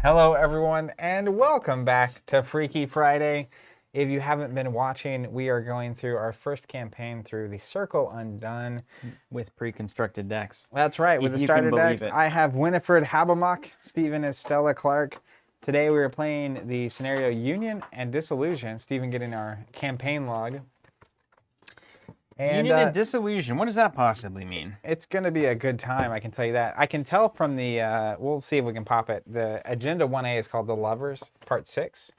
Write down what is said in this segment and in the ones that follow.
Hello, everyone, and welcome back to Freaky Friday. If you haven't been watching, we are going through our first campaign through the Circle Undone. With pre-constructed decks. That's right, with If the you can starter believe decks. it. I have Winifred Habermock, Stephen is Stella Clark. Today we are playing the scenario Union and Disillusion. Stephen getting our campaign log. Union and Disillusion, what does that possibly mean? It's going to be a good time, I can tell you that. I can tell from the, we'll see if we can pop it. The Agenda 1A is called The Lovers, Part 6.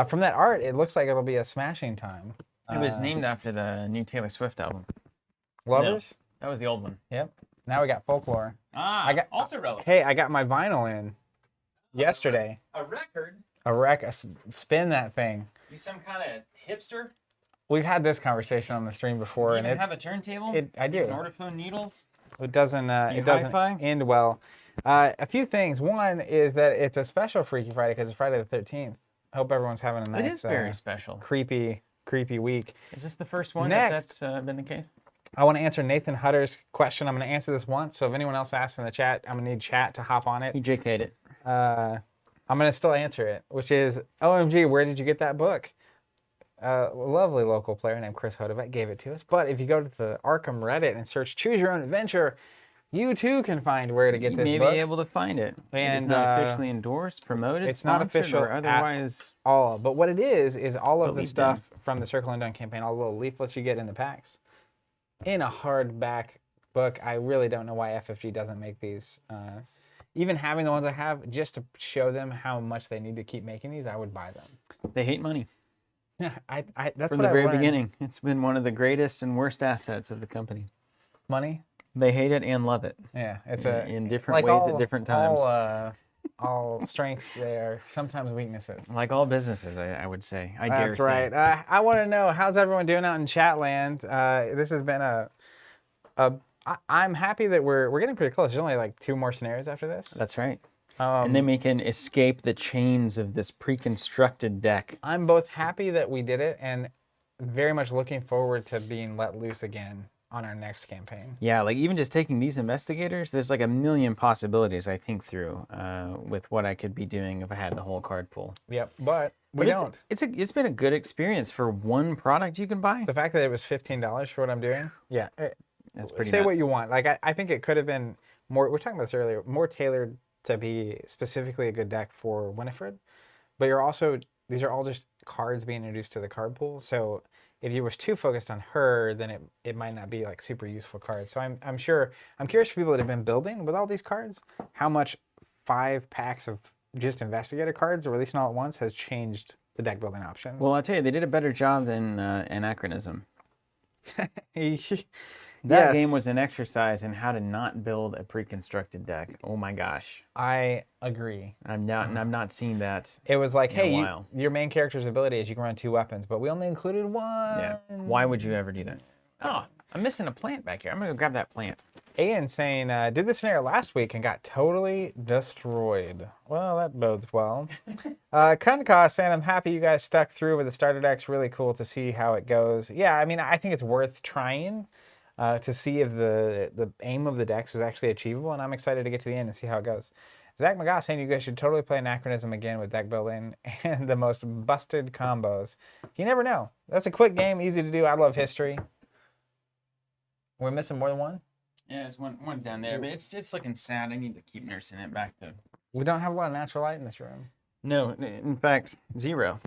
From that art, it looks like it'll be a smashing time. It was named after the new Taylor Swift album. Lovers? No, that was the old one. Yep. Now we got folklore. Also relevant. Hey, I got my vinyl in yesterday. A record? Spin that thing. You some kind of hipster? We've had this conversation on the stream before, You have a turntable? I do. Ortophone needles? It doesn't end well. A few things. One is that it's a special Freaky Friday because it's Friday the 13th. I hope everyone's having a nice, It is very special. creepy week. Is this the first one Next. that's been the case? I want to answer Nathan Hutter's question. I'm going to answer this once, so if anyone else asks in the chat, I'm going to need chat to hop on it. He JK'd it. I'm going to still answer it, which is, OMG, where did you get that book? A lovely local player named Chris Hodovet gave it to us. But if you go to the Arkham Reddit and search Choose Your Own Adventure, you too can find where to get this book. You may be able to find it. And it's not officially endorsed, promoted, it's not official or otherwise. All. But what it is all of the stuff from the Circle Undone campaign, all the little leaflets you get in the packs, in a hardback book. I really don't know why FFG doesn't make these. Even having the ones I have, just to show them how much they need to keep making these, I would buy them. They hate money. That's from the very beginning. It's been one of the greatest and worst assets of the company. Money? They hate it and love it. Yeah, it's in different ways at different times. All strengths there, sometimes weaknesses. Like all businesses, I would say. That's right. I want to know, how's everyone doing out in chat land? This has been I'm happy that we're getting pretty close. There's only like 2 more scenarios after this. That's right. And then we can escape the chains of this pre-constructed deck. I'm both happy that we did it and very much looking forward to being let loose again on our next campaign. Yeah, like even just taking these investigators, there's like a million possibilities I think through with what I could be doing if I had the whole card pool. Yep, but we don't. It's been a good experience for one product you can buy. The fact that it was $15 for what I'm doing, yeah. That's pretty Say nuts. what you want. Like I think it could have been more, we were talking about this earlier, more tailored to be specifically a good deck for Winifred. But these are all just cards being introduced to the card pool. So if you was too focused on her, then it might not be like super useful cards. So I'm curious for people that have been building with all these cards, how much 5 packs of just Investigator cards releasing all at once has changed the deck building options. Well, I'll tell you, they did a better job than Anachronism. That game was an exercise in how to not build a pre-constructed deck. Oh my gosh. I agree. I've not seen that. It was like, hey, your main character's ability is you can run 2 weapons, but we only included 1. Yeah. Why would you ever do that? Oh, I'm missing a plant back here. I'm gonna go grab that plant. Ian saying, did this scenario last week and got totally destroyed. Well, that bodes well. Kunka saying, I'm happy you guys stuck through with the starter decks. Really cool to see how it goes. Yeah, I mean, I think it's worth trying. To see if the aim of the decks is actually achievable, and I'm excited to get to the end and see how it goes. Zach McGough saying you guys should totally play Anachronism again with deck building and the most busted combos. You never know. That's a quick game, easy to do. I love history. We're missing more than one? Yeah, there's one down there, but it's looking sad. I need to keep nursing it back to... We don't have a lot of natural light in this room. No, in fact, 0.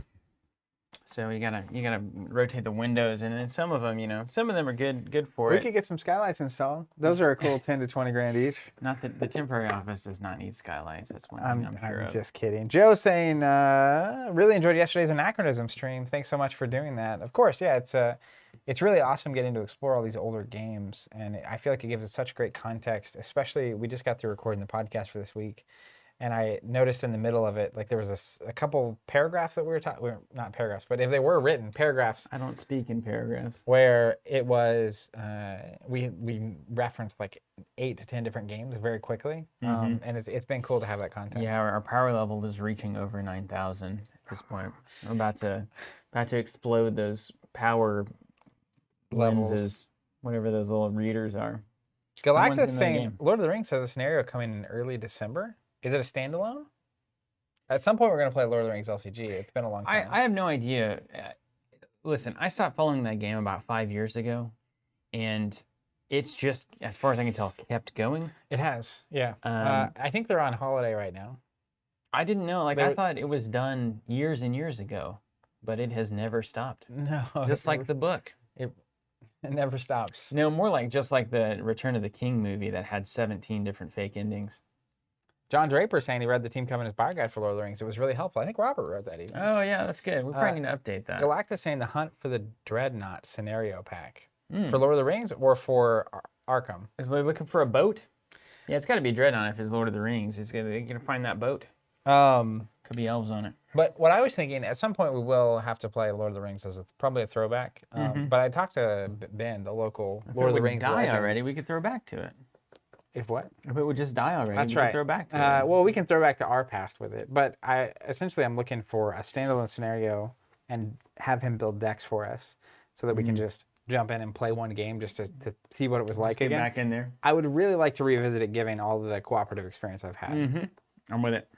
So you gotta rotate the windows, and then some of them, some of them are good for it. We could get some skylights installed. Those are a cool 10 to 20 grand each. Not that the temporary office does not need skylights. That's one thing I'm sure of. I'm just kidding. Joe saying, really enjoyed yesterday's Anachronism stream. Thanks so much for doing that. Of course, yeah, it's really awesome getting to explore all these older games, and I feel like it gives us such great context. Especially, we just got through recording the podcast for this week. And I noticed in the middle of it, like there was a couple paragraphs that we were talking, not paragraphs, but if they were written, paragraphs. I don't speak in paragraphs. Where it was, we referenced like 8 to 10 different games very quickly. And it's been cool to have that context. Yeah, our power level is reaching over 9,000 at this point. We're about to explode those power lenses, whatever those little readers are. Galactus saying, Lord of the Rings has a scenario coming in early December. Is it a standalone? At some point, we're going to play Lord of the Rings LCG. It's been a long time. I have no idea. Listen, I stopped following that game about 5 years ago, and it's just, as far as I can tell, kept going. It has, yeah. Um, I think they're on holiday right now. I didn't know. Like, I thought it was done years and years ago, but it has never stopped. No. Just like the book. It never stops. No, more like just like the Return of the King movie that had 17 different fake endings. John Draper saying he read the Team Covenant's buyer guide for Lord of the Rings. It was really helpful. I think Robert wrote that even. Oh, yeah, that's good. We probably need to update that. Galactus saying the Hunt for the Dreadnought scenario pack. For Lord of the Rings or for Arkham? Is they looking for a boat? Yeah, it's got to be Dreadnought if it's Lord of the Rings. They're going to find that boat. Could be elves on it. But what I was thinking, at some point we will have to play Lord of the Rings as probably a throwback. But I talked to Ben, the local Lord of the Rings die legend. already, we could throw back to it. If what? If it would just die already, That's we right. could throw back to it. Well, we can throw back to our past with it. But essentially I'm looking for a standalone scenario and have him build decks for us so that we can just jump in and play one game just to see what it was like get again. back in there. I would really like to revisit it given all the cooperative experience I've had. I'm with it.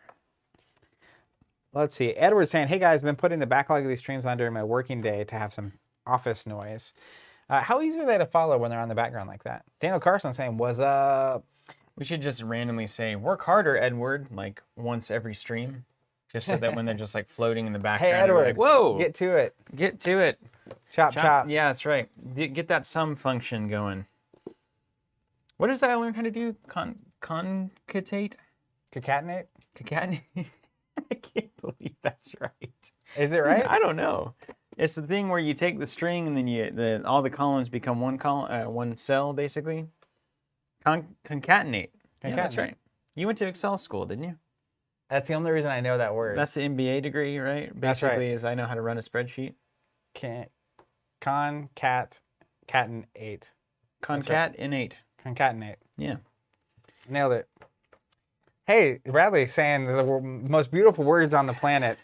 Let's see. Edward saying, hey guys, been putting the backlog of these streams on during my working day to have some office noise. How easy are they to follow when they're on the background like that? Daniel Carson saying, what's up? We should just randomly say, work harder, Edward, like once every stream. Just so that when they're just like floating in the background, Hey Edward, like, whoa, get to it. Get to it. Chop, chop. Yeah, that's right. Get that sum function going. What does that I learn how to do? Concatate? Concatenate? Concatenate? I can't believe that's right. Is it right? I don't know. It's the thing where you take the string and then all the columns become one column, one cell, basically. Concatenate. Yeah, that's right. You went to Excel school, didn't you? That's the only reason I know that word. That's the MBA degree, right? Basically, that's right. Is I know how to run a spreadsheet. Concatenate. Concatenate. Concatenate. Yeah. Nailed it. Hey, Bradley saying the most beautiful words on the planet.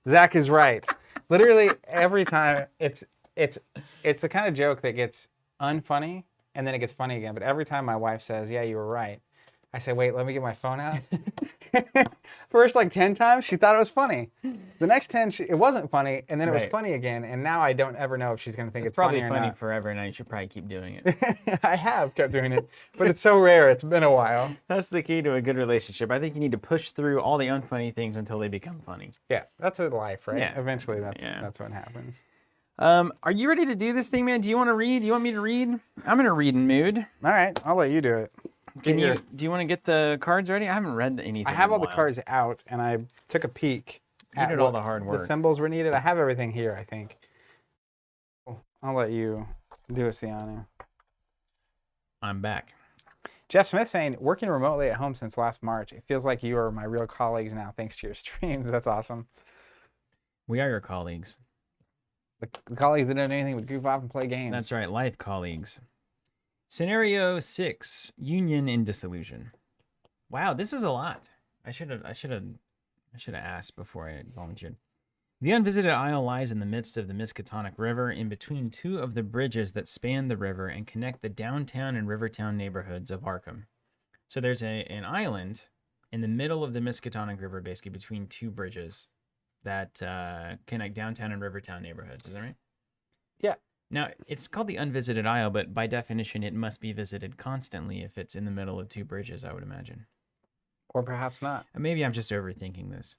Zach is right. Literally every time it's the kind of joke that gets unfunny and then it gets funny again. But every time my wife says, yeah, you were right, I say, wait, let me get my phone out. First, like 10 times, she thought it was funny. The next 10, it wasn't funny, and then it was funny again. And now I don't ever know if she's going to think it's funny or not. It's probably funny forever, and I should probably keep doing it. I have kept doing it, but it's so rare. It's been a while. That's the key to a good relationship. I think you need to push through all the unfunny things until they become funny. Yeah, that's a life, right? Yeah. Eventually, that's what happens. Are you ready to do this thing, man? Do you want to read? Do you want me to read? I'm in a reading mood. All right, I'll let you do it. Do you want to get the cards ready? I haven't read anything. I have all the cards out, and I took a peek at did all the hard work. The symbols were needed. I have everything here, I think. I'll let you do us the honor. I'm back. Jeff Smith saying, working remotely at home since last March. It feels like you are my real colleagues now, thanks to your streams. That's awesome. We are your colleagues. The colleagues that don't do anything but goof off and play games. That's right, life colleagues. Scenario 6, Union and Disillusion. Wow, this is a lot. I should have asked before I volunteered. The unvisited isle lies in the midst of the Miskatonic River, in between two of the bridges that span the river and connect the downtown and Rivertown neighborhoods of Arkham. So there's an island in the middle of the Miskatonic River, basically between two bridges that connect downtown and Rivertown neighborhoods. Is that right? Yeah. Now, it's called the Unvisited Isle, but by definition, it must be visited constantly if it's in the middle of two bridges, I would imagine. Or perhaps not. Maybe I'm just overthinking this.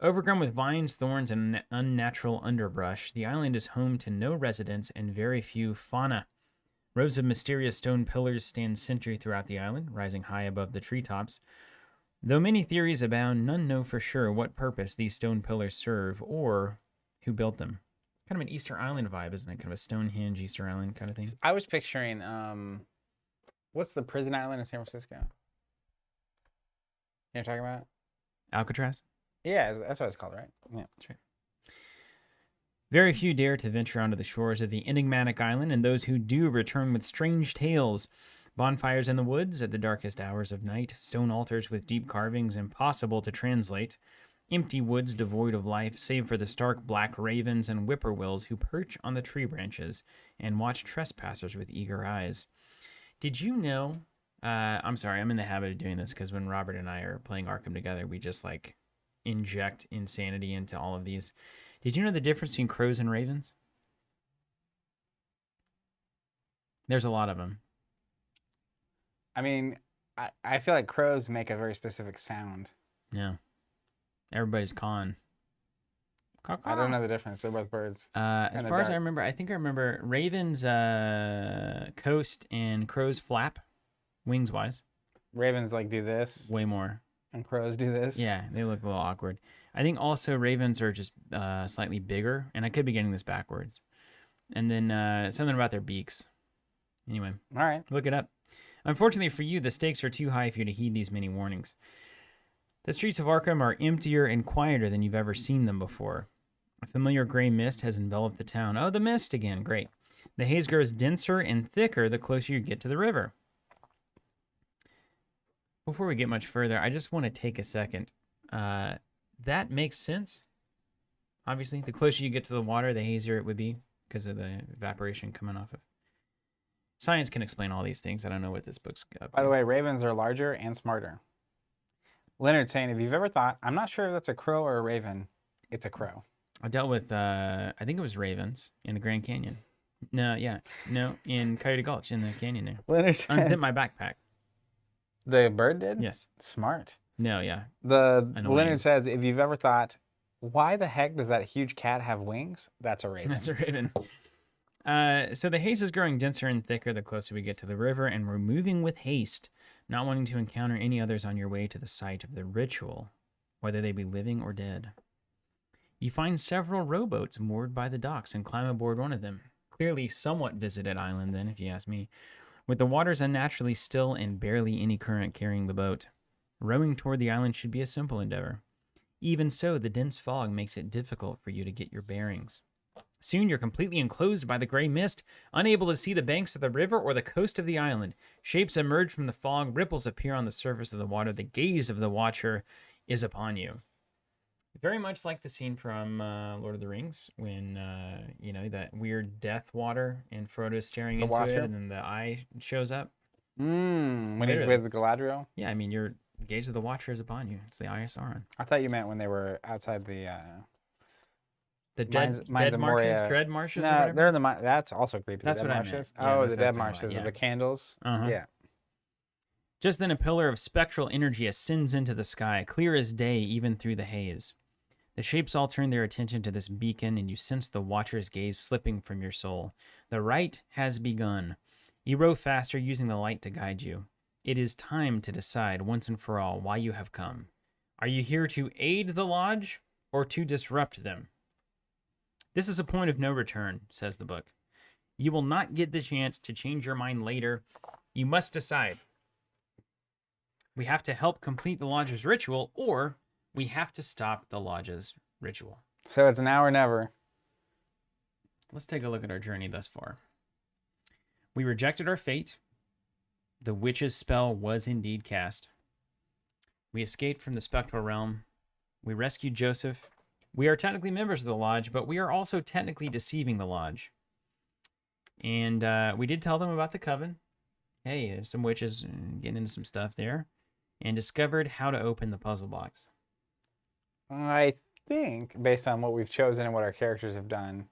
Overgrown with vines, thorns, and unnatural underbrush, the island is home to no residents and very few fauna. Rows of mysterious stone pillars stand sentry throughout the island, rising high above the treetops. Though many theories abound, none know for sure what purpose these stone pillars serve or who built them. Kind of an Easter Island vibe, isn't it? Kind of a Stonehenge, Easter Island kind of thing. I was picturing, what's the prison island in San Francisco? You know what I'm talking about? Alcatraz? Yeah, that's what it's called, right? Yeah, that's right. Very few dare to venture onto the shores of the enigmatic island, and those who do return with strange tales. Bonfires in the woods at the darkest hours of night, stone altars with deep carvings impossible to translate, empty woods devoid of life, save for the stark black ravens and whippoorwills who perch on the tree branches and watch trespassers with eager eyes. Did you know, I'm sorry, I'm in the habit of doing this because when Robert and I are playing Arkham together, we just like inject insanity into all of these. Did you know the difference between crows and ravens? There's a lot of them. I mean, I feel like crows make a very specific sound. Yeah. Everybody's cawing. I don't know the difference. They're both birds. As far as I remember, I think I remember ravens coast and crows flap, wings wise. Ravens like do this. Way more. And crows do this. Yeah, they look a little awkward. I think also ravens are just slightly bigger, and I could be getting this backwards. And then something about their beaks. Anyway, all right, look it up. Unfortunately for you, the stakes are too high for you to heed these many warnings. The streets of Arkham are emptier and quieter than you've ever seen them before. A familiar gray mist has enveloped the town. Oh, the mist again. Great. The haze grows denser and thicker the closer you get to the river. Before we get much further, I just want to take a second. That makes sense. Obviously, the closer you get to the water, the hazier it would be because of the evaporation coming off of. Science can explain all these things. I don't know what this book's got. By the way, ravens are larger and smarter. Leonard's saying, if you've ever thought, I'm not sure if that's a crow or a raven, it's a crow. I dealt with, I think it was ravens in the Grand Canyon. No, in Coyote Gulch in the canyon there. Leonard said, unzipped my backpack. The bird did? Yes. Smart. No, yeah. Leonard says, if you've ever thought, why the heck does that huge cat have wings? That's a raven. That's a raven. So the haze is growing denser and thicker the closer we get to the river, and we're moving with haste, not wanting to encounter any others on your way to the site of the ritual, whether they be living or dead. You find several rowboats moored by the docks and climb aboard one of them. Clearly somewhat visited island then, if you ask me, with the waters unnaturally still and barely any current carrying the boat. Rowing toward the island should be a simple endeavor. Even so, the dense fog makes it difficult for you to get your bearings. Soon you're completely enclosed by the gray mist, unable to see the banks of the river or the coast of the island. Shapes emerge from the fog, ripples appear on the surface of the water. The gaze of the watcher is upon you. Very much like the scene from Lord of the Rings when, that weird death water and Frodo's staring into it and then the eye shows up. When he's with Galadriel? Yeah, I mean, your gaze of the watcher is upon you. It's the Eye of Sauron. I thought you meant when they were outside the dead marshes, dread marshes. No, or whatever? they're in the. That's also creepy. That's the what marshes. I meant. Yeah, the dead marshes with the candles. Yeah. Just then, a pillar of spectral energy ascends into the sky, clear as day, even through the haze. The shapes all turn their attention to this beacon, and you sense the watcher's gaze slipping from your soul. The rite has begun. You row faster, using the light to guide you. It is time to decide once and for all why you have come. Are you here to aid the lodge or to disrupt them? This is a point of no return, says the book. You will not get the chance to change your mind later. You must decide. We have to help complete the lodge's ritual, or we have to stop the lodge's ritual. So it's now or never. Let's take a look at our journey thus far. We rejected our fate. The witch's spell was indeed cast. We escaped from the spectral realm. We rescued Joseph. We are technically members of the lodge, but we are also technically deceiving the lodge. And we did tell them about the coven. Hey, there's some witches getting into some stuff there. And discovered how to open the puzzle box. I think, based on what we've chosen and what our characters have done,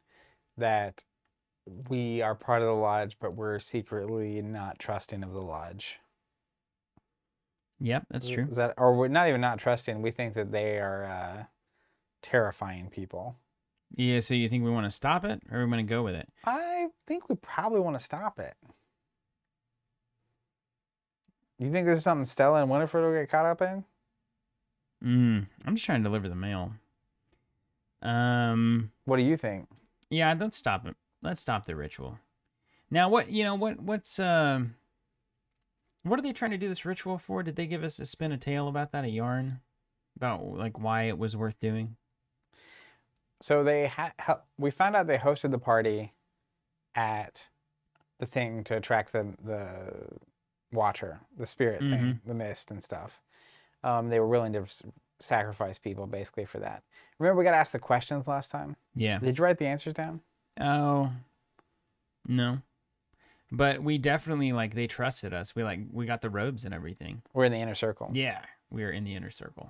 that we are part of the lodge, but we're secretly not trusting of the lodge. Yep, that's true. Or we're not even not trusting. We think that they are terrifying people. Yeah, so you think we want to stop it, or we want to go with it? I think we probably want to stop it. You think this is something Stella and Winifred will get caught up in? I'm just trying to deliver the mail. What do you think? Yeah, let's stop it. Let's stop the ritual. Now, what are they trying to do this ritual for? Did they give us a spin a tale about that, a yarn about like why it was worth doing? So we found out they hosted the party at the thing to attract the watcher, the spirit thing, the mist and stuff. They were willing to sacrifice people basically for that. Remember, we got asked the questions last time? Yeah. Did you write the answers down? Oh, no. But we definitely, they trusted us. We got the robes and everything. We're in the inner circle. Yeah, we are in the inner circle.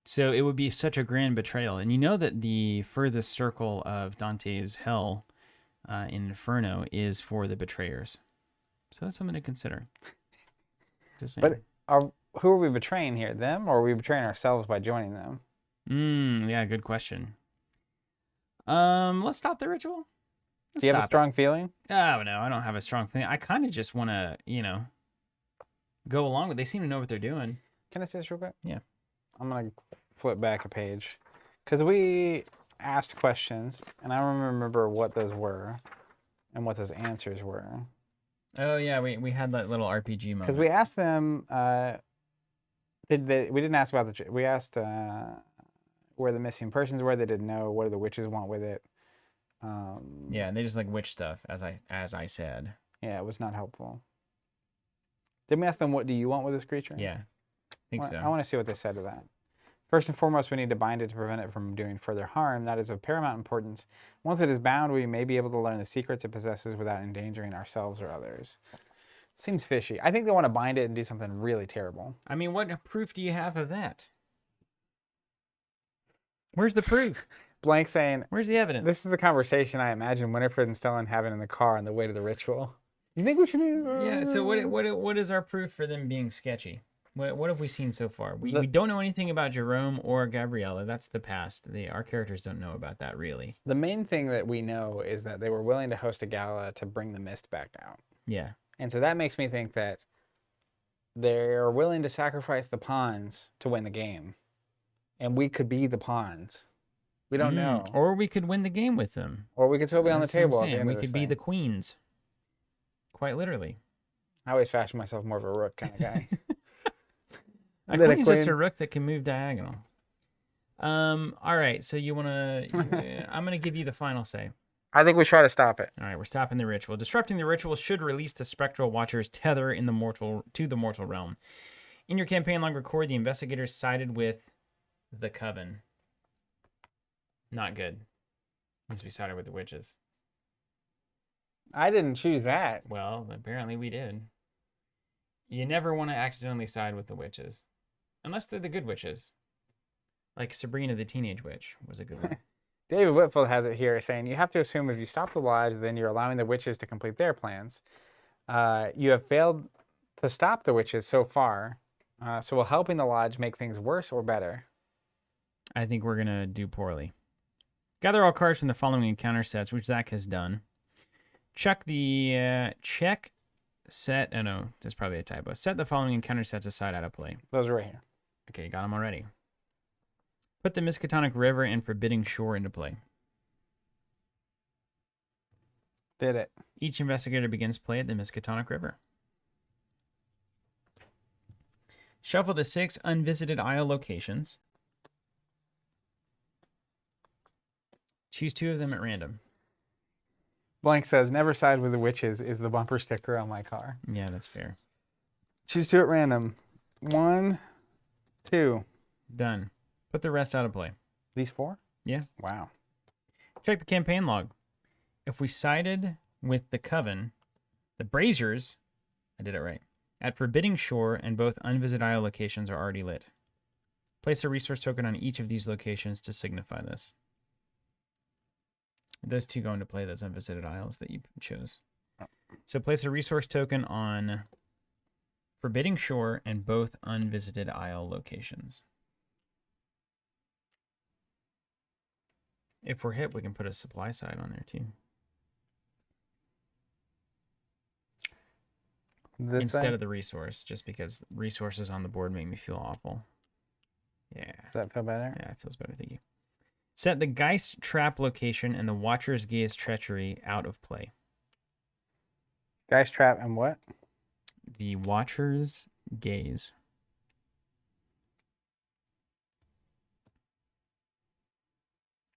So it would be such a grand betrayal. And you know that the furthest circle of Dante's hell in Inferno is for the betrayers. So that's something to consider. Just saying. But who are we betraying here? Them, or are we betraying ourselves by joining them? Yeah, good question. Let's stop the ritual. Do you have a strong feeling? Oh, no, I don't have a strong feeling. I kind of just want to, go along with it. They seem to know what they're doing. Can I say this real quick? Yeah. I'm going to flip back a page. Because we asked questions, and I don't remember what those were and what those answers were. Oh, yeah, we had that little RPG moment. Because we asked them, we didn't ask about we asked where the missing persons were. They didn't know. What do the witches want with it? Yeah, and they just like witch stuff, as I said. Yeah, it was not helpful. Didn't we ask them, what do you want with this creature? Yeah, I think so. I want to see what they said to that. First and foremost, we need to bind it to prevent it from doing further harm. That is of paramount importance. Once it is bound, we may be able to learn the secrets it possesses without endangering ourselves or others. Seems fishy. I think they want to bind it and do something really terrible. I mean, what proof do you have of that? Where's the proof? Blank saying, where's the evidence? This is the conversation I imagine Winifred and Stella having in the car on the way to the ritual. You think we should do... Yeah, so what is our proof for them being sketchy? What have we seen so far? We don't know anything about Jerome or Gabriela. That's the past. Our characters don't know about that, really. The main thing that we know is that they were willing to host a gala to bring the mist back out. Yeah. And so that makes me think that they're willing to sacrifice the pawns to win the game. And we could be the pawns. We don't know. Or we could win the game with them. Or we could still be on the table at the end we of this could be thing. the queens. Quite literally. I always fashion myself more of a rook kind of guy. A queen's just a rook that can move diagonal. All right, so you want to... I'm going to give you the final say. I think we try to stop it. All right, we're stopping the ritual. Disrupting the ritual should release the spectral watcher's tether to the mortal realm. In your campaign log record, the investigators sided with the coven. Not good. Means we sided with the witches. I didn't choose that. Well, apparently we did. You never want to accidentally side with the witches. Unless they're the good witches. Like Sabrina the Teenage Witch was a good one. David Whitfield has it here saying, you have to assume if you stop the lodge, then you're allowing the witches to complete their plans. You have failed to stop the witches so far. So will helping the lodge make things worse or better? I think we're going to do poorly. Gather all cards from the following encounter sets, which Zach has done. Check the set. Oh no, that's probably a typo. Set the following encounter sets aside out of play. Those are right here. Okay, got them already. Put the Miskatonic River and Forbidding Shore into play. Did it. Each investigator begins play at the Miskatonic River. Shuffle the 6 unvisited isle locations. Choose 2 of them at random. Blank says, never side with the witches is the bumper sticker on my car. Yeah, that's fair. Choose 2 at random. 1, 2. Done. Put the rest out of play. These 4? Yeah. Wow. Check the campaign log. If we sided with the Coven, the Braziers, I did it right, at Forbidding Shore and both unvisited isle locations are already lit. Place a resource token on each of these locations to signify this. Those 2 go into play, those unvisited isles that you chose. So place a resource token on Forbidding Shore and both unvisited isle locations. If we're hit, we can put a supply side on there too. Instead of the resource, just because resources on the board make me feel awful. Yeah. Does that feel better? Yeah, it feels better. Thank you. Set the Geist trap location and the Watcher's Gaze treachery out of play. Geist trap and what? The Watcher's Gaze.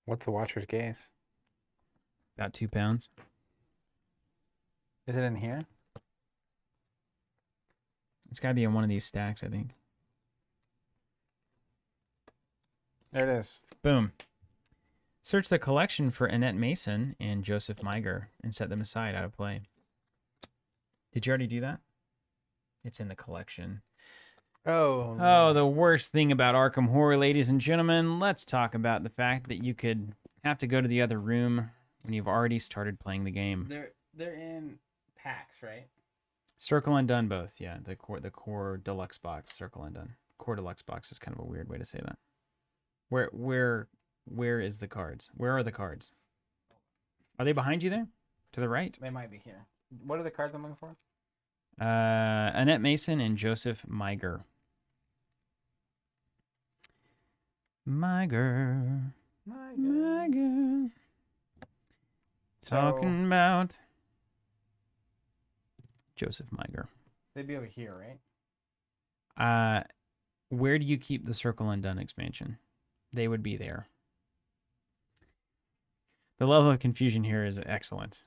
What's the Watcher's Gaze? About 2 pounds. Is it in here? It's got to be in one of these stacks, I think. There it is. Boom. Search the collection for Annette Mason and Joseph Meiger and set them aside out of play. Did you already do that? It's in the collection. Oh, Oh, the worst thing about Arkham Horror, ladies and gentlemen. Let's talk about the fact that you could have to go to the other room when you've already started playing the game. they're in packs, right? Circle Undone both, yeah. The core deluxe box, Circle Undone. Core deluxe box is kind of a weird way to say that. Where is the cards? Where are the cards? Are they behind you there? To the right? They might be here. What are the cards I'm looking for? Annette Mason and Joseph Miger. Miger. Talking about Joseph Miger. They'd be over here, right? Where do you keep the Circle Undone expansion? They would be there. The level of confusion here is excellent.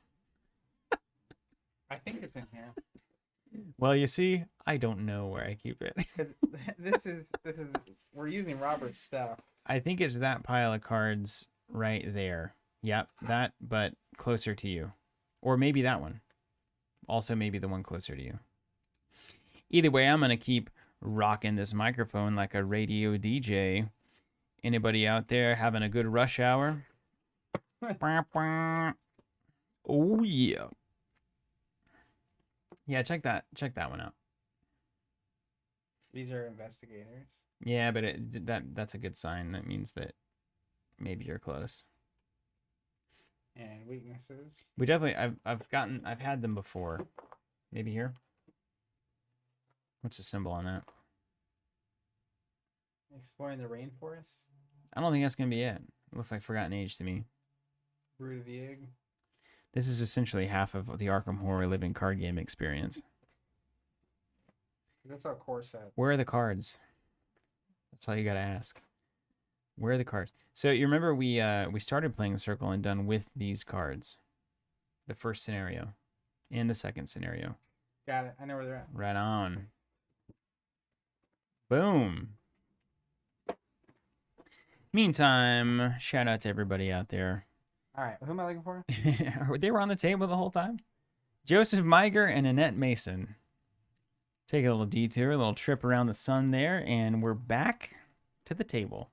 I think it's in here. Well, you see, I don't know where I keep it. Because this is we're using Robert's stuff. I think it's that pile of cards right there. Yep, that, but closer to you. Or maybe that one. Also, maybe the one closer to you. Either way, I'm going to keep rocking this microphone like a radio DJ. Anybody out there having a good rush hour? Oh, yeah. Yeah, check that one out. These are investigators. Yeah, but that's a good sign. That means that maybe you're close. And weaknesses. We definitely I've had them before. Maybe here. What's the symbol on that? Exploring the rainforest. I don't think that's gonna be it. It looks like Forgotten Age to me. Root of the egg. This is essentially half of the Arkham Horror living card game experience. That's our core set. Where are the cards? That's all you gotta ask. Where are the cards? So you remember we started playing Circle Undone with these cards. The first scenario and the second scenario. Got it. I know where they're at. Right on. Boom. Meantime, shout out to everybody out there. All right. Who am I looking for? They were on the table the whole time. Joseph Miger and Annette Mason. Take a little detour, a little trip around the sun there, and we're back to the table.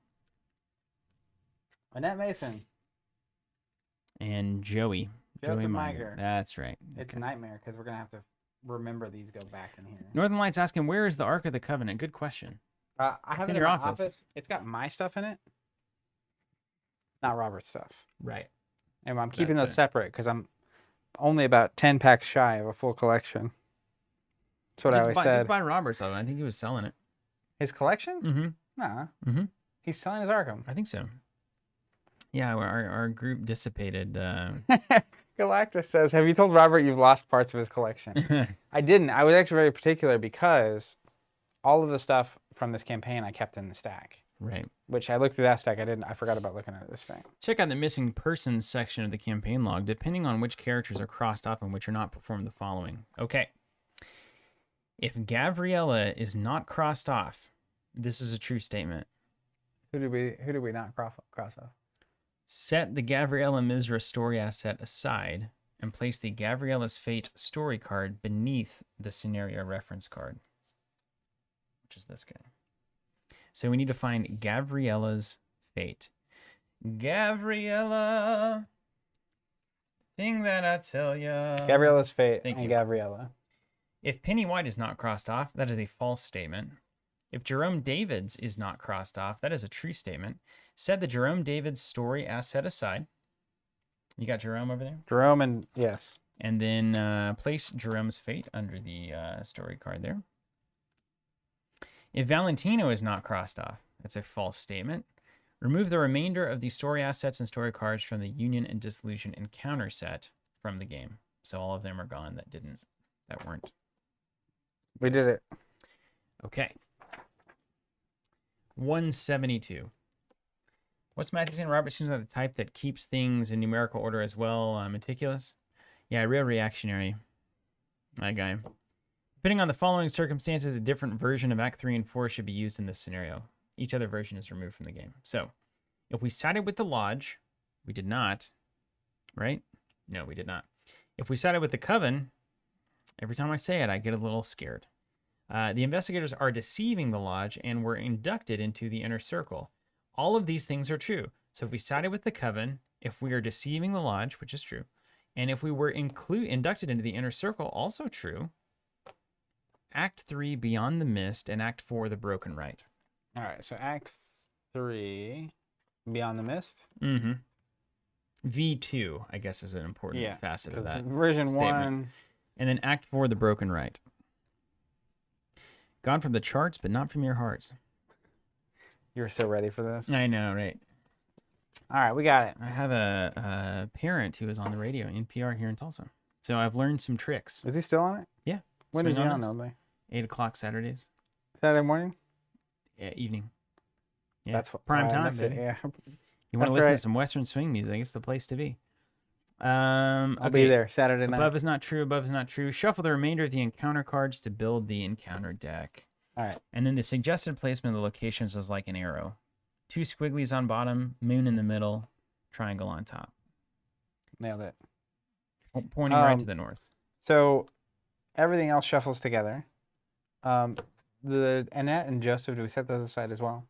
Annette Mason. And Joey Joseph Miger. Miger. That's right. It's a nightmare because we're going to have to remember these go back in here. Northern Lights asking, where is the Ark of the Covenant? Good question. I have in it in your my office. office. It's got my stuff in it. Not Robert's stuff. Right. And I'm keeping That's those separate because I'm only about 10 packs shy of a full collection. That's what I always said. Just buy Robert's of it. I think he was selling it. His collection? Mm-hmm. Nah. Mm-hmm. He's selling his Arkham. I think so. Yeah, our group dissipated. Galactus says, have you told Robert you've lost parts of his collection? I didn't. I was actually very particular because all of the stuff from this campaign I kept in the stack. Right. Which I looked through that stack. I forgot about looking at this thing. Check out the missing persons section of the campaign log. Depending on which characters are crossed off and which are not, perform the following. Okay. If Gabriela is not crossed off, this is a true statement. Who did we not cross off? Set the Gabriela Mizra story asset aside and place the Gabriela's Fate story card beneath the scenario reference card, which is this guy. So we need to find Gabriela's Fate. Gabriela, thing that I tell ya. Gabriela's Fate Thank and you. Gabriela. If Penny White is not crossed off, that is a false statement. If Jerome Davids is not crossed off, that is a true statement. Set the Jerome Davids story asset aside. You got Jerome over there? Jerome and, yes. And then place Jerome's Fate under the story card there. If Valentino is not crossed off, that's a false statement. Remove the remainder of the story assets and story cards from the Union and Disillusion encounter set from the game. So all of them are gone that weren't. We did it. Okay. 172. What's Matthew saying? Robert seems like the type that keeps things in numerical order as well. Meticulous. Yeah, real reactionary. That guy. Depending on the following circumstances, a different version of Act 3 and 4 should be used in this scenario. Each other version is removed from the game. So, if we sided with the Lodge, we did not, right? No, we did not. If we sided with the Coven, every time I say it, I get a little scared. The investigators are deceiving the lodge and were inducted into the inner circle. All of these things are true. So if we sided with the coven, if we are deceiving the lodge, which is true, and if we were inducted into the inner circle, also true. Act 3, Beyond the Mist, and Act 4, The Broken Right. All right, so Act 3, Beyond the Mist. Mm-hmm. V2, I guess, is an important facet of that version statement. 1. And then Act 4, The Broken Right. Gone from the charts, but not from your hearts. You were so ready for this. I know, right? All right, we got it. I have a parent who is on the radio, NPR, here in Tulsa. So I've learned some tricks. Is he still on it? Yeah. When is he on normally? 8 o'clock Saturdays. Saturday morning? Yeah, evening. Yeah, That's prime time, baby. Yeah. You want to listen to some Western swing music, it's the place to be. I'll be there Saturday night. Above is not true. Above is not true. Shuffle the remainder of the encounter cards to build the encounter deck. All right. And then the suggested placement of the locations is like an arrow. 2 squigglies on bottom, moon in the middle, triangle on top. Nailed it. Pointing right to the north. So everything else shuffles together. The Annette and Joseph, do we set those aside as well?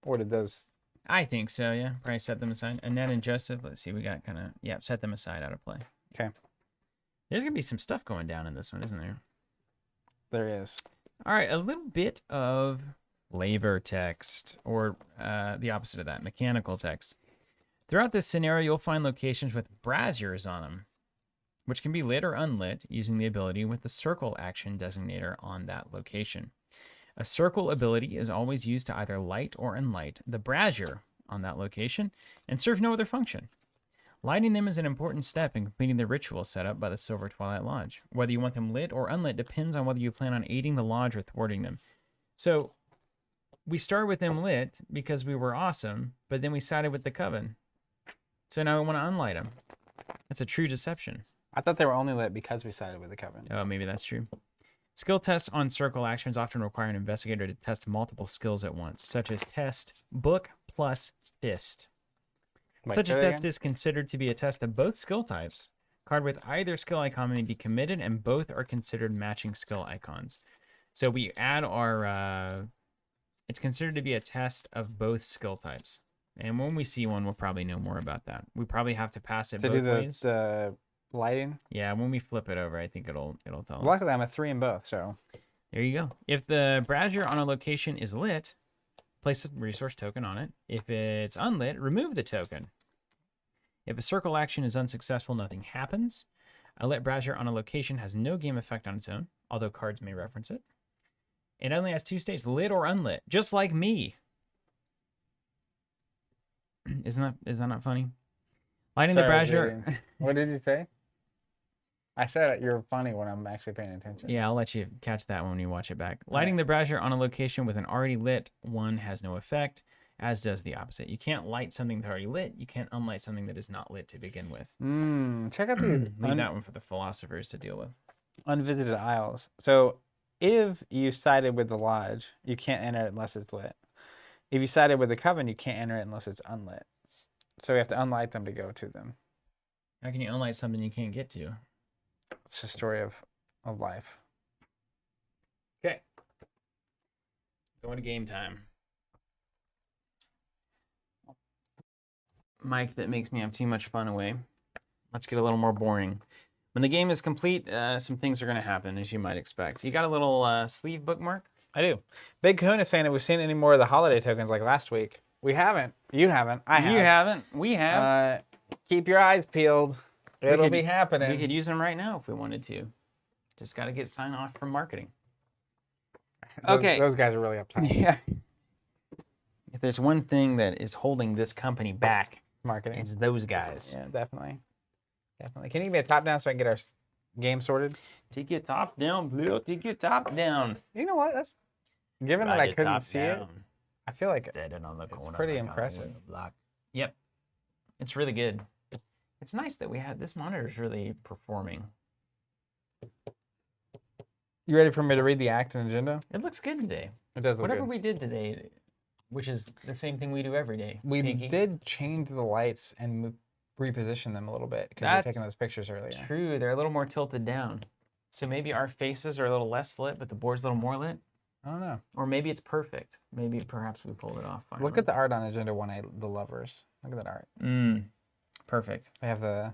Or did those... I think so, yeah. Probably set them aside. Annette and Joseph, let's see, we got kind of, set them aside out of play. Okay. There's going to be some stuff going down in this one, isn't there? There is. All right, a little bit of flavor text, or the opposite of that, mechanical text. Throughout this scenario, you'll find locations with braziers on them, which can be lit or unlit using the ability with the circle action designator on that location. A circle ability is always used to either light or unlight the brazier on that location and serve no other function. Lighting them is an important step in completing the ritual set up by the Silver Twilight Lodge. Whether you want them lit or unlit depends on whether you plan on aiding the lodge or thwarting them. So we started with them lit because we were awesome, but then we sided with the coven. So now we want to unlight them. That's a true deception. I thought they were only lit because we sided with the coven. Oh, maybe that's true. Skill tests on circle actions often require an investigator to test multiple skills at once, such as test book plus fist. Wait, Such a say that test again? is considered to be a test of both skill types. Card with either skill icon may be committed, and both are considered matching skill icons. So we add our... it's considered to be a test of both skill types. And when we see one, we'll probably know more about that. We probably have to pass it To both do ways. the lighting? Yeah, when we flip it over, I think it'll tell us. Luckily, I'm a 3 in both, so... There you go. If the brazier on a location is lit, place a resource token on it. If it's unlit, remove the token. If a circle action is unsuccessful, nothing happens. A lit brazier on a location has no game effect on its own, although cards may reference it. It only has 2 states, lit or unlit, just like me. Isn't that not funny? Lighting the Sorry, I was brazier. reading. What did you say? I said you're funny when I'm actually paying attention. Yeah, I'll let you catch that when you watch it back. Lighting the brazier on a location with an already lit one has no effect, as does the opposite. You can't light something that's already lit. You can't unlight something that is not lit to begin with. Check out these Leave that one for the philosophers to deal with. unvisited isles. So if you sided with the lodge, you can't enter it unless it's lit. If you sided with the coven, you can't enter it unless it's unlit. So we have to unlight them to go to them. How can you unlight something you can't get to? It's a story of life. Okay. Going to game time. Mic that makes me have too much fun away. Let's get a little more boring. When the game is complete, some things are going to happen, as you might expect. You got a little sleeve bookmark? I do. Big Kahuna saying that we've seen any more of the holiday tokens like last week. We haven't. You haven't. I have. You haven't. We have. Keep your eyes peeled. It'll be happening. We could use them right now if we wanted to. Just got to get sign off from marketing. Okay. Those guys are really uptight. Yeah. If there's one thing that is holding this company back, Marketing. it's those guys. Yeah, definitely. Definitely. Can you give me a top down so I can get our game sorted? Take your top down, Blue. Take your top down. You know what? That's given that Ride I your couldn't top see it. down. I feel like Standing on the corner pretty like a impressive. hole in the block. Yep. It's really good. It's nice that we had this monitor is really performing. You ready for me to read the act and agenda? It looks good today. It does look Whatever good. we did today, which is the same thing we do every day. We Pinky. did change the lights and reposition them a little bit because we were That's taking those pictures earlier. True, they're a little more tilted down. So maybe our faces are a little less lit, but the board's a little more lit. I don't know. Or maybe it's perfect. Maybe perhaps we pulled it off. Finally. Look at the art on Agenda 1A, the lovers. Look at that art. Perfect. They have the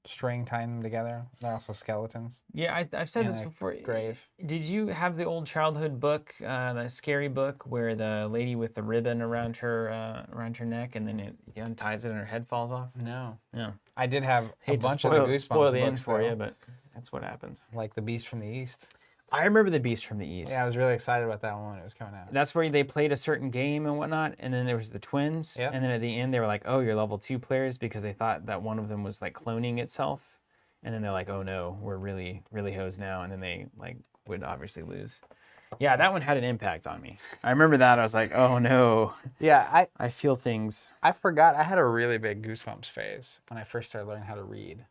string tying them together. They're also skeletons. Yeah, I've said this before. Grave. Did you have the old childhood book, the scary book, where the lady with the ribbon around her neck, and then it unties it and her head falls off? No. No. I did have a Hate bunch to of the Goosebumps spoil the books, end for though, you, but that's what happens. like The Beast from the East. I remember The Beast from the East. Yeah, I was really excited about that one when it was coming out. That's where they played a certain game and whatnot, and then there was the twins, Yep. and then at the end they were like, "Oh, you're level 2 players," because they thought that one of them was like cloning itself, and then they're like, "Oh no, we're really hosed now," and then they like would obviously lose. Yeah, that one had an impact on me. I remember that. I was like, "Oh no." Yeah, I feel things. I forgot. I had a really big Goosebumps phase when I first started learning how to read.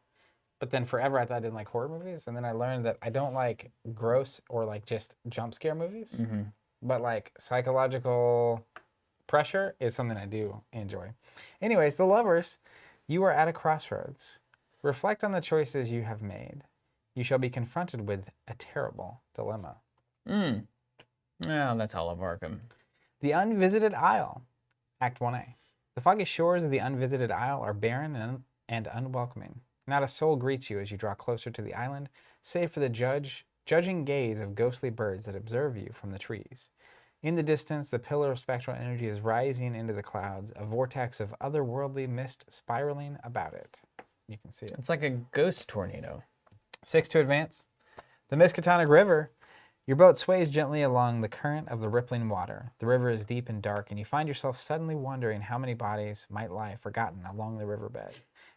But then forever I thought I didn't like horror movies. And then I learned that I don't like gross or like just jump scare movies. But like psychological pressure is something I do enjoy. Anyways, the lovers, you are at a crossroads. Reflect on the choices you have made. You shall be confronted with a terrible dilemma. Oh, that's all of Arkham. The Unvisited Isle, Act 1A. The foggy shores of the Unvisited Isle are barren and unwelcoming. Not a soul greets you as you draw closer to the island, save for the judging gaze of ghostly birds that observe you from the trees. In the distance, the pillar of spectral energy is rising into the clouds, a vortex of otherworldly mist spiraling about it. You can see it. It's like a ghost tornado. 6 to advance. The Miskatonic River. Your boat sways gently along the current of the rippling water. The river is deep and dark, and you find yourself suddenly wondering how many bodies might lie forgotten along the riverbed,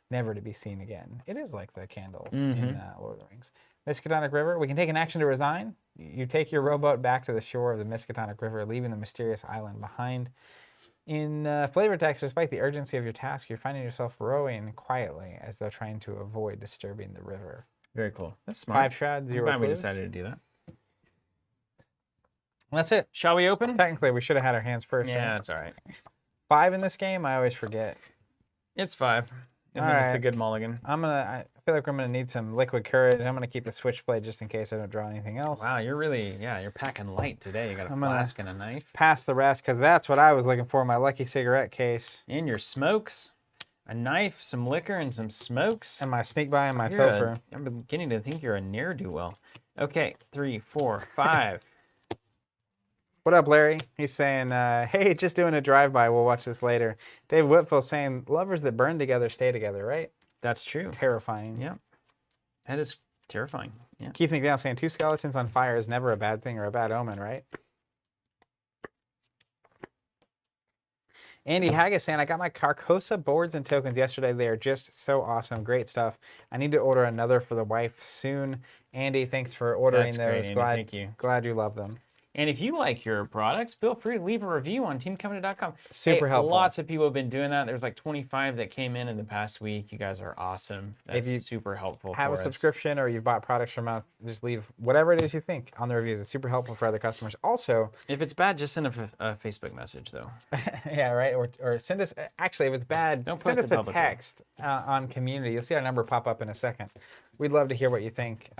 never to be seen again. It is like the candles in Lord of the Rings. Miskatonic River. We can take an action to resign. You take your rowboat back to the shore of the Miskatonic River, leaving the mysterious island behind. In flavor text, despite the urgency of your task, you're finding yourself rowing quietly as though trying to avoid disturbing the river. Very cool. That's smart. 5 shrouds, 0 I'm glad we clues. decided to do that. That's it. Shall we open? Technically, we should have had our hands first. Yeah, right? that's all right. 5 in this game, I always forget. It's 5. And All then it's right. the good mulligan. I feel like I'm gonna need some liquid courage. I'm gonna keep the switchblade just in case I don't draw anything else. Wow, you're packing light today. You got a I'm gonna- flask and a knife. Pass the rest, because that's what I was looking for in my lucky cigarette case. And your smokes. A knife, some liquor, and some smokes. And my sneak by and my You're topher. I'm beginning to think you're a ne'er-do-well. Okay, 3, 4, 5. What up, Larry? He's saying, hey, just doing a drive-by. We'll watch this later. Dave Whitfield saying, lovers that burn together stay together, right? That's true. Terrifying. Yeah. That is terrifying. Yeah. Keith McDowell saying, 2 skeletons on fire is never a bad thing or a bad omen, right? Andy Haggis saying, I got my Carcosa boards and tokens yesterday. They are just so awesome. Great stuff. I need to order another for the wife soon. Andy, thanks for ordering That's those. great, Andy. Thank you. Glad you love them. And if you like your products, feel free to leave a review on teamcompany.com. Super helpful. Lots of people have been doing that. There's like 25 that came in the past week. You guys are awesome. That's you super helpful Have for a us. subscription or you've bought products from us, just leave whatever it is you think on the reviews. It's super helpful for other customers. Also, If it's bad, just send a Facebook message, though. yeah, right. Or send us. Actually, if it's bad, Don't send post us it a publicly. text on community. You'll see our number pop up in a second. We'd love to hear what you think,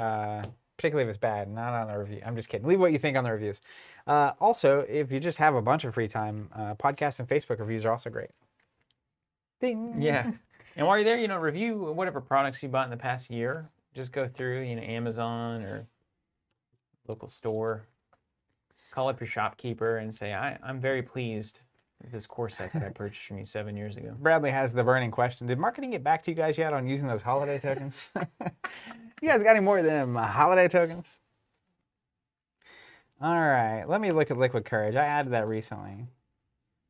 particularly if it's bad. Not on the review. I'm just kidding. Leave what you think on the reviews. Also, if you just have a bunch of free time, podcasts and Facebook reviews are also great. Ding. Yeah. And while you're there, review whatever products you bought in the past year. Just go through, Amazon or local store. Call up your shopkeeper and say, I'm very pleased with this core set that I purchased from you 7 years ago. Bradley has the burning question. Did marketing get back to you guys yet on using those holiday tokens? You guys got any more of them holiday tokens? All right, let me look at Liquid Courage. I added that recently.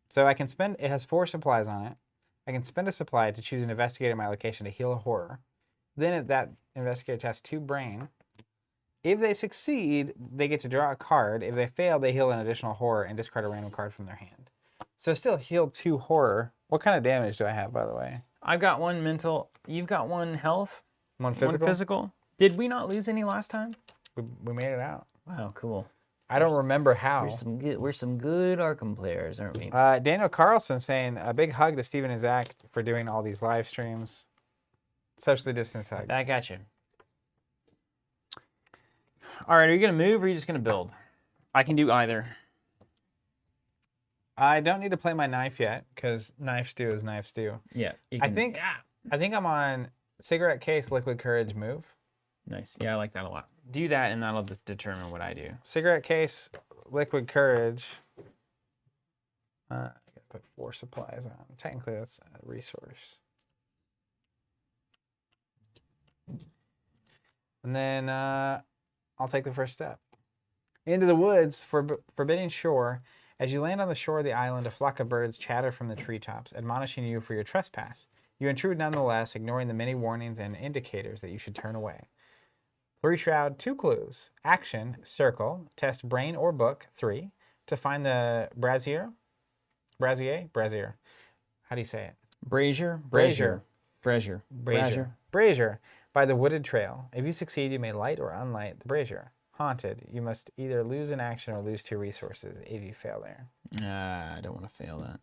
So I can spend, it has 4 supplies on it. I can spend a supply to choose an investigator in my location to heal a horror. Then that investigator tests 2 brain. If they succeed, they get to draw a card. If they fail, they heal an additional horror and discard a random card from their hand. So still heal 2 horror. What kind of damage do I have, by the way? I've got 1 mental. You've got 1 health. 1 physical? 1 physical. Did we not lose any last time? We made it out. Wow, cool. I don't remember how. We're some good Arkham players, aren't we? Daniel Carlson saying, a big hug to Steven and Zach for doing all these live streams. Socially distanced hug. Back at you. All right, are you gonna move or are you just gonna build? I can do either. I don't need to play my knife yet because knife stew is knife stew. Yeah, I think I'm on cigarette case, liquid courage, move. Nice. Yeah, I like that a lot. Do that, and that'll determine what I do. Cigarette case, liquid courage. I gotta put 4 supplies on. Technically, that's a resource. And then I'll take the first step. Into the woods, forbidding shore. As you land on the shore of the island, a flock of birds chatter from the treetops, admonishing you for your trespass. You intrude nonetheless, ignoring the many warnings and indicators that you should turn away. 3 shroud, 2 clues. Action, circle, test brain or book, 3. To find the brazier. How do you say it? Brazier. By the wooded trail. If you succeed, you may light or unlight the brazier. Haunted. You must either lose an action or lose 2 resources if you fail there. I don't want to fail that.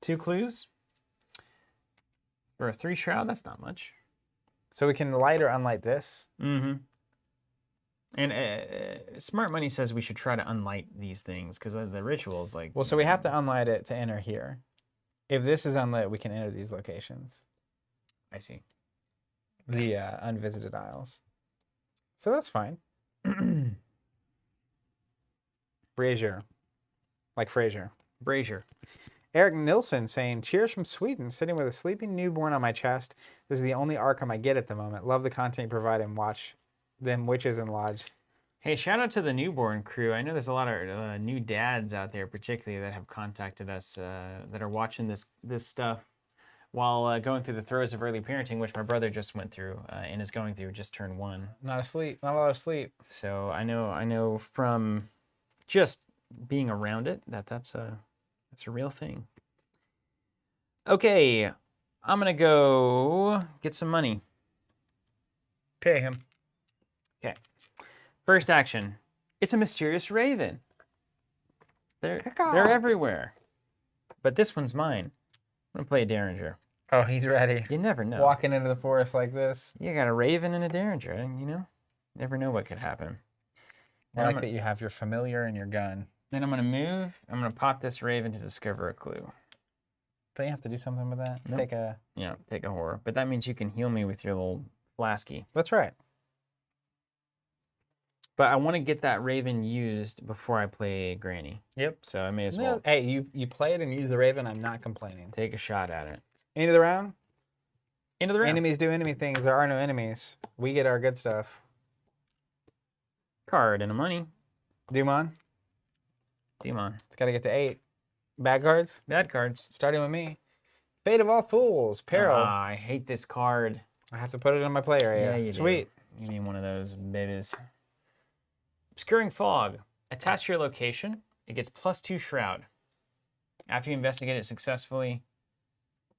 2 clues? For a 3 shroud, that's not much. So we can light or unlight this. Mm-hmm. And Smart Money says we should try to unlight these things because the ritual is like... Well, so we have to unlight it to enter here. If this is unlit, we can enter these locations. I see. The unvisited isles. So that's fine. Brazier. Like Frasier. Brazier. Eric Nilsson saying, cheers from Sweden, sitting with a sleeping newborn on my chest. This is the only Arkham I get at the moment. Love the content you provide and watch them witches and lodge. Hey, shout out to the newborn crew. I know there's a lot of new dads out there, particularly that have contacted us that are watching this stuff while going through the throes of early parenting, which my brother just went through and is going through, just turned 1. Not a lot of sleep. So I know from just being around it that's a real thing. Okay, I'm gonna go get some money. Pay him. Okay. First action. It's a mysterious raven. They're everywhere. But this one's mine. I'm gonna play a Derringer. Oh, he's ready. You never know. Walking into the forest like this. You got a raven and a Derringer, and you know, never know what could happen. I like that you have your familiar and your gun. Then I'm gonna move. I'm gonna pop this raven to discover a clue. Don't you have to do something with that? Nope. Take a horror. But that means you can heal me with your little flasky. That's right. But I want to get that raven used before I play Granny. Yep. So I may as well. Hey, you play it and use the raven. I'm not complaining. Take a shot at it. End of the round? End of the round. Enemies do enemy things. There are no enemies. We get our good stuff. Card and a money. Demon. It's got to get to 8. Bad cards? Bad cards. Starting with me. Fate of all fools. Peril. I hate this card. I have to put it in my play area. Yeah, you Sweet. Do. Give me one of those babies. Obscuring Fog. Attached to your location, it gets +2 Shroud. After you investigate it successfully,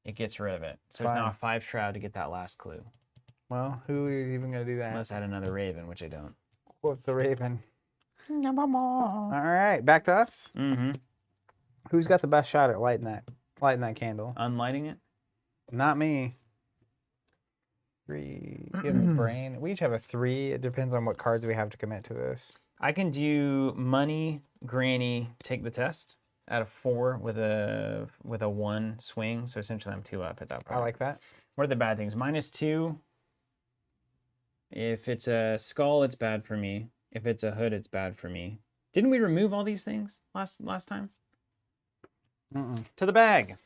it gets rid of it. So it's now a 5 Shroud to get that last clue. Well, who is even going to do that? Unless I had another Raven, which I don't. Whoop the Raven. All right, back to us. Mm-hmm. Who's got the best shot at lighting that candle? Unlighting it? Not me. 3. Give me brain. We each have a 3. It depends on what cards we have to commit to this. I can do money, Granny, take the test out of 4 with a 1 swing. So essentially I'm 2 up at that point. I like that. What are the bad things? -2. If it's a skull, it's bad for me. If it's a hood, it's bad for me. Didn't we remove all these things last time? To the bag.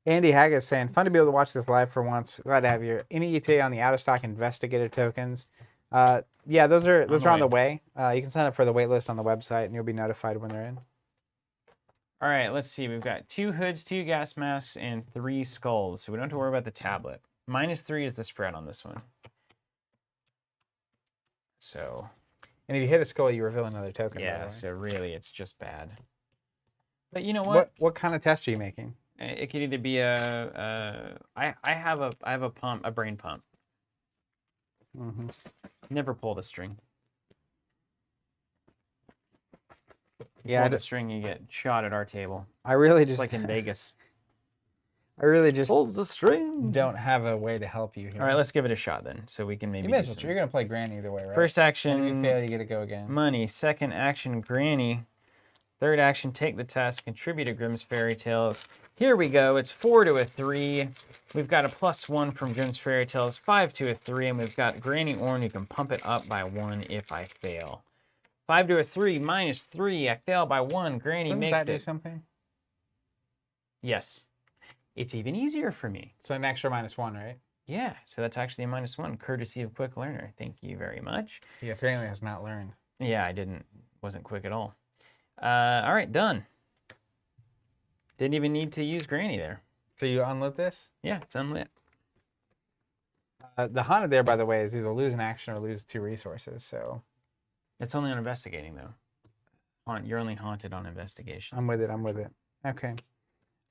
Andy Haggis saying, fun to be able to watch this live for once. Glad to have you. Any ETA on the out-of-stock Investigator tokens? Yeah, those are on the way. You can sign up for the wait list on the website, and you'll be notified when they're in. All right, let's see. We've got 2 hoods, 2 gas masks, and 3 skulls. So we don't have to worry about the tablet. -3 is the spread on this one. So. And if you hit a skull, you reveal another token. Yeah, so really it's just bad. But you know what? What kind of test are you making? It could either be I have a pump, a brain pump. Mm-hmm. Never pull the string. Yeah, pull the string, you get shot at our table. I really just like in Vegas. I really just Pulls the string. don't have a way to help you here. All right, let's give it a shot then, so we can maybe. You may do as well. some... You're gonna play Granny either way, right? First action. And if you fail, you get to go again. Money. Second action, Granny. Third action, take the test. Contribute to Grimm's Fairy Tales. Here we go. It's 4 to a 3. We've got a +1 from Grimm's Fairy Tales. 5 to a 3, and we've got Granny Orn. You can pump it up by 1 if I fail. 5 to a 3 -3. I fail by 1. Granny Doesn't makes that do it. something? Yes. It's even easier for me. So an extra -1, right? Yeah, so that's actually a -1, courtesy of Quick Learner. Thank you very much. He apparently has not learned. Yeah, I wasn't quick at all. All right, done. Didn't even need to use Granny there. So you unlit this? Yeah, it's unlit. The haunted there, by the way, is either lose an action or lose 2 resources. So It's only on investigating, though. You're only haunted on investigation. I'm with it. I'm with it. Okay.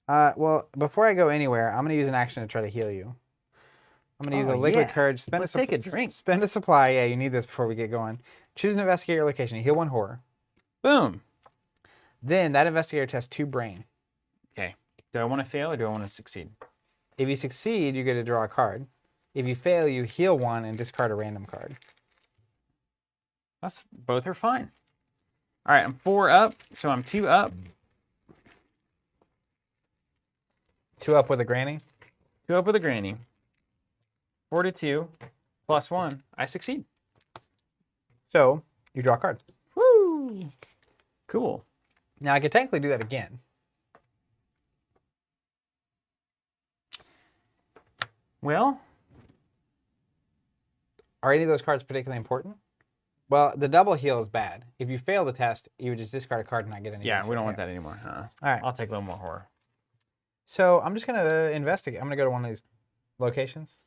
Well, before I go anywhere, I'm gonna use an action to try to heal you. I'm gonna use a liquid courage. Let's take a drink. Spend a supply. Yeah, you need this before we get going. Choose an investigator location. Heal 1 horror. Boom. Then that investigator tests 2 brain. Okay. Do I want to fail or do I want to succeed? If you succeed, you get to draw a card. If you fail, you heal 1 and discard a random card. Both are fine. All right, I'm 4 up, so I'm 2 up. 2 up with a Granny. 2 up with a Granny. 4 to 2, +1. I succeed. So you draw a card. Woo! Cool. Now I could technically do that again. Well, are any of those cards particularly important? Well, the double heal is bad. If you fail the test, you would just discard a card and not get any. yeah, we don't want that anymore. All right. I'll take a little more horror. So I'm just gonna investigate. I'm gonna go to one of these locations.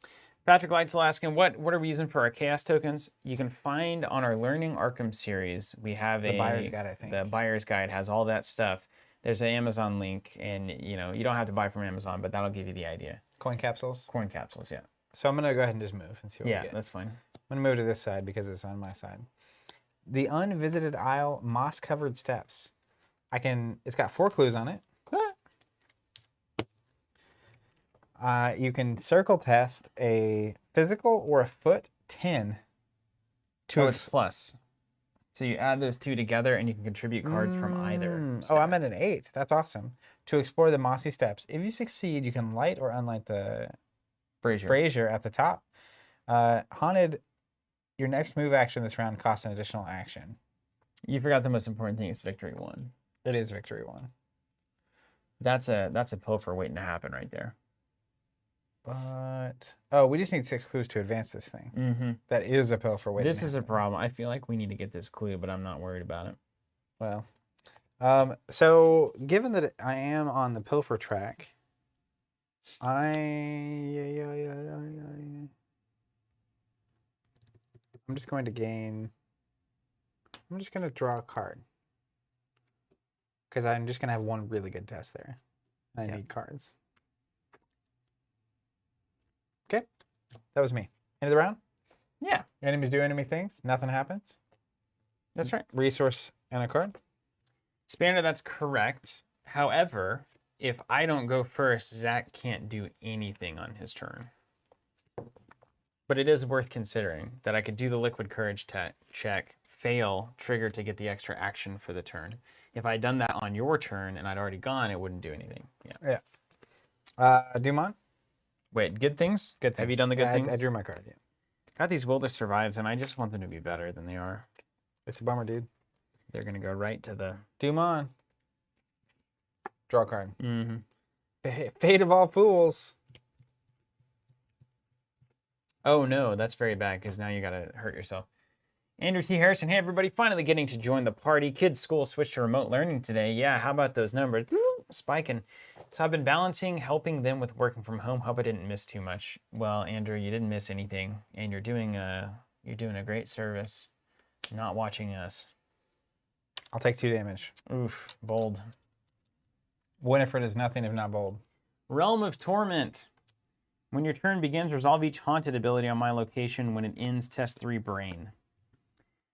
Patrick Light's asking, what are we using for our chaos tokens? You can find on our Learning Arkham series, we have The buyer's guide, I think. The buyer's guide has all that stuff. There's an Amazon link, and you don't have to buy from Amazon, but that'll give you the idea. Coin capsules. Coin capsules, yeah. So I'm gonna go ahead and just move and see what we Yeah, get. that's fine. I'm gonna move to this side because it's on my side. The unvisited isle, moss-covered steps. It's got 4 clues on it. You can circle test a physical or a foot 10. It's plus. So you add those 2 together and you can contribute cards from either. Oh, I'm at an 8. That's awesome. To explore the mossy steps. If you succeed, you can light or unlight the brazier at the top. Haunted, your next move action this round costs an additional action. You forgot the most important thing is victory 1. It is victory 1. That's a pilfer waiting to happen right there. But we just need 6 clues to advance this thing. Mm-hmm. That is a pilfer waiting. This is a problem. I feel like we need to get this clue, but I'm not worried about it. Well, so given that I am on the pilfer track, I'm just going to gain. I'm just going to draw a card because I'm just going to have 1 really good test there. I need cards. Okay, that was me. End of the round? Yeah. Enemies do enemy things. Nothing happens. That's right. Resource and a card. Spanner, that's correct. However, if I don't go first, Zach can't do anything on his turn. But it is worth considering that I could do the liquid courage check, fail, trigger to get the extra action for the turn. If I had done that on your turn and I'd already gone, it wouldn't do anything. Yeah. Dumont? Wait, good things? Good things. Have you done the good things? I drew my card, yeah. Got these Wilder Survives, and I just want them to be better than they are. It's a bummer, dude. They're going to go right to the... Dumont. Draw a card. Mm-hmm. Fate of all fools. Oh, no, that's very bad, because now you got to hurt yourself. Andrew T. Harrison, hey, everybody, finally getting to join the party. Kids' school switched to remote learning today. Yeah, how about those numbers? Spiking. So I've been balancing, helping them with working from home. Hope I didn't miss too much. Well, Andrew, you didn't miss anything, and you're doing a great service. Not watching us. I'll take 2 damage. Oof, bold. Winifred is nothing if not bold. Realm of Torment. When your turn begins, resolve each haunted ability on my location. When it ends, test 3 brain.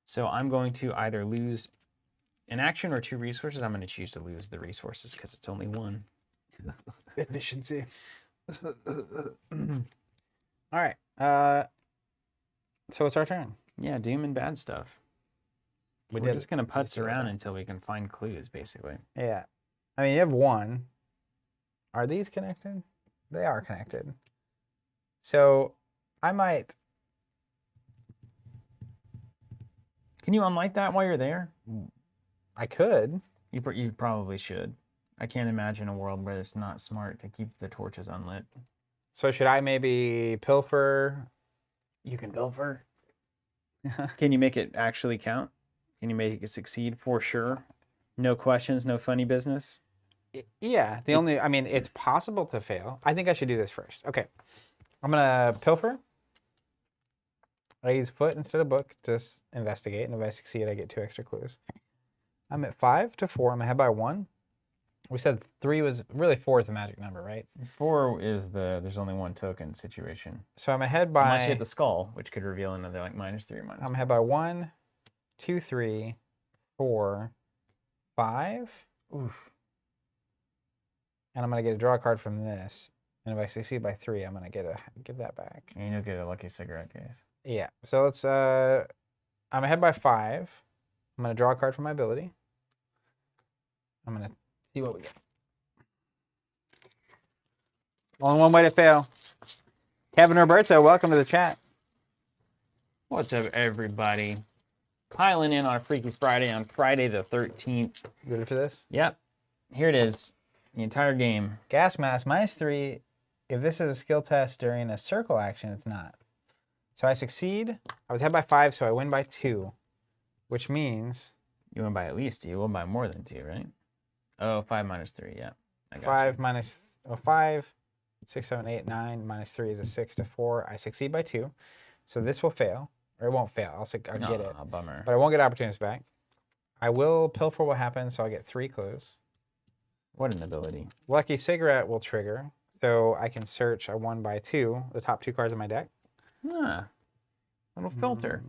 So I'm going to either lose an action or 2 resources. I'm going to choose to lose the resources because it's only 1. Efficiency. All right. So it's our turn. Yeah, doom and bad stuff. We We're did just it. gonna Just putz did it. around until we can find clues, basically. Yeah. I mean, you have one. Are these connected? They are connected. So I might. Can you unlight that while you're there? I could. You probably should. I can't imagine a world where it's not smart to keep the torches unlit. So should I maybe pilfer? You can pilfer. Can you make it actually count? Can you make it succeed for sure? No questions, no funny business? Yeah. I mean, it's possible to fail. I think I should do this first. Okay. I'm going to pilfer. I use foot instead of book to investigate. And if I succeed, I get 2 extra clues. I'm at 5 to 4. I'm ahead by 1. We said 3 was, really 4 is the magic number, right? 4 is there's only 1 token situation. So I'm ahead by... Unless you hit the skull, which could reveal another like -3 or -4. I'm ahead by 1, 2, 3, 4, 5. Oof. And I'm going to get a draw card from this. And if I succeed by 3, I'm going to get that back. And you'll get a lucky cigarette case. Yeah. So let's, I'm ahead by 5. I'm going to draw a card from my ability. I'm going to see what we get. Only one way to fail. Kevin Roberto, welcome to the chat. What's up, everybody? Piling in on a Freaky Friday on Friday the 13th. You ready for this? Yep. Here it is. The entire game. Gas mask, -3. If this is a skill test during a circle action, it's not. So I succeed. I was ahead by 5, so I win by 2. Which means... You win by at least 2. You win by more than 2, right? Oh, 5 minus 3, yeah. I got 5 you. minus... Oh, 5, 6, 7, 8, 9. -3 is a 6 to 4. I succeed by 2. So this will fail. Or it won't fail. I'll get it. Oh, bummer. But I won't get opportunities back. I will pilfer what happens, so I'll get 3 clues. What an ability. Lucky cigarette will trigger, so I can search a 1 by 2, the top 2 cards of my deck. Ah, little filter.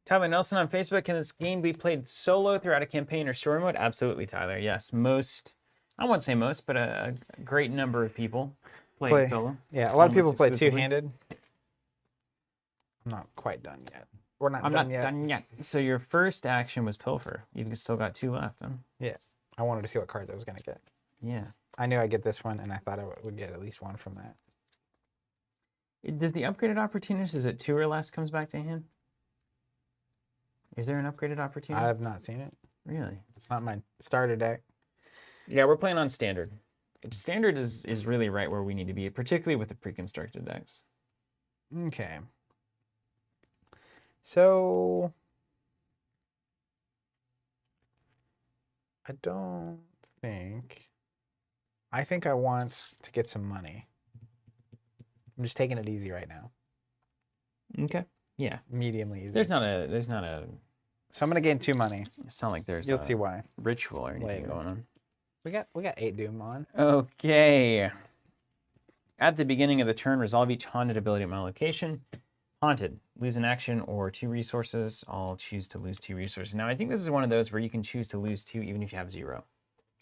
Tyler Nelson on Facebook, can this game be played solo throughout a campaign or story mode? Absolutely, Tyler. Yes, most, I won't say most, but a great number of people play solo. Yeah, a lot of Almost people play exclusively. two-handed. I'm not quite done yet. We're not I'm done not yet. done yet. So your first action was pilfer. You've still got 2 left, huh? Yeah, I wanted to see what cards I was going to get. Yeah. I knew I'd get this one, and I thought I would get at least 1 from that. Does the upgraded opportunist, is it 2 or less comes back to hand? Is there an upgraded I opportunist? have not seen it. Really? It's not my starter deck. Yeah, we're playing on standard. Standard is really right where we need to be, particularly with the pre-constructed decks. Okay. So I don't think. I think I want to get some money. I'm just taking it easy right now. Okay. Yeah. Mediumly easy. There's not a. So I'm gonna gain 2 money. It's not like there's You'll a see why. ritual or anything later. going on. We got 8 doom on. Okay. At the beginning of the turn, resolve each haunted ability at my location. Haunted, lose an action or 2 resources. I'll choose to lose 2 resources. Now, I think this is one of those where you can choose to lose 2 even if you have 0.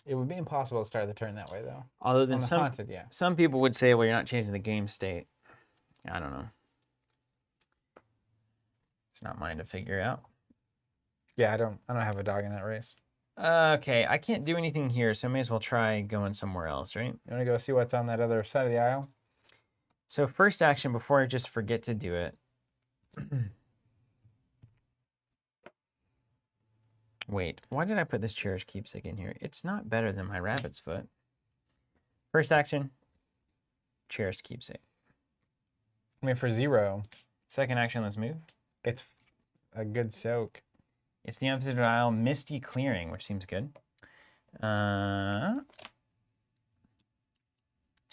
It would be impossible to start the turn that way, though. Other than On the some, haunted, yeah. some people would say, well, you're not changing the game state. I don't know. It's not mine to figure out. Yeah, I don't have a dog in that race. Okay, I can't do anything here, so I may as well try going somewhere else, right? You want to go see what's on that other side of the aisle? So first action, before I just forget to do it. Wait, why did I put this cherished keepsake in here? It's not better than my rabbit's foot. First action, cherished keepsake. I mean, for 0, Second action, let's move. it's a good soak. It's the opposite aisle, Misty Clearing, which seems good. It's a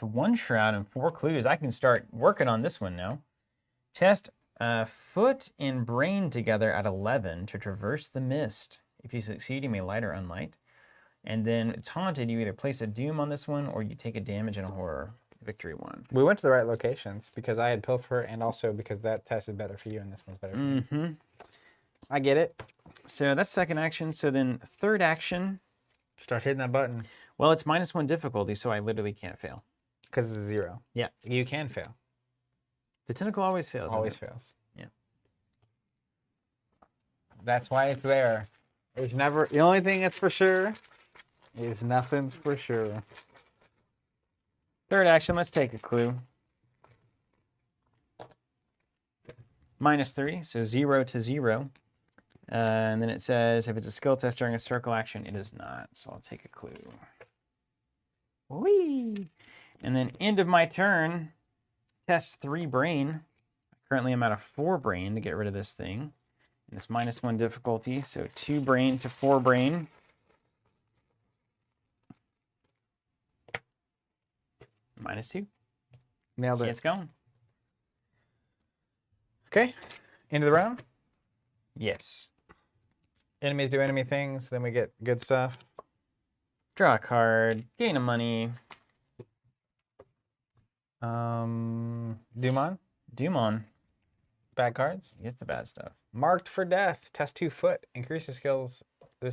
1 shroud and 4 clues. I can start working on this one now. Test foot and brain together at 11 to traverse the mist. If you succeed, you may light or unlight. And then it's haunted. You either place a doom on this one or you take a damage and a horror. Victory 1. We went to the right locations because I had pilfer and also because that test is better for you and this one's better for me. Mm-hmm. I get it. So that's second action. So then third action, Start hitting that button. Well, it's -1 difficulty, so I literally can't fail. Because it's 0. Yeah. You can fail. The tentacle always fails. Always fails. Yeah. That's why it's there. There's never... The only thing that's for sure is nothing's for sure. Third action, let's take a clue. -3, so 0 to 0. And then it says, if it's a skill test during a circle action, it is not. So I'll take a clue. Whee! And then end of my turn, test 3 brain. Currently I'm at a 4 brain to get rid of this thing. And it's -1 difficulty, so 2 brain to 4 brain. -2. Nailed it. It's going. Okay. End of the round. Yes. Enemies do enemy things, then we get good stuff. Draw a card, gain a money. Dumon. Dumon. Bad cards. Get the bad stuff. Marked for death. Test 2 foot. Increase the skills. The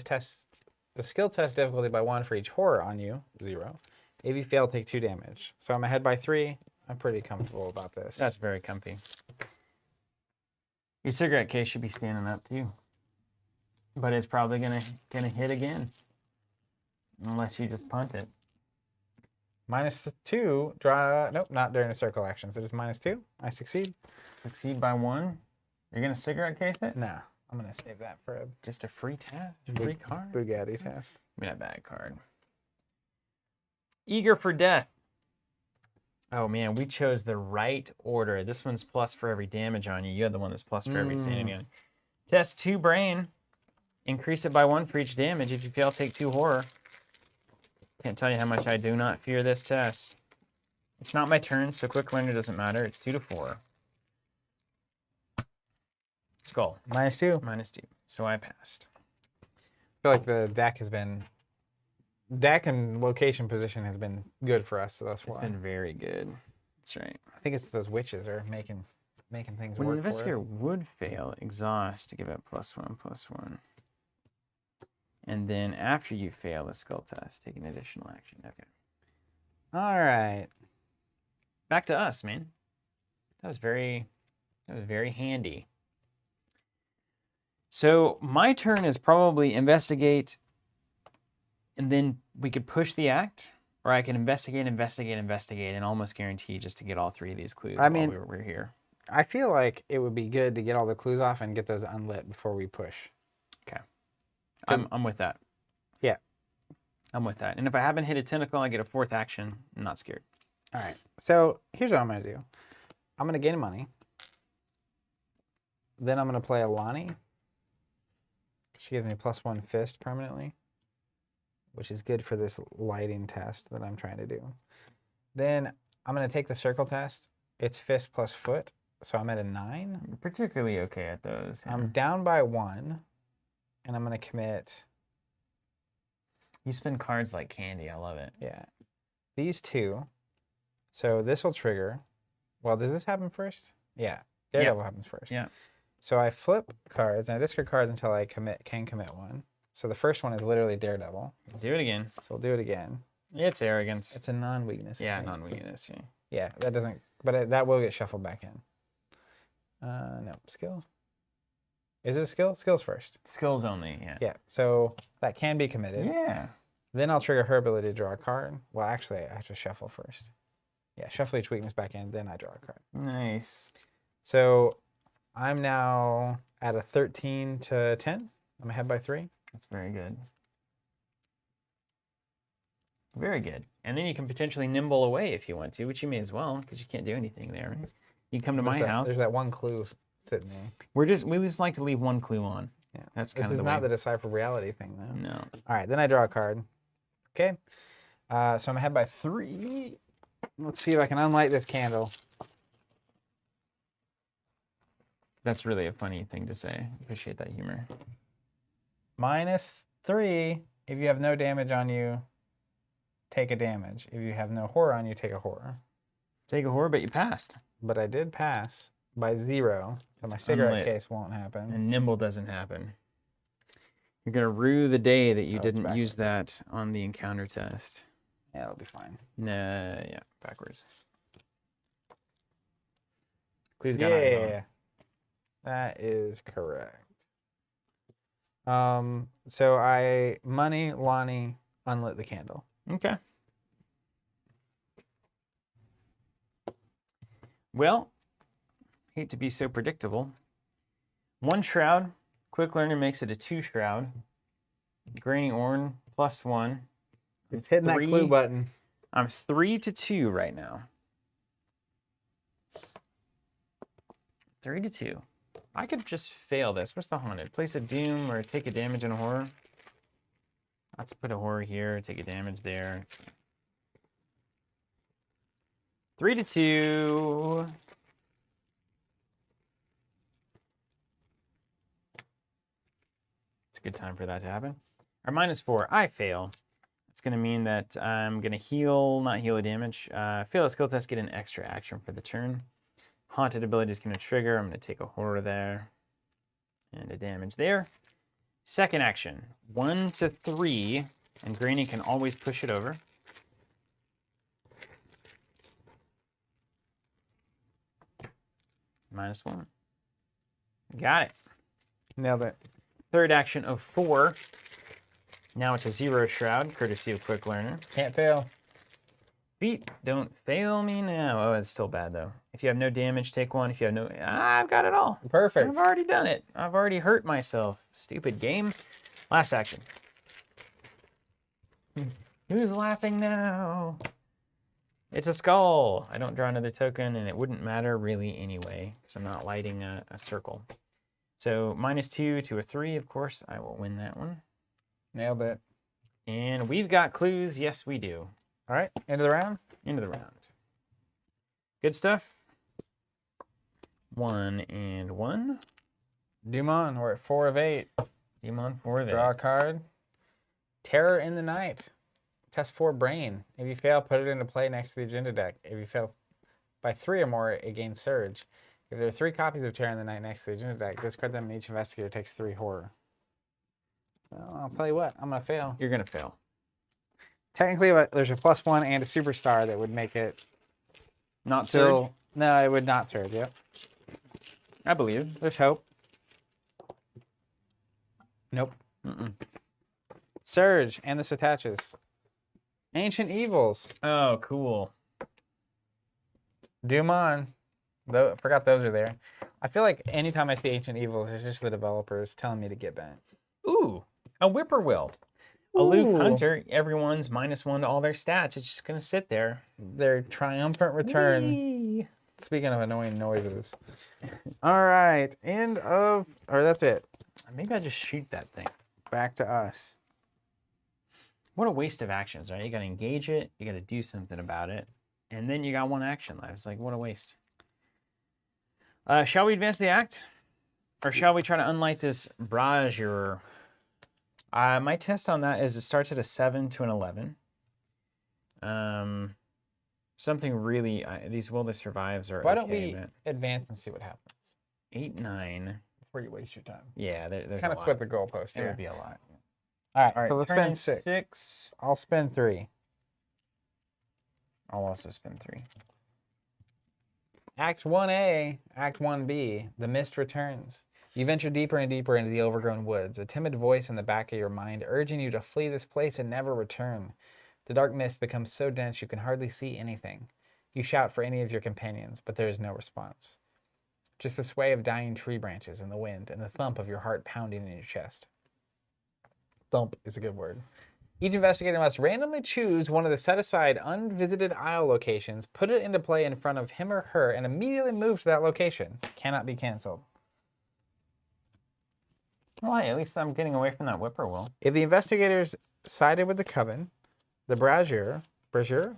skill test difficulty by 1 for each horror on you. 0. If you fail, take 2 damage. So I'm ahead by 3. I'm pretty comfortable about this. That's very comfy. Your cigarette case should be standing up too. But it's probably gonna hit again. Unless you just punt it. -2. Draw. Nope, not during a circle action. So just -2. I succeed. Succeed by 1. You're gonna cigarette case it? No, I'm gonna save that for a Just a free test, free card. Bugatti test. Give me that bad card. Eager for death. Oh man, we chose the right order. This one's plus for every damage on you. You had the one that's plus for every sanity on you. Test 2 brain. Increase it by 1 for each damage. If you fail, take 2 horror. Can't tell you how much I do not fear this test. It's not my turn, so quick learner doesn't matter. It's 2 to 4. Skull. -2. -2. So I passed. I feel like the deck and location position has been good for us, so that's It's why. been very good. That's right. I think it's those witches are making things When an work for investigator us. would fail, exhaust to give it +1/+1. And then after you fail the skill test, take an additional action. Okay. All right. Back to us, man. That was very handy. So my turn is probably investigate, and then we could push the act, or I can investigate, and almost guarantee just to get all 3 of these clues I while mean, we're here. I feel like it would be good to get all the clues off and get those unlit before we push. Okay. I'm with that. Yeah. I'm with that. And if I haven't hit a tentacle, I get a 4th action. I'm not scared. All right. So here's what I'm going to do. I'm going to gain a money. Then I'm going to play a Lonnie. She gives me +1 fist permanently, which is good for this lighting test that I'm trying to do. Then I'm going to take the circle test. It's fist plus foot, so I'm at a 9. You're particularly okay at those. Yeah. I'm down by 1, and I'm going to commit, You spin cards like candy. I love it. yeah, these 2. So this will trigger. Well, does this happen first? Yeah, Daredevil happens first. Yeah. So I flip cards, and I discard cards until I can commit 1. So the first one is literally Daredevil. Do it again. So we'll do it again. It's arrogance. It's a non-weakness. Yeah, right? non-weakness. Yeah. Yeah, that doesn't, but that will get shuffled back in. No, skill. Is it a skill? Skills first. Skills only. Yeah. Yeah, so that can be committed. Yeah. Then I'll trigger her ability to draw a card. Well, actually, I have to shuffle first. Yeah, shuffle each weakness back in, then I draw a card. Nice. So I'm now at a 13 to 10. I'm ahead by 3. That's very good. Very good. And then you can potentially nimble away if you want to, which you may as well, because you can't do anything there. Right? You can come to my house. There's that one clue sitting there. We just like to leave 1 clue on. Yeah, That's this kind of is the not way. the decipher reality thing, though. No. All right, then I draw a card. Okay, so I'm ahead by 3. Let's see if I can unlight this candle. That's really a funny thing to say. Appreciate that humor. -3. If you have no damage on you, take a damage. If you have no horror on you, take a horror. Take a horror, but you passed. But I did pass by 0, so It's my cigarette unlit. case won't happen. And nimble doesn't happen. You're gonna rue the day that you Oh, it's didn't use backwards. that on the encounter test. Yeah, it'll be fine. Nah, yeah, backwards. Clue's got eyes on. Yeah, that is correct. So I money Lonnie unlit the candle. Okay. Well, hate to be so predictable. 1 shroud. Quick learner makes it a 2 shroud. Grainy Orn +1. It's hitting that clue button. I'm 3 to 2 right now. 3 to 2. I could just fail this. What's the haunted? Place a doom or take a damage in a horror. Let's put a horror here, take a damage there. 3 to 2. It's a good time for that to happen. Or -4. I fail. It's going to mean that I'm going to heal, not heal a damage. Fail a skill test, get an extra action for the turn. Haunted ability is going to trigger. I'm going to take a horror there. And a damage there. Second action. 1 to 3. And Granny can always push it over. -1. Got it. Nailed it. Third action of 4. Now it's a 0 shroud, courtesy of Quick Learner. Can't fail. Feet don't fail me now. Oh, it's still bad though. If you have no damage, take 1. If you have no, I've got it all. Perfect. I've already done it. I've already hurt myself. Stupid game. Last action. Who's laughing now? It's a skull. I don't draw another token, and it wouldn't matter really anyway, because I'm not lighting a circle. So -2 to a 3, of course, I will win that one. Nailed it. And we've got clues. Yes, we do. All right, end of the round. End of the round. Good stuff. 1 and 1. Dumont, we're at 4 of 8. Demon for that. Draw a card. Terror in the Night. Test 4 Brain. If you fail, put it into play next to the agenda deck. If you fail by 3 or more, it gains Surge. If there are 3 copies of Terror in the Night next to the agenda deck, discard them and each investigator takes 3 horror. Well, I'll tell you what, I'm going to fail. You're going to fail. Technically, there's a +1 and a superstar that would make it Not still. No, it would not Surge, yep. I believe. There's hope. Nope. Mm-mm. Surge, and this attaches. Ancient Evils. Oh, cool. Dumont. Though, I forgot those are there. I feel like anytime I see Ancient Evils, it's just the developers telling me to get bent. Ooh, a whippoorwill. Aloof Ooh. hunter. Everyone's -1 to all their stats. It's just going to sit there. Their triumphant return. Whee! Speaking of annoying noises. All right. End of, or that's it. Maybe I just shoot that thing. Back to us. What a waste of actions, right? You got to engage it. You got to do something about it. And then you got 1 action left. It's like, what a waste. Shall we advance the act? Or shall we try to unlight this brazier? My test on that is it starts at a 7 to an 11. Something really, these will they survives are Why okay. don't we advance and see what happens? 8, 9. Before you waste your time. Yeah, there's Kind a of split lot. the goalpost It here. would be a lot. All right, All right, so let's turn spend 6. 6. I'll spend 3. I'll also spend 3. Act 1A, Act 1B, The Mist returns. You venture deeper and deeper into the overgrown woods, a timid voice in the back of your mind urging you to flee this place and never return. The dark mist becomes so dense you can hardly see anything. You shout for any of your companions, but there is no response. Just the sway of dying tree branches in the wind and the thump of your heart pounding in your chest. Thump is a good word. Each investigator must randomly choose one of the set-aside unvisited isle locations, put it into play in front of him or her, and immediately move to that location. Cannot be canceled. Well, hey, at least I'm getting away from that whippoorwill. If the investigators sided with the coven, the brazier, there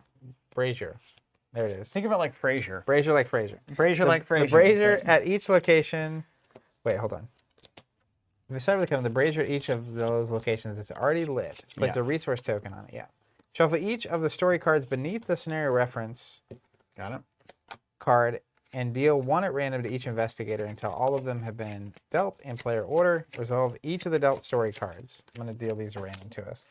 it is. Think about like Frasier. Brazier like Fraser. Brazier like Frasier. The brazier at each location, wait, hold on. If we sided with the coven, the brazier at each of those locations is already lit. Place Yeah. a resource token on it, yeah. Shuffle each of the story cards beneath the scenario reference Got it. card and deal 1 at random to each investigator until all of them have been dealt in player order. Resolve each of the dealt story cards. I'm going to deal these random to us.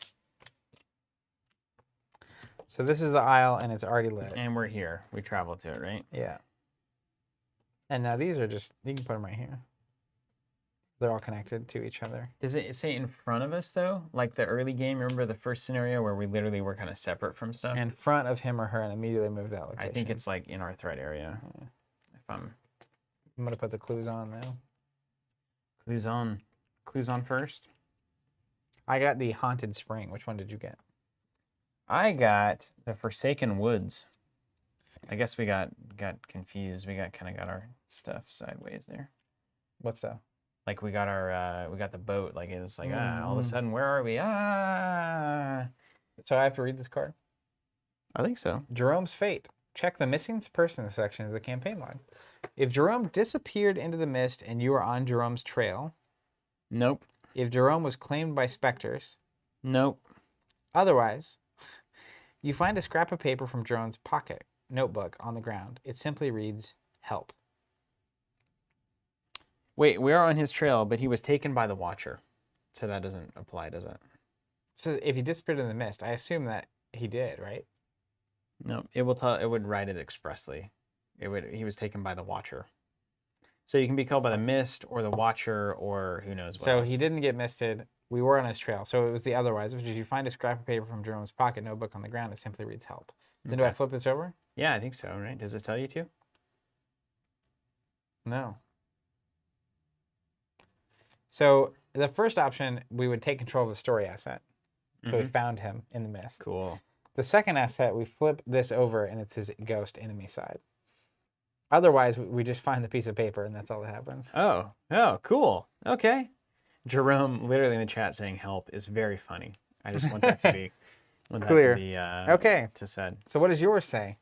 So this is the aisle, and it's already lit. And we're here. We travel to it, right? Yeah. And now these are just, you can put them right here. They're all connected to each other. Does it say in front of us, though? Like the early game, remember the first scenario where we literally were kind of separate from stuff? In front of him or her and immediately move that location. I think it's like in our threat area. Yeah. If I'm going to put the clues on now. Clues on. Clues on first. I got the Haunted Spring. Which one did you get? I got the Forsaken Woods. I guess we got confused. We kind of got our stuff sideways there. What's that? Like we got our we got the boat. Like it's like all of a sudden, where are we? So I have to read this card. I think so. Jerome's fate. Check the missing persons section of the campaign log. If Jerome disappeared into the mist and you are on Jerome's trail. Nope. If Jerome was claimed by specters. Nope. Otherwise, you find a scrap of paper from Jerome's pocket notebook on the ground. It simply reads, help. Wait, we are on his trail, but he was taken by the Watcher. So that doesn't apply, does it? So if he disappeared in the mist, I assume that he did, right? No, it will tell. It would write it expressly. He was taken by the Watcher. So you can be called by the Mist or the Watcher or who knows what So else. he didn't get misted. We were on his trail. So it was the otherwise, which is you find a scrap of paper from Jerome's pocket notebook on the ground. It simply reads help. Then do I flip this over? Yeah, I think so, right? Does it tell you to? No. So the first option, we would take control of the story asset. So we found him in the mist. Cool. The second asset, we flip this over and it's his ghost enemy side. Otherwise, we just find the piece of paper and that's all that happens. Oh, cool. Okay. Jerome, literally in the chat saying help is very funny. I just want that to be clear. Okay. To said. So what does yours say?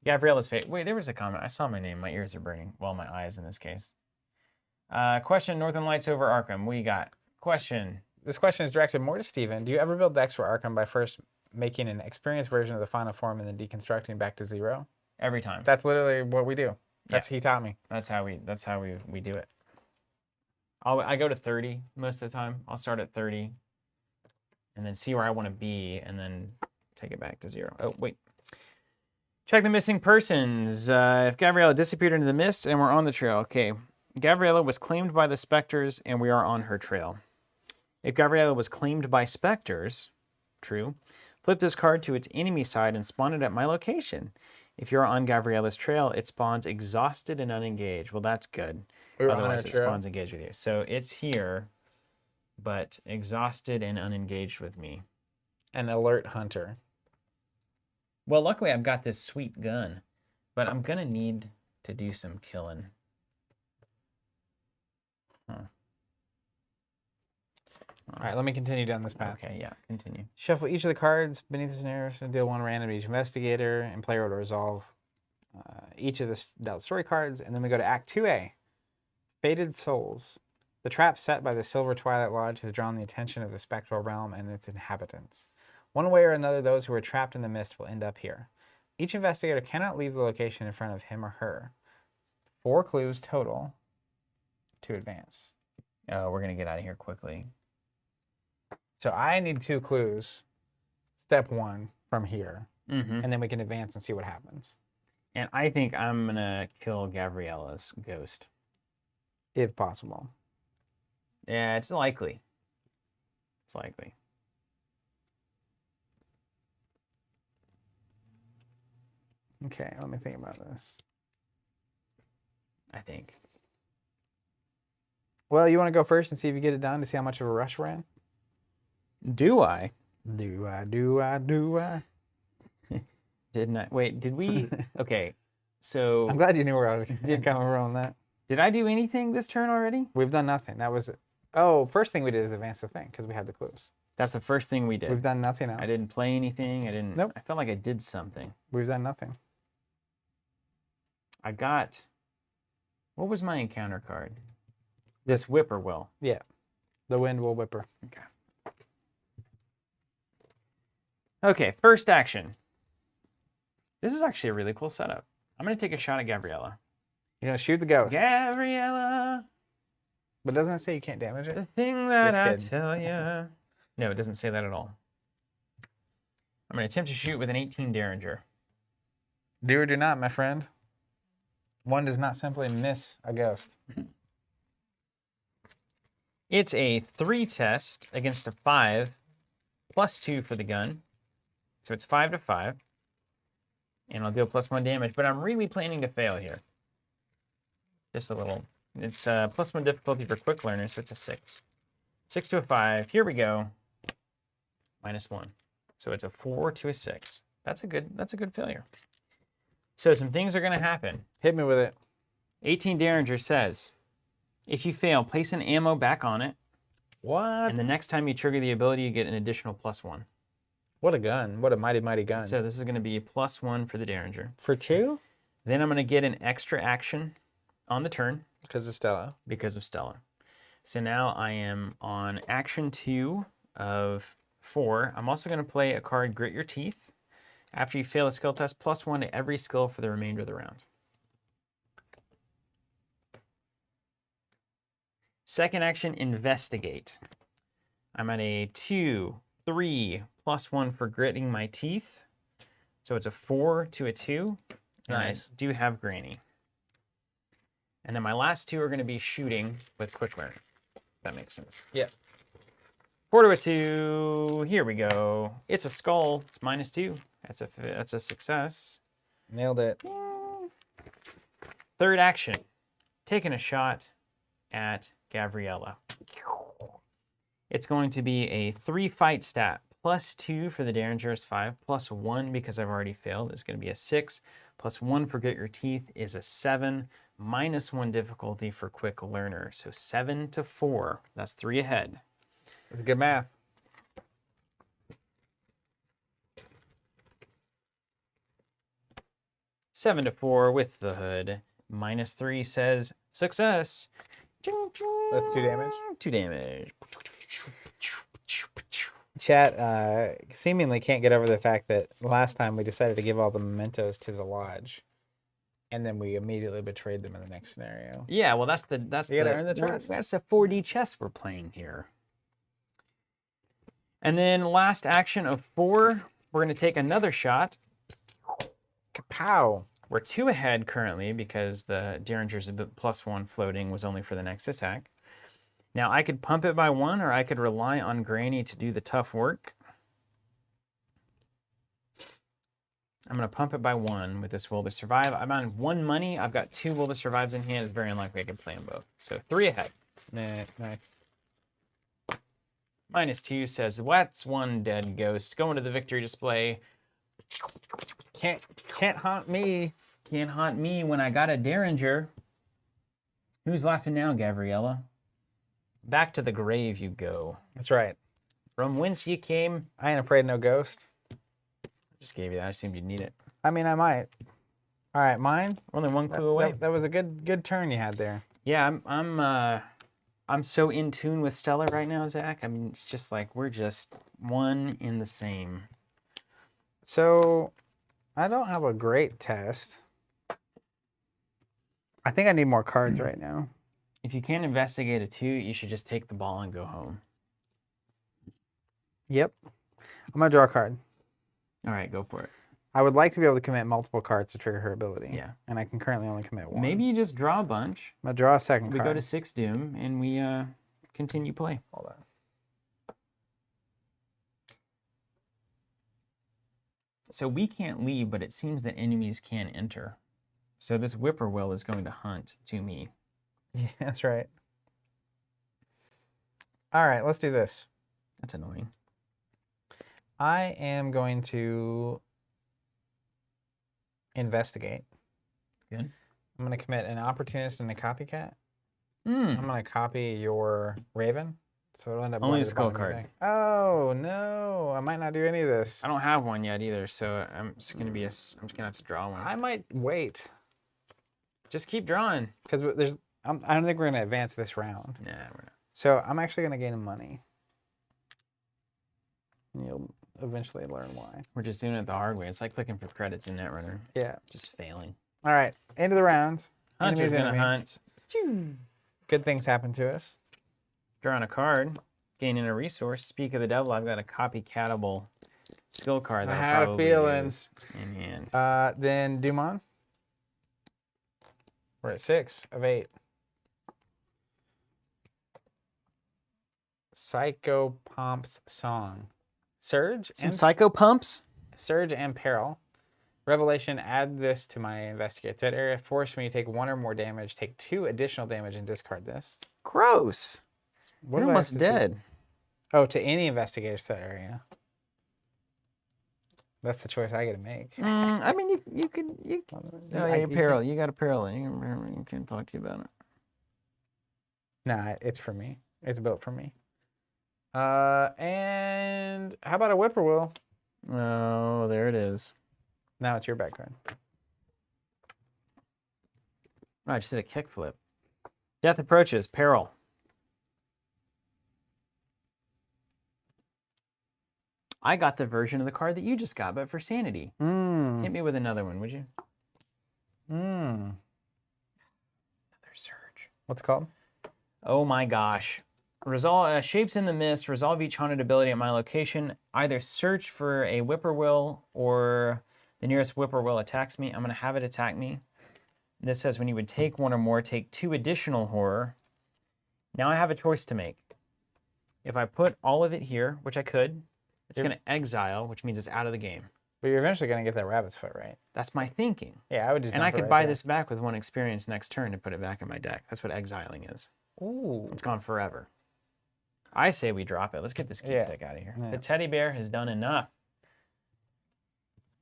Gabriela's fate. Wait, there was a comment. I saw my name. My ears are burning. Well, my eyes in this case. Question, Northern Lights over Arkham. We got question. This question is directed more to Steven. Do you ever build decks for Arkham by first making an experienced version of the final form and then deconstructing back to 0? Every time. That's literally what we do. He taught me. That's how we do it. I go to 30 most of the time. I'll start at 30 and then see where I want to be and then take it back to 0. Oh, wait. Check the missing persons. If Gabriela disappeared into the mist and we're on the trail. Okay. Gabriela was claimed by the specters and we are on her trail. If Gabriela was claimed by specters, true, flip this card to its enemy side and spawn it at my location. If you're on Gabriela's trail, it spawns exhausted and unengaged. Well, that's good. Otherwise, it spawns engaged with you. So it's here, but exhausted and unengaged with me. An alert hunter. Well, luckily, I've got this sweet gun, but I'm going to need to do some killing. Huh. All right, let me continue down this path. Okay, yeah, continue. Shuffle each of the cards beneath the scenario and deal 1 random to each investigator and player order resolve each of the dealt story cards. And then we go to Act 2A. Fated Souls. The trap set by the Silver Twilight Lodge has drawn the attention of the spectral realm and its inhabitants. One way or another, those who are trapped in the mist will end up here. Each investigator cannot leave the location in front of him or her. 4 clues total to advance. Oh, we're going to get out of here quickly. So I need 2 clues, step 1 from here, Mm-hmm. and then we can advance and see what happens. And I think I'm going to kill Gabriela's ghost. If possible. Yeah, it's likely. It's likely. Okay, let me think about this. I think. Well, you want to go first and see if you get it done to see how much of a rush we're in? Do I? Do I? Didn't I? Wait, did we? Okay, so... I'm glad you knew where I was kind of rolling that. Did I do anything this turn already? We've done nothing. That was it. Oh, first thing we did is advance the thing because we had the clues. That's the first thing we did. We've done nothing else. I didn't play anything. I didn't... Nope. I felt like I did something. We've done nothing. I got... What was my encounter card? This whippoorwill. Yeah. The wind will whipper. Okay. Okay, first action. This is actually a really cool setup. I'm going to take a shot at Gabriela. You're gonna shoot the ghost. Gabriela, But doesn't it say you can't damage it? the thing that Just I kidding. tell you. No, it doesn't say that at all. I'm going to attempt to shoot with an 18 Derringer. Do or do not, my friend. One does not simply miss a ghost. It's a 3 test against a 5, +2 for the gun. So it's 5 to 5. And I'll deal +1 damage, but I'm really planning to fail here. Just a little. It's +1 difficulty for quick learners, so it's a 6. 6 to a 5. Here we go. -1. So it's a 4 to a 6. That's a good failure. So some things are going to happen. Hit me with it. 18 Derringer says, if you fail, place an ammo back on it, What? and the next time you trigger the ability, you get an additional +1. What a gun. What a mighty, mighty gun. So this is going to be a +1 for the Derringer. For 2? Then I'm going to get an extra action on the turn Because of Stella. because of Stella. So now I am on action 2 of 4. I'm also going to play a card, Grit Your Teeth. After you fail a skill test, +1 to every skill for the remainder of the round. Second action, Investigate. I'm at a 2, 3, +1 for gritting my teeth. So it's a 4 to a 2. And Nice. I do have Granny. And then my last 2 are going to be shooting with Quick Learn. If that makes sense. Yep. 4 to a 2. Here we go. It's a skull. It's -2. That's a success. Nailed it. Third action, taking a shot at Gabriela. It's going to be a 3 fight stat, +2 for the Derringer is 5, +1 because I've already failed is going to be a 6, +1 for Grit Your Teeth is a 7, -1 difficulty for Quick Learner. So 7 to 4. That's 3 ahead. That's good math. Seven to 4 with the hood. -3 says success. That's 2 damage. 2 damage. Chat seemingly can't get over the fact that last time we decided to give all the mementos to the lodge, and then we immediately betrayed them in the next scenario. Yeah, well, that's You gotta earn the trust. That's a 4D chess we're playing here. And then last action of 4, we're going to take another shot. Kapow! We're 2 ahead currently because the Derringer's +1 floating was only for the next attack. Now I could pump it by 1, or I could rely on Granny to do the tough work. I'm going to pump it by 1 with this Will to Survive. I'm on 1 money. I've got 2 Will to Survives in hand. It's very unlikely I can play them both. So 3 ahead. Nah, nice. -2 says, what's 1 dead ghost? Going to the victory display. Can't haunt me. Can't haunt me when I got a Derringer. Who's laughing now, Gabriela? Back to the grave you go. That's right. From whence you came. I ain't afraid of no ghost. Just gave you that. I assumed you'd need it. I mean, I might. All right, mine. We're only 1 clue away. That was a good turn you had there. Yeah, I'm so in tune with Stella right now, Zach. I mean, it's just like we're just one in the same. So, I don't have a great test. I think I need more cards right now. If you can't investigate a 2, you should just take the ball and go home. Yep. I'm gonna draw a card. All right, go for it. I would like to be able to commit multiple cards to trigger her ability. Yeah. And I can currently only commit 1. Maybe you just draw a bunch. I'm gonna draw a second We card. go to 6 Doom and we continue play. Hold on. So we can't leave, but it seems that enemies can enter. So this whippoorwill is going to hunt to me. Yeah, that's right. All right, let's do this. That's annoying. I am going to investigate. Good. I'm going to commit an opportunist and a copycat. Hmm. I'm going to copy your raven. So it'll end up Only going a to the skull bottom of your card. deck. Oh, no. I might not do any of this. I don't have one yet either, so I'm just gonna be I'm just gonna have to draw one. I might wait. Just keep drawing. Because I don't think we're going to advance this round. Nah, we're not. So I'm actually going to gain money. And you'll eventually learn why. We're just doing it the hard way. It's like clicking for credits in Netrunner. Yeah. Just failing. All right, end of the round. Hunter's Enemy's gonna enemy. hunt. Good things happen to us. Drawing a card, gaining a resource. Speak of the devil, I've got a copycatable skill card I that I'll had a probably feeling. use in hand. Then Dumont. We're at 6 of 8. Psycho Pomp's Song. Surge Some and psycho pumps. Surge and Peril. Revelation, add this to my Investigator threat area. Force me to take 1 or more damage. Take 2 additional damage and discard this. Gross. What You're do I almost have to choose? dead. Oh, to any Investigator's threat area. That's the choice I get to make. I mean, you could. Oh, yeah, You apparel. You got apparel. You can talk to you about it. Nah, it's for me. It's built for me. And how about a whippoorwill? Oh, there it is. Now it's your background. Oh, I just did a kickflip. Death approaches. Peril. I got the version of the card that you just got, but for sanity. Hit me with another one, would you? Another surge. What's it called? Oh my gosh. Resolve shapes in the mist. Resolve each haunted ability at my location. Either search for a whippoorwill or the nearest whippoorwill attacks me. I'm going to have it attack me. This says when you would take 1 or more, take 2 additional horror. Now I have a choice to make. If I put all of it here, which I could, it's going to exile, which means it's out of the game. But you're eventually going to get that rabbit's foot, right? That's my thinking. Yeah, I would just. And dump I it could right buy there. this back with 1 experience next turn to put it back in my deck. That's what exiling is. Ooh. It's gone forever. I say we drop it. Let's get this keepsake out of here. Yeah. The teddy bear has done enough.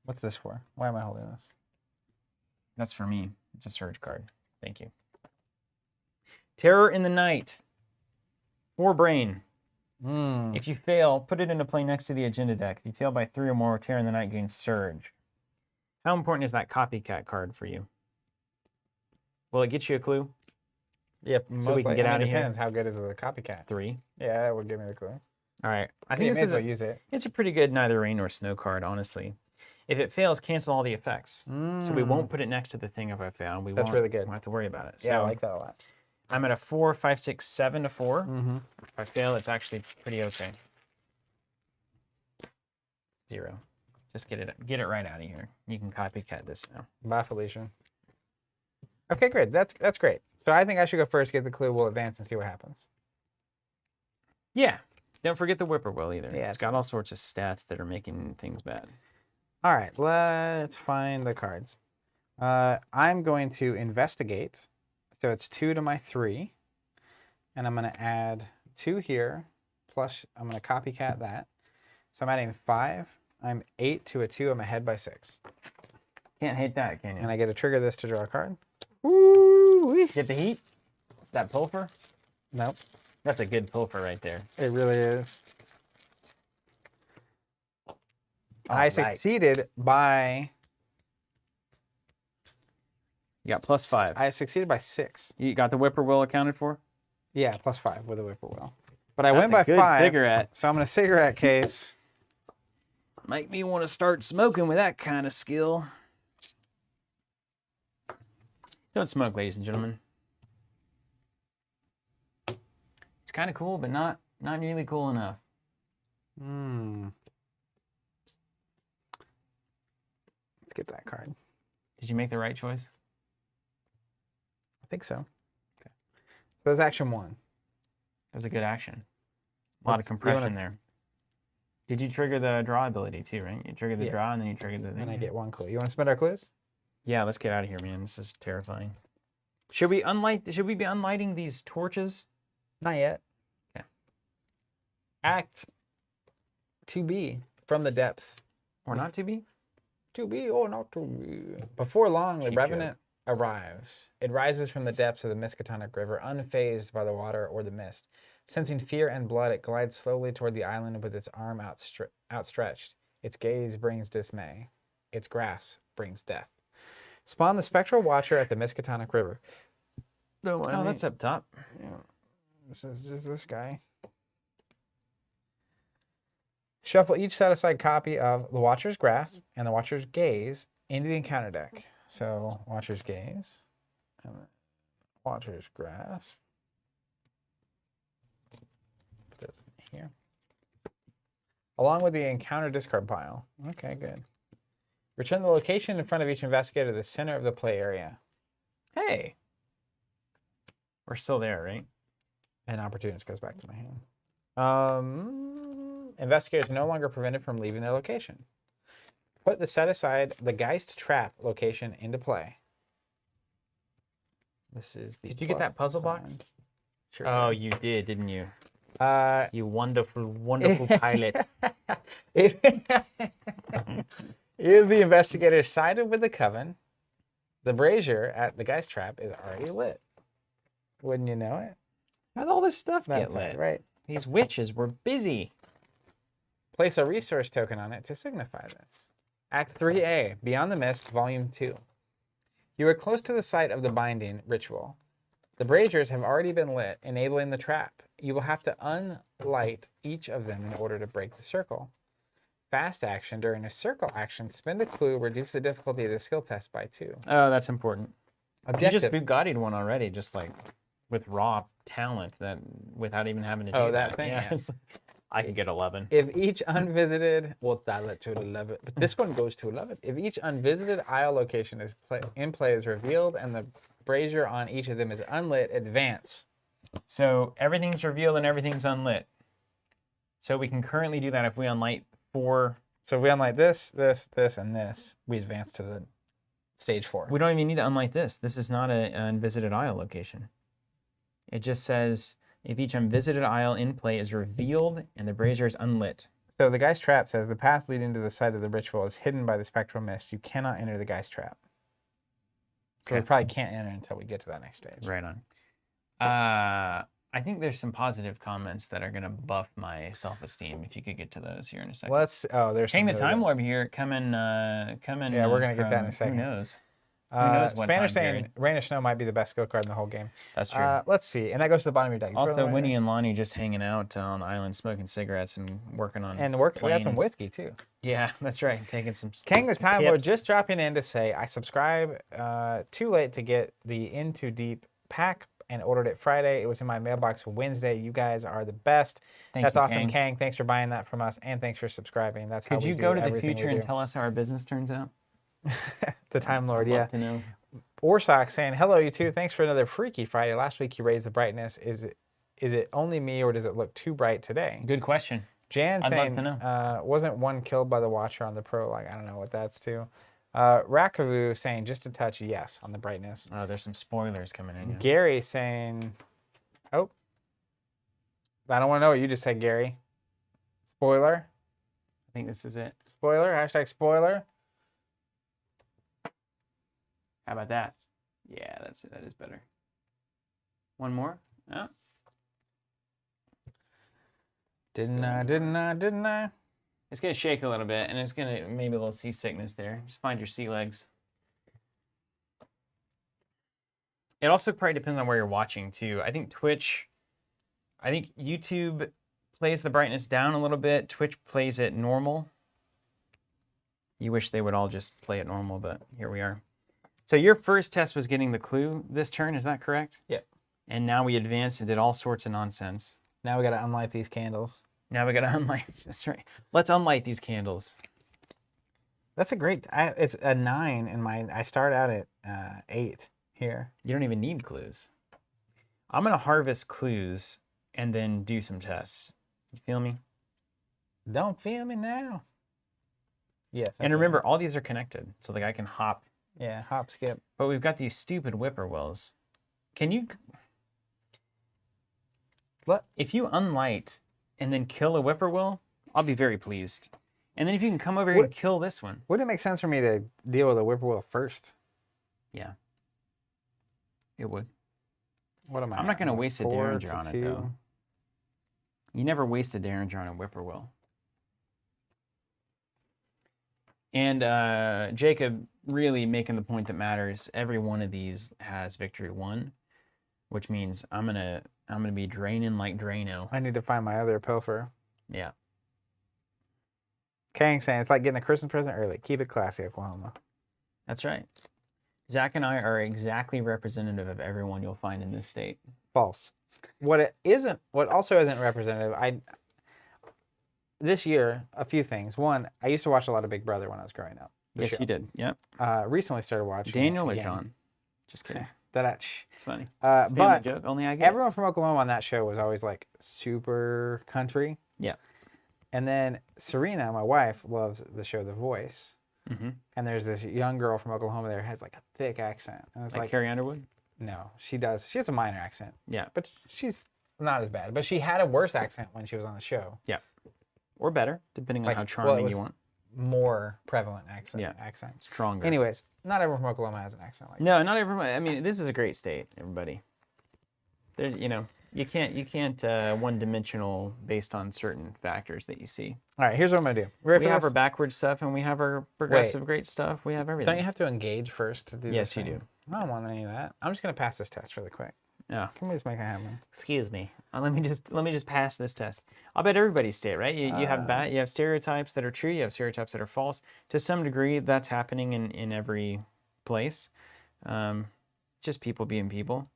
What's this for? Why am I holding this? That's for me. It's a surge card. Thank you. Terror in the Night. 4 brain. If you fail, put it into play next to the agenda deck. If you fail by 3 or more, Terror in the Night gains surge. How important is that copycat card for you? Will it get you a clue? Yep. So we can get out of here? Depends. How good is the copycat? 3. Yeah, that would give me the clue. All right. I I think think this is well use it. it's a pretty good neither rain nor snow card, honestly. If it fails, cancel all the effects. So we won't put it next to the thing if I fail. We That's won't, really good. won't have to worry about it. So Yeah, I like that a lot. I'm at a 4, 5, 6, 7 to 4. If I fail, it's actually pretty okay. 0. Just get it right out of here. You can copycat this now. Bye, Felicia. Okay, great. That's great. So I think I should go first, get the clue. We'll advance and see what happens. Yeah. Don't forget the whippoorwill either. Yeah, It's got all sorts of stats that are making things bad. All right, let's find the cards. I'm going to investigate. So it's 2 to my 3. And I'm going to add 2 here. Plus, I'm going to copycat that. So I'm adding 5. I'm 8 to a 2. I'm ahead by 6. Can't hate that, can you? And I get to trigger this to draw a card. Ooh-wee. Get the heat? That pilfer? Nope, That's a good pilfer right there. it really is. I All right. succeeded by... You got +5. I succeeded by 6. You got the whippoorwill accounted for? Yeah, +5 with a whippoorwill. But I That's went by a good 5. cigarette. So I'm going to cigarette case. Make me want to start smoking with that kind of skill. Don't smoke, ladies and gentlemen. It's kind of cool, but not nearly cool enough. Let's get that card. Did you make the right choice? I think so. Okay. So that's action 1. That was a good action. A lot of Let's- you compression wanna- there. Did you trigger the draw ability too, right? You triggered the Yeah. draw and then you triggered the thing. And I get 1 clue. You want to spend our clues? Yeah, let's get out of here, man. This is terrifying. Should we be unlighting these torches? Not yet. Okay. Act 2B, From the Depths. Or not to be? 2B, oh, not 2B. Before long, the Cheap Revenant arrives. It rises from the depths of the Miskatonic River, unfazed by the water or the mist. Sensing fear and blood, it glides slowly toward the island with its arm outstretched. Its gaze brings dismay. Its grasp brings death. Spawn the Spectral Watcher at the Miskatonic River. Oh, that's up top. Yeah. This is just this guy. Shuffle each set-aside copy of the Watcher's Grasp and the Watcher's Gaze into the encounter deck. So Watcher's Gaze, and then Watcher's Grasp. Put this in here. Along with the encounter discard pile. Okay, good. Return the location in front of each investigator to the center of the play area. Hey. We're still there, right? And opportunist goes back to my hand. Investigators are no longer prevented from leaving their location. Put the set aside the Geist trap location into play. This is the. Did you get that puzzle box? sign. Sure. Oh, you did, didn't you? Uh, You wonderful, wonderful pilot. if, if the investigator sided with the coven, the brazier at the Geist trap is already lit. Wouldn't you know it? How'd all this stuff That's get lit? right. These witches were busy. Place a resource token on it to signify this. Act 3A, Beyond the Mist, Volume 2. You are close to the site of the binding ritual. The braziers have already been lit, enabling the trap. You will have to unlight each of them in order to break the circle. Fast action. During a circle action, spend a clue, reduce the difficulty of the skill test by 2. Oh, that's important. Objective. You just Bugatti'd one already, just like with raw talent, that without even having to do that thing, Yeah, yeah. it's- I could get 11. If each unvisited, well, that led to 11, but this one goes to 11. If each unvisited isle location is in play is revealed and the brazier on each of them is unlit, advance. So everything's revealed and everything's unlit. So we can currently do that if we unlight 4. So if we unlight this, this, this, and this, we advance to the stage 4. We don't even need to unlight this. This is not an unvisited isle location. It just says if each unvisited isle in play is revealed and the brazier is unlit. So the Geist Trap says the path leading to the site of the ritual is hidden by the spectral mist. You cannot enter the Geist Trap. So we Okay. probably can't enter until we get to that next stage. Right on. I think there's some positive comments that are going to buff my self-esteem. If you could get to those here in a second. Let's. Oh, there's. Hang the some really time good- warp here coming. Yeah, we're gonna get that in a from second. Who knows? knows what Spanner time saying period. Rain of Snow might be the best skill card in the whole game. That's true. Let's see, and that goes to the bottom of your deck. You Also, throw that Winnie in and Lonnie just hanging out on the island, smoking cigarettes and working on. there. And we got some planes. whiskey too. Yeah, that's right. Taking some. King the some Time Lord pips. just dropping in to say I subscribe too late to get the In Too Deep pack and ordered it Friday. It was in my mailbox Wednesday. You guys are the best. Thank That's you, awesome, Kang. Kang. Thanks for buying that from us, and thanks for subscribing. That's how Could we you do go to the everything we future and do. tell us how our business turns out? The Time Lord, Love yeah. to know. Orsock saying, hello, you two. Thanks for another Freaky Friday. Last week you raised the brightness. Is it only me or does it look too bright today? Good question. Jan I'd love saying, to know. wasn't one killed by the Watcher on the Pro? Like, I don't know what that's to. Rakavoo saying, just a touch, yes, on the brightness. Oh, there's some spoilers coming in. Yeah. Gary saying, oh, I don't want to know what you just said, Gary. Spoiler? I think this is it. Spoiler? Hashtag spoiler? How about that? Yeah, that's it. That is better. One more? Oh. Didn't I? It's gonna shake a little bit, and it's gonna maybe a little seasickness there. Just find your sea legs. It also probably depends on where you're watching too. I think YouTube plays the brightness down a little bit. Twitch plays it normal. You wish they would all just play it normal, but here we are. So your first test was getting the clue this turn, is that correct? Yep. And now we advanced and did all sorts of nonsense. Now we got to unlight these candles. Now we gotta unlight. That's right. Let's unlight these candles. That's a great. It's a 9 in my. I start out at 8 here. You don't even need clues. I'm gonna harvest clues and then do some tests. You feel me? Don't feel me now. Yes. And remember, all these are connected, so like I can hop. Yeah, hop, skip. But we've got these stupid whippoorwills. Can you? What? If you unlight and then kill a whippoorwill, I'll be very pleased. And then if you can come over here and kill this one. Wouldn't it make sense for me to deal with a whippoorwill first? Yeah. It would. What am I? I'm not gonna at? waste a 4 Derringer to on it 2? though. You never waste a Derringer on a whippoorwill. And Jacob really making the point that matters. Every one of these has victory 1, which means I'm gonna be draining like Drano. I need to find my other pilfer. Yeah. Kang saying it's like getting a Christmas present early. Keep it classy, Oklahoma. That's right. Zach and I are exactly representative of everyone you'll find in this state. False. What also isn't representative, this year, a few things. One, I used to watch a lot of Big Brother when I was growing up. Yes, you did. Yep. Recently started watching Daniel it or again. John? Just kidding. It's funny. It's a family but joke. Only I get everyone from Oklahoma on that show was always like super country. Yeah. And then Serena, my wife, loves the show The Voice. Mm-hmm. And there's this young girl from Oklahoma there who has like a thick accent. And it's Like Carrie Underwood? no, she does. She has a minor accent. Yeah. But she's not as bad. But she had a worse accent when she was on the show. Yeah. Or better, depending on Like, how well, charming it you was want. More prevalent accent. Yeah. Accent. Stronger. Anyways, not everyone from Oklahoma has an accent like that. No, not everyone. I mean, this is a great state, everybody. There, you can't one-dimensional based on certain factors that you see. All right, here's what I'm gonna do. Ready We for have this? our backward stuff and we have our progressive great stuff. We have everything. Don't you have to engage first to do Yes, this you thing? do. I don't want any of that. I'm just gonna pass this test really quick. Yeah. Can we just make it happen? Excuse me. Let me just pass this test. I'll bet everybody's state, right? You have stereotypes that are true. You have stereotypes that are false. To some degree, that's happening in every place. Just people being people.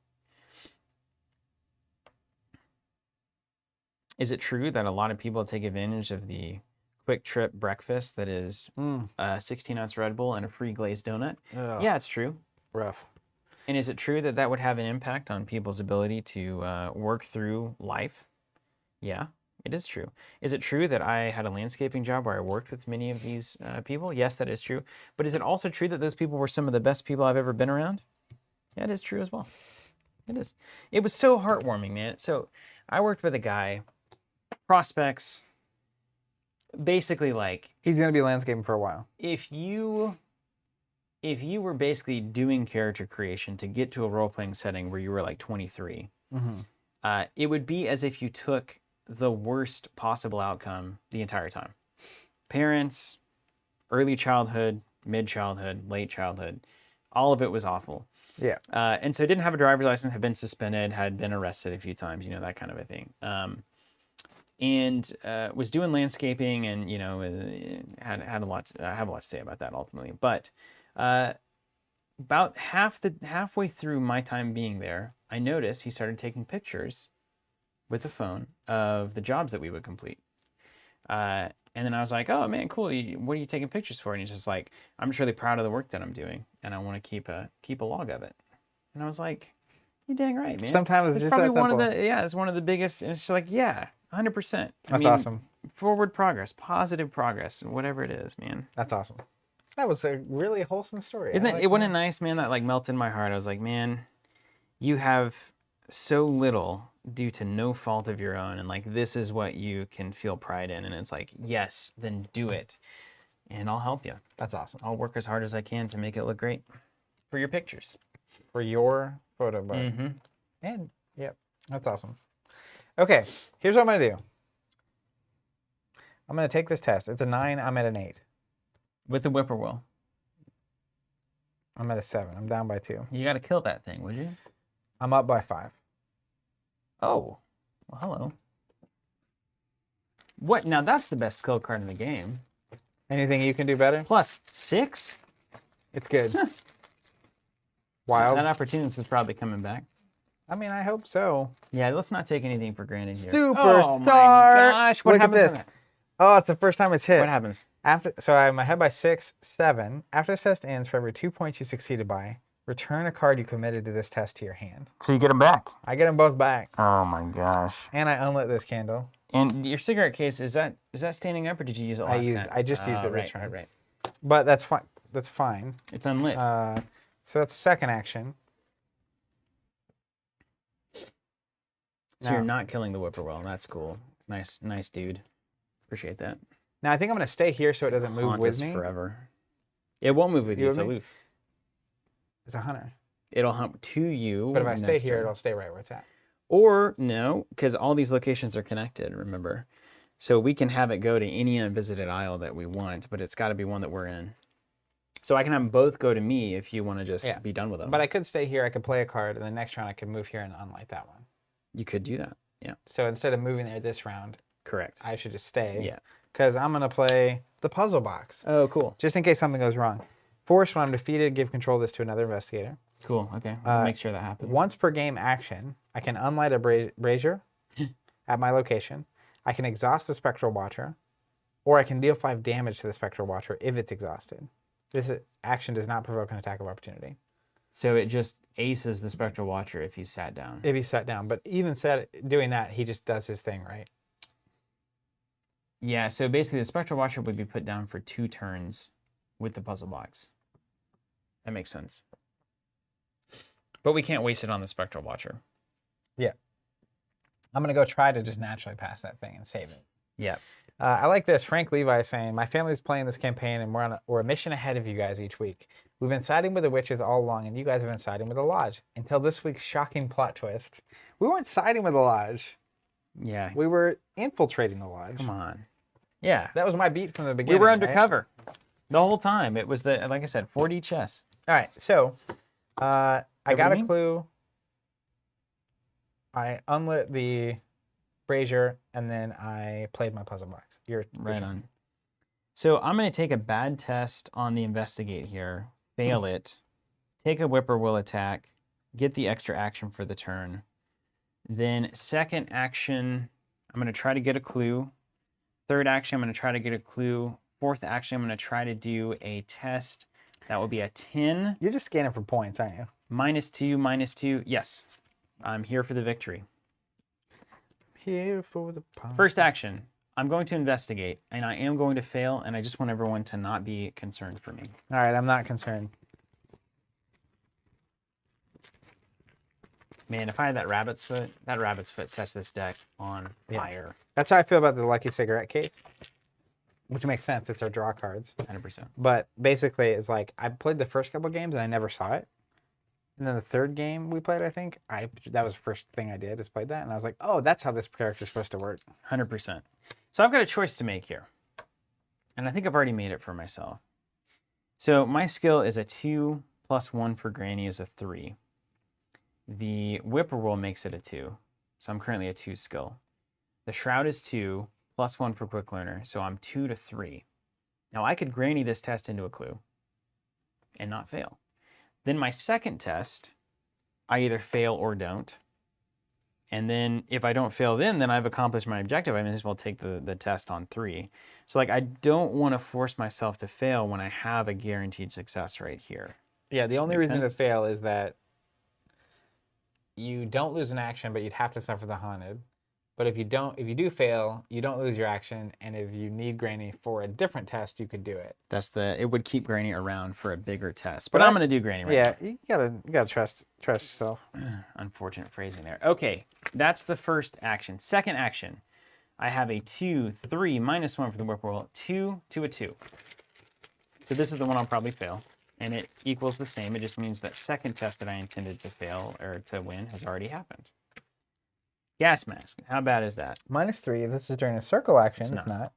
Is it true that a lot of people take advantage of the quick trip breakfast that is a 16-ounce Red Bull and a free glazed donut? Ugh, Yeah, it's true. rough. And is it true that that would have an impact on people's ability to work through life? Yeah, it is true. Is it true that I had a landscaping job where I worked with many of these people? Yes, that is true. But is it also true that those people were some of the best people I've ever been around? Yeah, it is true as well. It is. It was so heartwarming, man. So I worked with a guy, prospects, basically like, He's gonna be landscaping for a while. if you were basically doing character creation to get to a role-playing setting where you were like 23, it would be as if you took the worst possible outcome the entire time. Parents, early childhood, mid-childhood, late childhood, all of it was awful. Yeah. And so didn't have a driver's license, had been suspended, had been arrested a few times, that kind of a thing. And was doing landscaping and, had a lot to, I have a lot to say about that ultimately. But about halfway through my time being there, I noticed he started taking pictures with the phone of the jobs that we would complete. And then I was like, oh man, cool. What are you taking pictures for? And he's just like, I'm just really proud of the work that I'm doing, and I want to keep a log of it. And I was like, you're dang right, man. Sometimes it's just probably that one of simple. it's one of the biggest. And it's just like, yeah, 100%. That's awesome. Forward progress, positive progress, whatever it is, man. That's awesome. That was a really wholesome story. It wasn't nice, man. That like melted my heart. I was like, man, you have so little due to no fault of your own, and like this is what you can feel pride in. And it's like, yes, then do it, and I'll help you. That's awesome. I'll work as hard as I can to make it look great for your pictures. For your photo book. Mm-hmm. And yep, that's awesome. Okay, here's what I'm gonna do. I'm gonna take this test. It's a 9. I'm at an 8. With the whippoorwill. I'm at a 7. I'm down by 2. You got to kill that thing, would you? I'm up by 5. Oh, well, hello. What? Now that's the best skill card in the game. Anything you can do better? +6? It's good. Wild. That opportunist is probably coming back. I mean, I hope so. Yeah, let's not take anything for granted here. Superstar. Oh my gosh, what Look at happens this. when that? Oh, it's the first time it's hit. What happens? So I'm ahead by 6, 7. After this test ends, for every 2 points you succeeded by, return a card you committed to this test to your hand. So you get them back. I get them both back. Oh my gosh. And I unlit this candle. And your cigarette case, is that standing up or did you use it last night? I just used it this round. Right. But that's fine. That's fine. It's unlit. So that's the second action. So you're not killing the whippoorwill. That's cool. Nice dude. Appreciate that. Now I think I'm gonna stay here so it doesn't move Haunt with us me. forever. It won't move with you. You It's with me? aloof. It's a hunter. It'll hunt to you. But if I stay next here, turn. it'll stay right where it's at. Or no, because all these locations are connected, remember. So we can have it go to any unvisited isle that we want, but it's got to be one that we're in. So I can have them both go to me if you want to just be done with them. But I could stay here, I could play a card, and the next round I could move here and unlight that one. You could do that. Yeah. So instead of moving there this round, Correct. I should just stay. Yeah. Because I'm gonna play the puzzle box. Oh, cool. Just in case something goes wrong. Force, when I'm defeated, give control of this to another investigator. Cool. Okay. We'll make sure that happens. Once per game action, I can unlight a brazier at my location. I can exhaust the Spectral Watcher, or I can deal 5 damage to the Spectral Watcher if it's exhausted. This action does not provoke an attack of opportunity. So it just aces the Spectral Watcher if he's sat down. If he's sat down. But even doing that, he just does his thing, right? Yeah, so basically the Spectral Watcher would be put down for 2 turns with the puzzle box. That makes sense. But we can't waste it on the Spectral Watcher. Yeah. I'm going to go try to just naturally pass that thing and save it. Yeah. I like this. Frank Levi saying, my family's playing this campaign and we're a mission ahead of you guys each week. We've been siding with the witches all along and you guys have been siding with the Lodge. Until this week's shocking plot twist. We weren't siding with the Lodge. Yeah. We were infiltrating the Lodge. Come on. Yeah. That was my beat from the beginning. We were right? undercover the whole time. It was the, like I said, 4D chess. All right. So I got a mean? clue. I unlit the brazier and then I played my puzzle box. Right on. So I'm going to take a bad test on the investigate here, fail it, take a whippoorwill attack, get the extra action for the turn. Then second action, I'm going to try to get a clue. Third action, I'm going to try to get a clue. Fourth action, I'm going to try to do a test. That will be a 10. You're just scanning for points, aren't you? -2, -2. Yes, I'm here for the victory. Here for the points. First action, I'm going to investigate, and I am going to fail, and I just want everyone to not be concerned for me. All right, I'm not concerned. Man, if I had that rabbit's foot sets this deck on fire. That's how I feel about the Lucky Cigarette case, which makes sense. It's our draw cards. 100%. But basically, it's like I played the first couple games and I never saw it. And then the third game we played, I think, that was the first thing I did, is played that. And I was like, oh, that's how this character's supposed to work. 100%. So I've got a choice to make here. And I think I've already made it for myself. So my skill is a 2 + 1 for Granny is a 3. The Whippoorwill makes it a 2. So I'm currently a 2 skill. The Shroud is 2 + 1 for Quick Learner. So I'm 2 to 3. Now I could Granny this test into a clue and not fail. Then my second test, I either fail or don't. And then if I don't fail then I've accomplished my objective. I may as well take the test on 3. So like I don't want to force myself to fail when I have a guaranteed success right here. Yeah, the only Makes reason sense? to fail is that you don't lose an action, but you'd have to suffer the haunted. But if you do fail, you don't lose your action, and if you need Granny for a different test, you could do it. It would keep Granny around for a bigger test. But I'm going to do Granny right now. Yeah, you gotta trust yourself. Unfortunate phrasing there. Okay, that's the first action. Second action, I have a 2, 3, -1 for the Whippoorwill, 2 to a 2. So this is the one I'll probably fail, and it equals the same. It just means that second test that I intended to fail or to win has already happened. Gas mask. How bad is that? -3. This is during a circle action. It's It's not.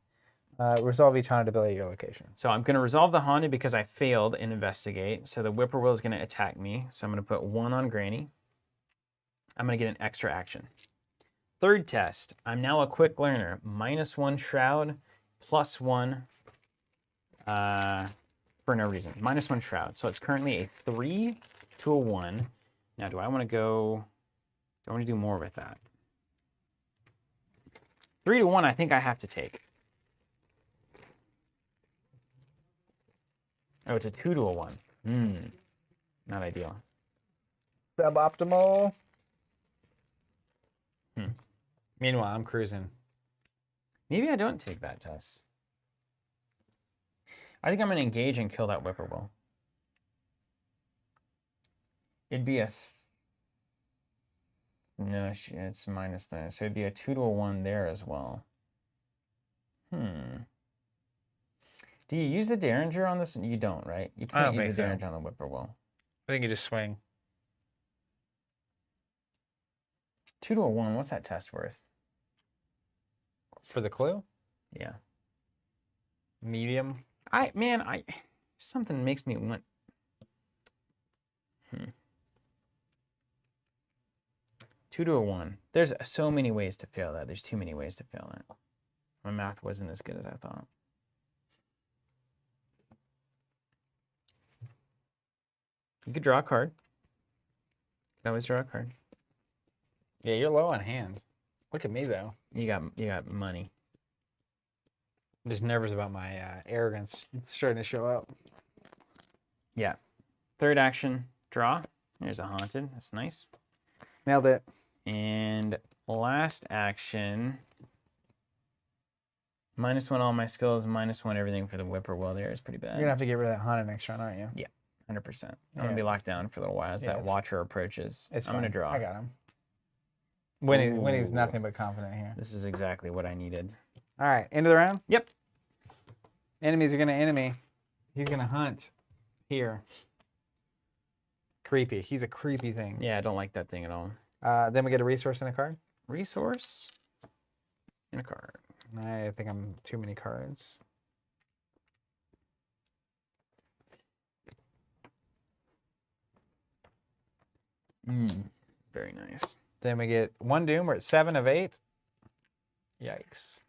Resolve each haunted ability at your location. So I'm going to resolve the haunted because I failed in investigate. So the Whippoorwill is going to attack me. So I'm going to put 1 on Granny. I'm going to get an extra action. Third test. I'm now a quick learner. -1 Shroud, +1 for no reason. -1 Shroud. So it's currently a 3 to a 1. Now do I want to do more with that? 3 to 1 I think I have to take. Oh, it's a 2 to a 1. Not ideal. Suboptimal. Meanwhile, I'm cruising. Maybe I don't take that test. I think I'm going to engage and kill that Whippoorwill. It'd be a... No, it's minus that. So it'd be a 2 to a 1 there as well. Do you use the Derringer on this? You don't, right? You I don't can't use think the so. Derringer on the Whippoorwill. I think you just swing. 2 to a 1, what's that test worth? For the clue? Yeah. Medium. Something makes me want... 2 to a 1. There's so many ways to fail that. There's too many ways to fail that. My math wasn't as good as I thought. You could draw a card. You can always draw a card. Yeah, you're low on hands. Look at me though. You got money. I'm just nervous about my arrogance starting to show up. Yeah. Third action, draw. There's a haunted. That's nice. Nailed it. And last action, -1 all my skills, -1 everything for the whippoorwill. There is pretty bad. You're gonna have to get rid of that haunted next round, aren't you? Yeah, 100%. I'm Yeah. gonna be locked down for a little while as that watcher approaches. It's I'm gonna fine. draw. I got him. Winnie's Ooh. nothing but confident here. This is exactly what I needed. All right, end of the round. Yep. Enemies are gonna enemy. He's gonna hunt here. Creepy. He's a creepy thing. Yeah, I don't like that thing at all. Then we get a resource and a card. Resource and a card. I think I'm too many cards. Very nice. Then we get 1 doom. We're at 7 of 8. Yikes.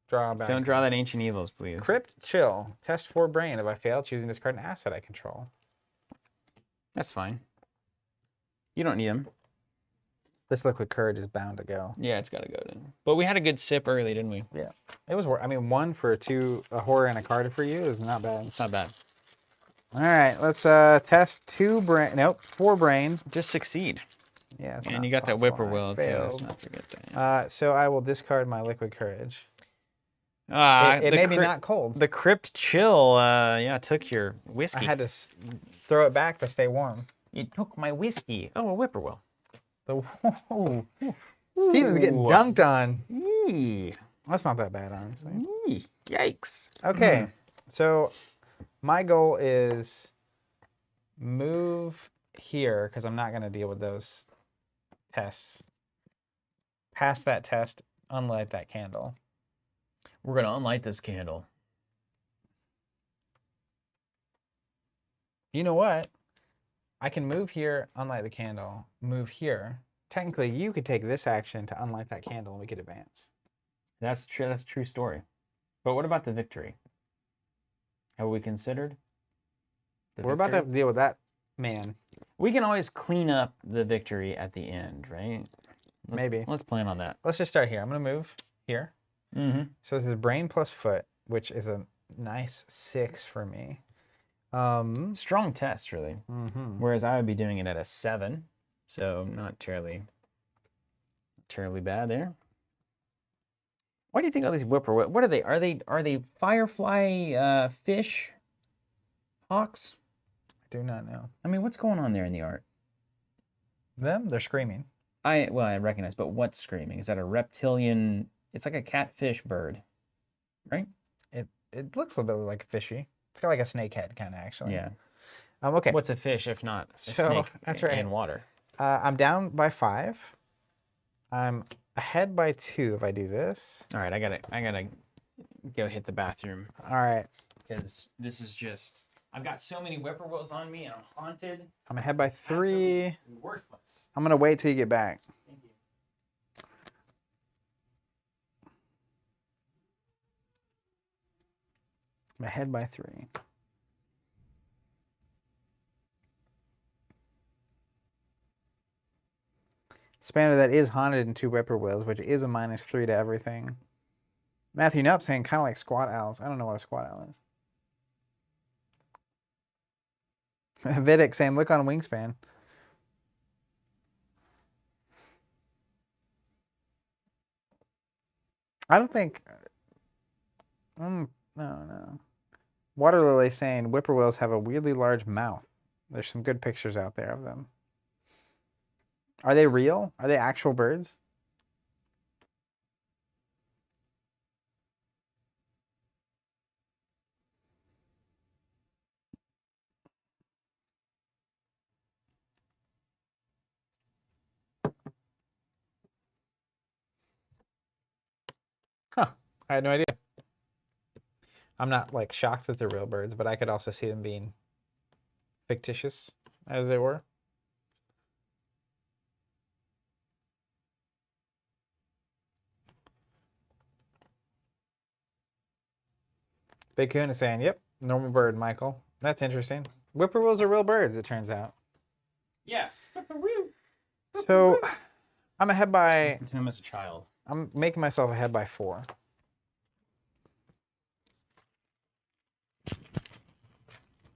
Draw back. Don't draw that Ancient Evils, please. Crypt Chill. Test 4 brain. If I fail, choosing to discard an asset I control. That's fine. You don't need them. This liquid courage is bound to go. Yeah, it's got to go then. But we had a good sip early, didn't we? Yeah. It was, I mean, 1 for 2, a horror and a card for you is not bad. It's not bad. All right, let's test 2 brain. Nope, 4 brain. Just succeed. Yeah. It's And not you got that possible. I whippoorwill too. Let's failed. not forget that. So I will discard my liquid courage. It The may be not cold. The Crypt Chill, yeah, took your whiskey. I had to throw it back to stay warm. You took my whiskey. Oh, a whippoorwill. Whoa. Steven's getting dunked on. Eee. That's not that bad, honestly. Eee. Yikes. Okay, so my goal is move here because I'm not going to deal with those tests. Pass that test, unlight that candle. We're going to unlight this candle. You know what? I can move here, unlight the candle, move here. Technically, you could take this action to unlight that candle and we could advance. That's true. That's a true story. But what about the victory? Have we considered? We're about to deal with that man. We can always clean up the victory at the end, right? Maybe. Let's plan on that. Let's just start here. I'm going to move here. Mm-hmm. So this is brain plus foot, which is a nice 6 for me. Strong test, really. Mm-hmm. Whereas I would be doing it at a 7, so not terribly bad there. Why do you think all these whippoorwill? What are they? Are they firefly fish hawks? I do not know. I mean, what's going on there in the art? Them? They're screaming. I recognize, but what's screaming? Is that a reptilian? It's like a catfish bird, right? It looks a little bit like a fishy. It's got like a snake head, kind of actually. Yeah. Okay. What's a fish if not a So, snake that's right. in water? I'm down by 5. I'm ahead by 2 if I do this. All right, I gotta go hit the bathroom All right. because this is just. I've got so many whippoorwills on me and I'm haunted. I'm ahead by 3. Absolutely worthless. I'm gonna wait till you get back. Thank you. I'm ahead by 3. Spanner that is haunted in 2 whippoorwills, which is a -3 to everything. Matthew Nupp saying kind of like squat owls. I don't know what a squat owl is. Vidic saying look on Wingspan. I don't think. No. Water Lily saying whippoorwills have a weirdly large mouth. There's some good pictures out there of them. Are they real? Are they actual birds? Huh. I had no idea. I'm not like shocked that they're real birds, but I could also see them being fictitious, as they were. Big Coon is saying, yep, normal bird, Michael. That's interesting. Whippoorwills are real birds, it turns out. Yeah. So I'm ahead by. Listen to him as a child. I'm making myself ahead by 4.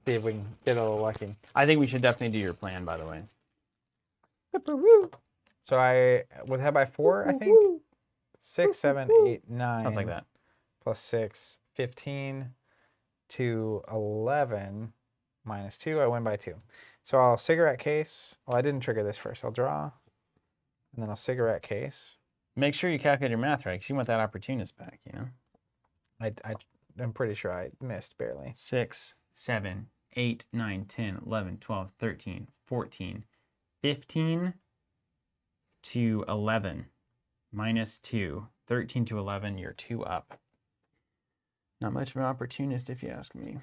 See if we can get a little lucky. I think we should definitely do your plan, by the way. So I was ahead by 4, I think. 6, 7, 8, 9. Sounds like that. Plus 6, 15 to 11 minus 2. I win by 2. So I'll cigarette case. Well, I didn't trigger this first. I'll draw. And then I'll cigarette case. Make sure you calculate your math right, because you want that opportunist back, you know? I'm pretty sure I missed barely. 6, 7, 8, 9, 10, 11, 12, 13, 14, 15 to 11 minus 2. 13 to 11, you're 2 up. Not much of an opportunist, if you ask me.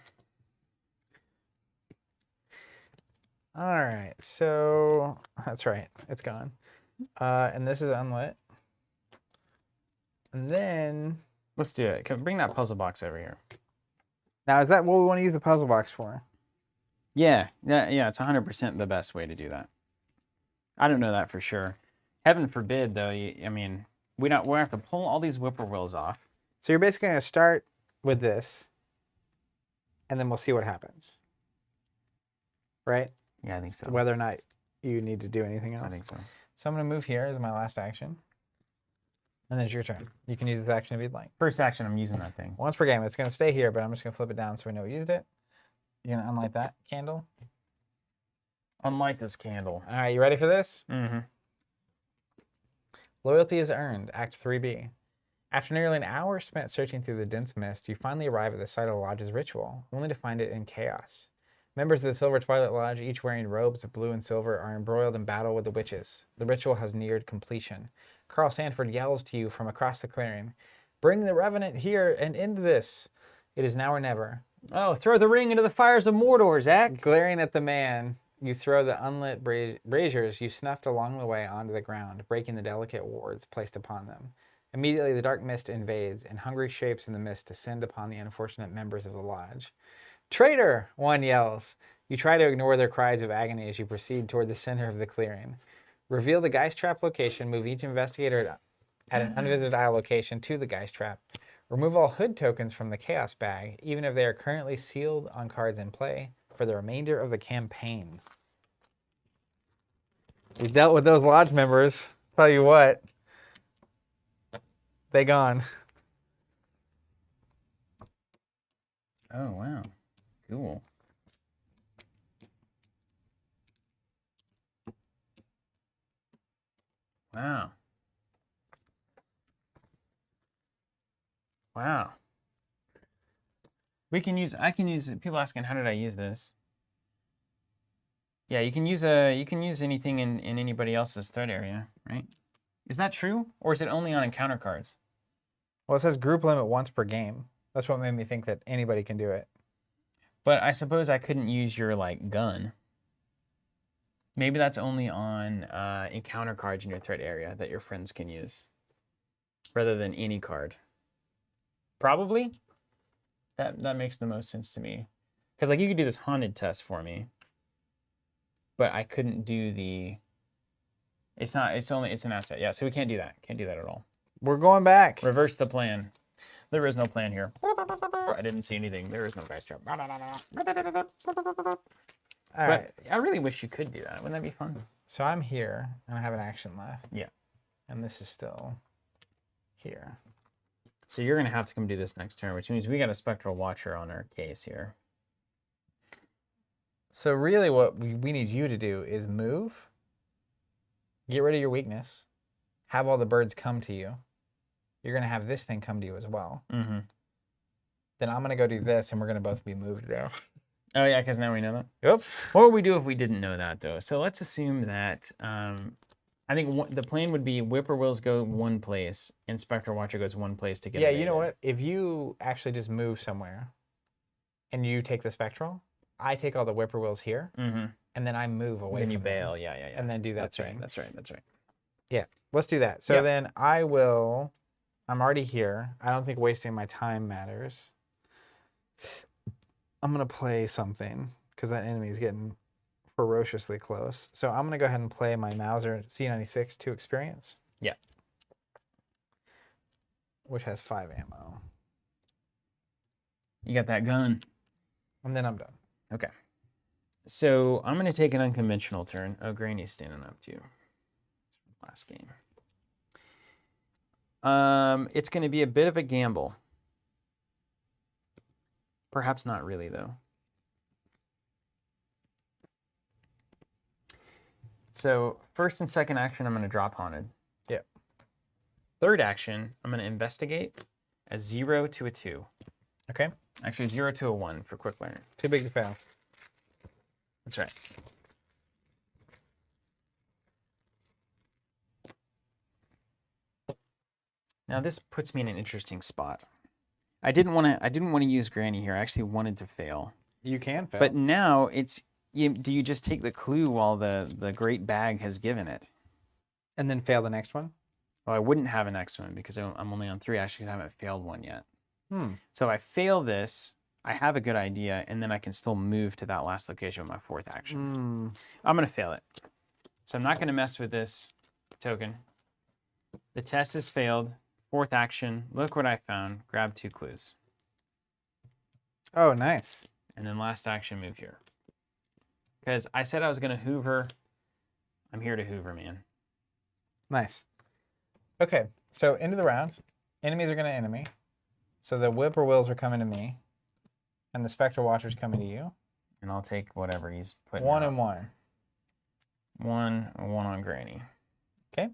All right, so that's right. It's gone. And this is unlit. And then... Let's do it. Bring that puzzle box over here. Now, is that what we want to use the puzzle box for? Yeah, it's 100% the best way to do that. I don't know that for sure. Heaven forbid, though. I mean, we have to pull all these whippoorwills off. So you're basically going to start with this, and then we'll see what happens. Right? Yeah, I think so. Whether or not you need to do anything else. I think so. So I'm going to move here as my last action. And then it's your turn. You can use this action if you'd like. First action, I'm using that thing. Once per game. It's going to stay here, but I'm just going to flip it down so we know we used it. You're going to unlight that candle. Unlight this candle. All right, you ready for this? Mm-hmm. Loyalty is earned, Act 3B. After nearly an hour spent searching through the dense mist, you finally arrive at the site of the lodge's ritual, only to find it in chaos. Members of the Silver Twilight Lodge, each wearing robes of blue and silver, are embroiled in battle with the witches. The ritual has neared completion. Carl Sanford yells to you from across the clearing, "Bring the Revenant here and end this. It is now or never." Oh, throw the ring into the fires of Mordor, Zach. Glaring at the man, you throw the unlit braziers you snuffed along the way onto the ground, breaking the delicate wards placed upon them. Immediately, the dark mist invades, and hungry shapes in the mist descend upon the unfortunate members of the lodge. "Traitor!" one yells. You try to ignore their cries of agony as you proceed toward the center of the clearing. Reveal the Geist Trap location. Move each investigator at an unvisited eye location to the Geist Trap. Remove all hood tokens from the Chaos bag, even if they are currently sealed on cards in play, for the remainder of the campaign. We dealt with those lodge members. Tell you what. They gone. Oh, wow. Cool. Wow. Wow. I can use people asking how did I use this? Yeah, you can use anything in anybody else's threat area, right? Is that true? Or is it only on encounter cards? Well, it says group limit once per game. That's what made me think that anybody can do it. But I suppose I couldn't use your like gun. Maybe that's only on encounter cards in your threat area that your friends can use, rather than any card. Probably. That makes the most sense to me, because like you could do this haunted test for me, but I couldn't do the. It's an asset. Yeah, so we can't do that. Can't do that at all. We're going back. Reverse the plan. There is no plan here. I didn't see anything. There is no Geist Trap. All right. I really wish you could do that. Wouldn't that be fun? So I'm here, and I have an action left. Yeah. And this is still here. So you're going to have to come do this next turn, which means we got a Spectral Watcher on our case here. So really what we need you to do is move, get rid of your weakness, have all the birds come to you. You're going to have this thing come to you as well. Mm-hmm. Then I'm going to go do this, and we're going to both be moved now. Oh, yeah, because now we know that. Oops. What would we do if we didn't know that, though? So let's assume that I think the plan would be Whippoorwills go one place and Spectral Watcher goes one place to get Yeah, evaded. you know what? If you actually just move somewhere and you take the Spectral, I take all the Whippoorwills here, Mm-hmm. and then I move away Then from you them, bail. Yeah. and then do that That's thing. right. That's right. That's right. Yeah, let's do that. So Yep. then I'm already here. I don't think wasting my time matters. I'm going to play something. because that enemy is getting ferociously close. So I'm going to go ahead and play my Mauser C96 to experience. Yeah. Which has 5 ammo. You got that gun. And then I'm done. Okay. So I'm going to take an unconventional turn. Oh, Granny's standing up too. Last game. It's going to be a bit of a gamble. Perhaps not really, though. So first and second action, I'm going to drop Haunted. Yep. Third action, I'm going to investigate a 0 to a 2. Okay. Actually, 0 to a 1 for quick learner. Too big to fail. That's right. Now this puts me in an interesting spot. I didn't want to use Granny here. I actually wanted to fail. You can fail. But now it's do you just take the clue while the great bag has given it? And then fail the next one? Well, I wouldn't have a next one because I'm only on 3 actions. I haven't failed one yet. So if I fail this, I have a good idea, and then I can still move to that last location with my 4th action. I'm going to fail it. So I'm not going to mess with this token. The test has failed. 4th action. Look what I found. Grab 2 clues. Oh, nice. And then last action, move here. Because I said I was going to hoover. I'm here to hoover, man. Nice. Okay, so into the round. Enemies are going to enemy. So the whippoorwills are coming to me. And the Spectral Watcher's coming to you. And I'll take whatever he's putting 1 out. and 1. 1 on Granny. Okay.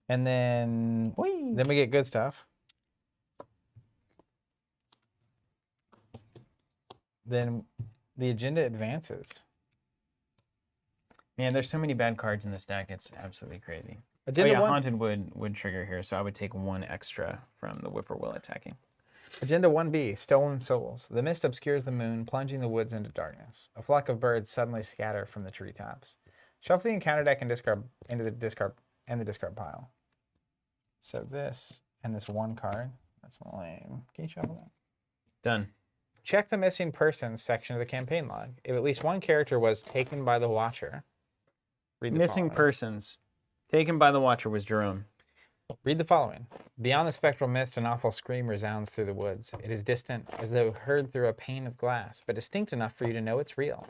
And then Whee! we get good stuff. Then the agenda advances. Man, there's so many bad cards in this deck. It's absolutely crazy. Agenda oh yeah, 1. Haunted would trigger here, so I would take 1 extra from the whippoorwill attacking. Agenda 1B, Stolen Souls. The mist obscures the moon, plunging the woods into darkness. A flock of birds suddenly scatter from the treetops. Shuffle the encounter deck and discard into the discard pile. So this and this 1 card. That's lame. Can you shuffle that? Done. Check the missing persons section of the campaign log. If at least one character was taken by the Watcher, read the Missing following. persons. Taken by the Watcher was Jerome. Read the following. Beyond the spectral mist, an awful scream resounds through the woods. It is distant, as though heard through a pane of glass, but distinct enough for you to know it's real.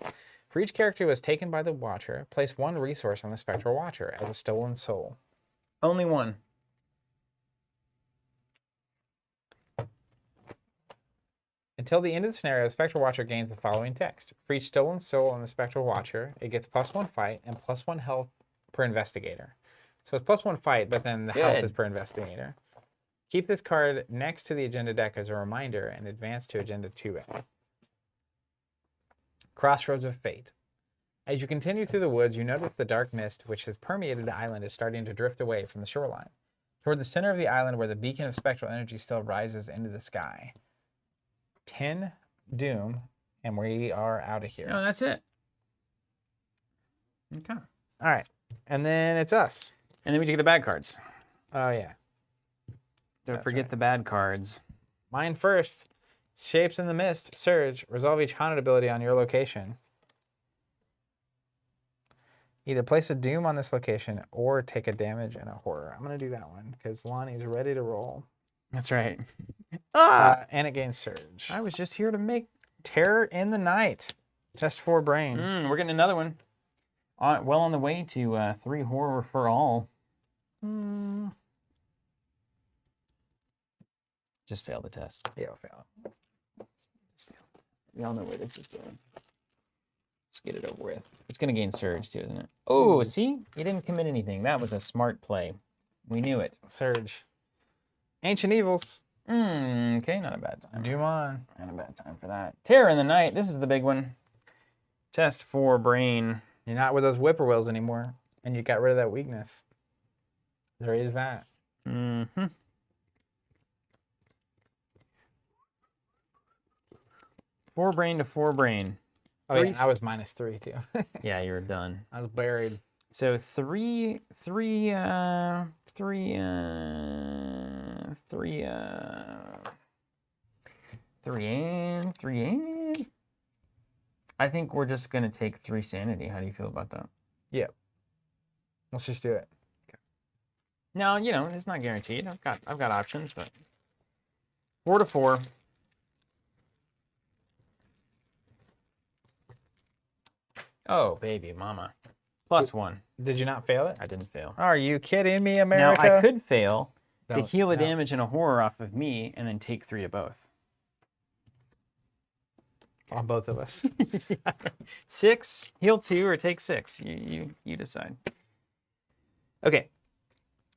For each character who was taken by the Watcher, place 1 resource on the Spectral Watcher as a stolen soul. Only 1. Until the end of the scenario, the Spectral Watcher gains the following text. For each stolen soul on the Spectral Watcher, it gets +1 fight and +1 health per investigator. So it's +1 fight, but then the health is per investigator. Keep this card next to the agenda deck as a reminder and advance to agenda 2A. Crossroads of Fate. As you continue through the woods, you notice the dark mist which has permeated the island is starting to drift away from the shoreline, toward the center of the island where the beacon of spectral energy still rises into the sky. 10 doom, and we are out of here. Oh, that's it. Okay. All right, and then it's us. And then we take the bad cards. Oh, yeah. Don't That's forget right. the bad cards. Mine first. Shapes in the Mist. Surge. Resolve each haunted ability on your location. Either place a doom on this location or take a damage and a horror. I'm going to do that one because Lonnie's ready to roll. That's right. And it gains Surge. I was just here to make... Terror in the Night. Test 4 Brain. We're getting another one. Well on the way to 3 horror for all. Just fail the test. Yeah, I'll fail. We all know where this is going. Let's get it over with. It's going to gain Surge too, isn't it? Oh, see? You didn't commit anything. That was a smart play. We knew it. Surge. Ancient Evils. Okay, not a bad time. Doom on. Not a bad time for that. Terror in the Night. This is the big one. Test 4 Brain. You're not with those whippoorwills anymore, and you got rid of that weakness. There is that. 4 Brain to 4 Brain. Oh, yeah, I was -3 too. Yeah, you're done. I was buried. So 3 and 3 and I think we're just gonna take 3 sanity. How do you feel about that? Yep. Let's just do it. Now, you know, it's not guaranteed. I've got options, but 4 to 4. Oh, baby, mama. +1. Did you not fail it? I didn't fail. Are you kidding me, Now, America? I could fail to Don't- heal a no. damage and a horror off of me and then take 3 to both. On both of us. 6, heal 2, or take 6. You decide. Okay.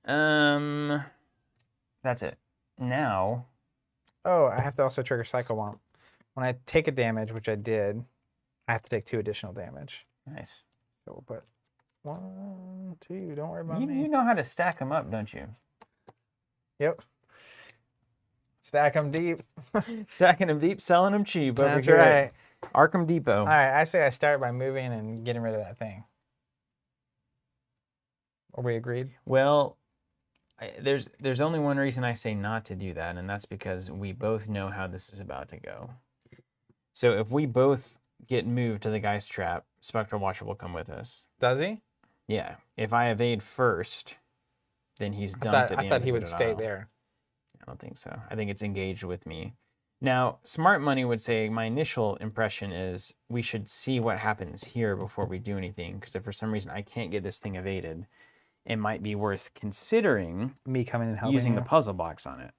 That's it. Now, Oh, I have to also trigger Cycle Womp. When I take a damage, which I did, I have to take 2 additional damage. nice. So we'll put 1, 2. Don't worry about You me. know how to stack them up, don't you? Yep. Stack them deep. Stacking them deep, selling them cheap over That's here right. at Arkham Depot. All right, I say I start by moving and getting rid of that thing. Are we agreed? Well, there's only one reason I say not to do that, and that's because we both know how this is about to go. So if we both get moved to the Geist Trap, Spectral Watcher will come with us. Does he? Yeah. If I evade first, then he's I dumped thought, at I the thought end he of would the stay aisle. there. I don't think so. I think it's engaged with me. Now, Smart Money would say my initial impression is we should see what happens here before we do anything, because if for some reason I can't get this thing evaded, it might be worth considering Me coming and helping using you. the puzzle box on it.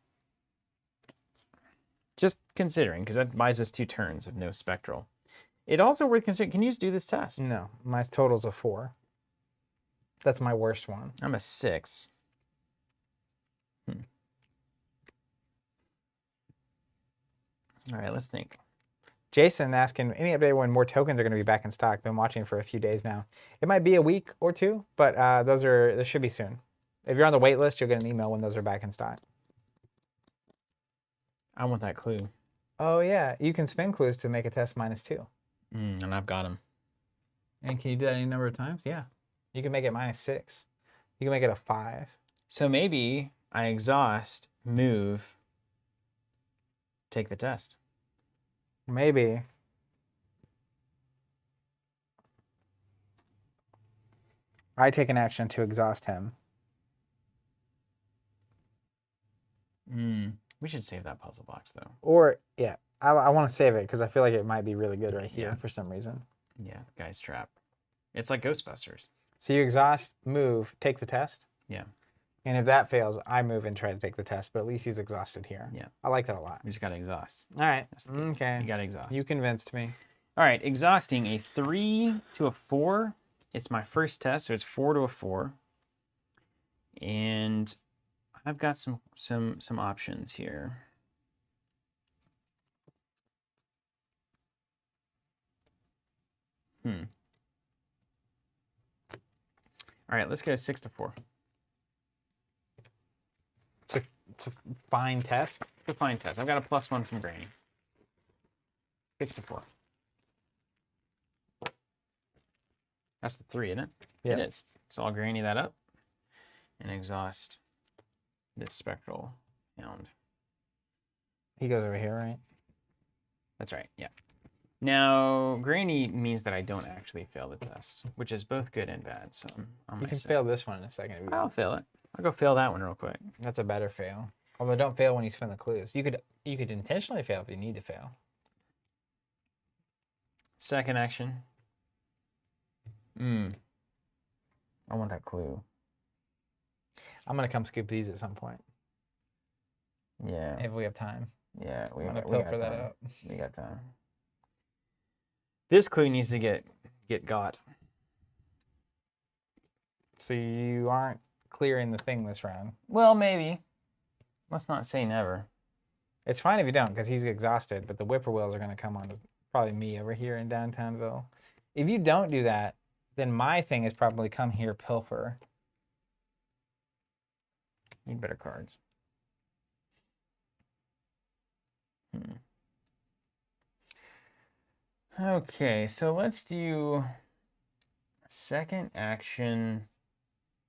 Just considering, because that buys us 2 turns of no spectral. It also worth considering. Can you just do this test? No, my total's a 4. That's my worst one. I'm a 6. All right, let's think. Jason asking any update when more tokens are going to be back in stock. Been watching for a few days now. It might be a week or 2, but those should be soon. If you're on the wait list, you'll get an email when those are back in stock. I want that clue. Oh yeah, you can spin clues to make a test -2. And I've got them. And can you do that any number of times? Yeah. You can make it -6. You can make it a 5. So maybe I exhaust, move, take the test. Maybe. I take an action to exhaust him. We should save that puzzle box, though. Or, yeah, I want to save it because I feel like it might be really good right here Yeah. for some reason. Yeah, Guy's Trap. It's like Ghostbusters. So you exhaust, move, take the test. Yeah. And if that fails, I move and try to take the test, but at least he's exhausted here. Yeah. I like that a lot. We just got to exhaust. All right. That's the key. Okay. You got to exhaust. You convinced me. All right, exhausting a 3 to a 4. It's my first test, so it's 4 to a 4. And I've got some options here. All right, let's go 6 to 4. It's a fine test. It's a fine test. I've got a +1 from Granny. 6 to 4. That's the 3, isn't it? Yeah. It is. So I'll Granny that up and exhaust this Spectral Hound. He goes over here, right? That's right, yeah. Now, Granny means that I don't actually fail the test, which is both good and bad. So I'm on You my can side. fail this one in a second. if you I'll want. fail it. I'll go fail that one real quick. That's a better fail. Although don't fail when you spin the clues. You could intentionally fail if you need to fail. Second action. I want that clue. I'm gonna come scoop these at some point Yeah. if we have time. Yeah, I'm gonna pilfer that time. out. We got time. This clue needs to get got. So you aren't clearing the thing this round. Well, maybe. Let's not say never. It's fine if you don't, because he's exhausted, but the whippoorwills are gonna come on to probably me over here in Downtownville. If you don't do that, then my thing is probably come here, pilfer. Need better cards. Okay, so let's do second action,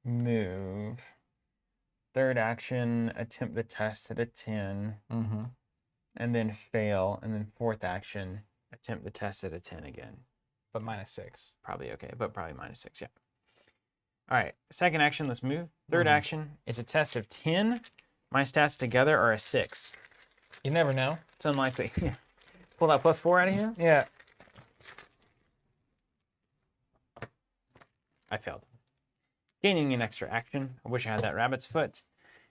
move. Third action, attempt the test at a 10. Mm-hmm. And then fail. And then fourth action, Attempt the test at a 10 again. But -6. Probably okay, but probably -6, yeah. All right, second action, let's move. Third action, it's a test of 10. My stats together are a 6. You never know. It's unlikely. Yeah. Pull that +4 out of here. Yeah. I failed. Gaining an extra action. I wish I had that rabbit's foot.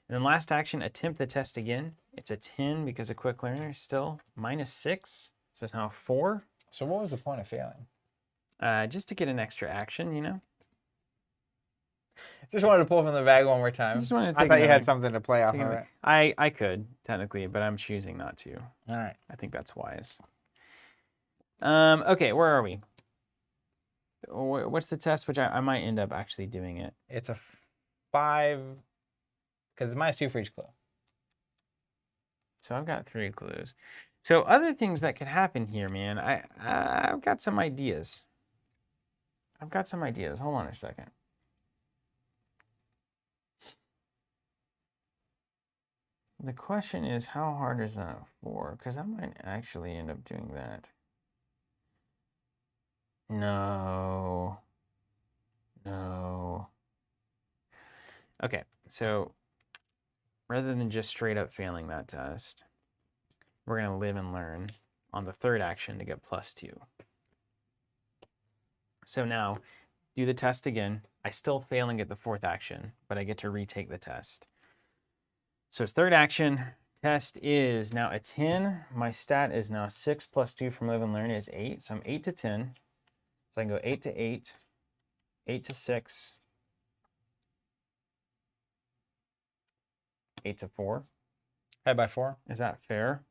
And then last action, attempt the test again. It's a 10 because of quick learner. Still -6. So it's now 4. So what was the point of failing? Just to get an extra action, you know? Just wanted to pull from the bag one more time. Just wanted to I take thought you another- had something to play off of it. I could, technically, but I'm choosing not to. All right. I think that's wise. Okay, where are we? What's the test? Which I might end up actually doing it. It's a 5, because it's -2 for each clue. So I've got 3 clues. So other things that could happen here, man. I've got some ideas. Hold on a second. The question is, how hard is that for? Because I might actually end up doing that. No. Okay, so rather than just straight up failing that test, we're going to live and learn on the third action to get +2. So now, do the test again. I still fail and get the fourth action, but I get to retake the test. So it's third action. Test is now a 10. My stat is now 6 + 2 from live and learn is 8. So I'm 8 to 10. So I can go 8 to 8, 8 to 6, 8 to 4. Head by 4. Is that fair?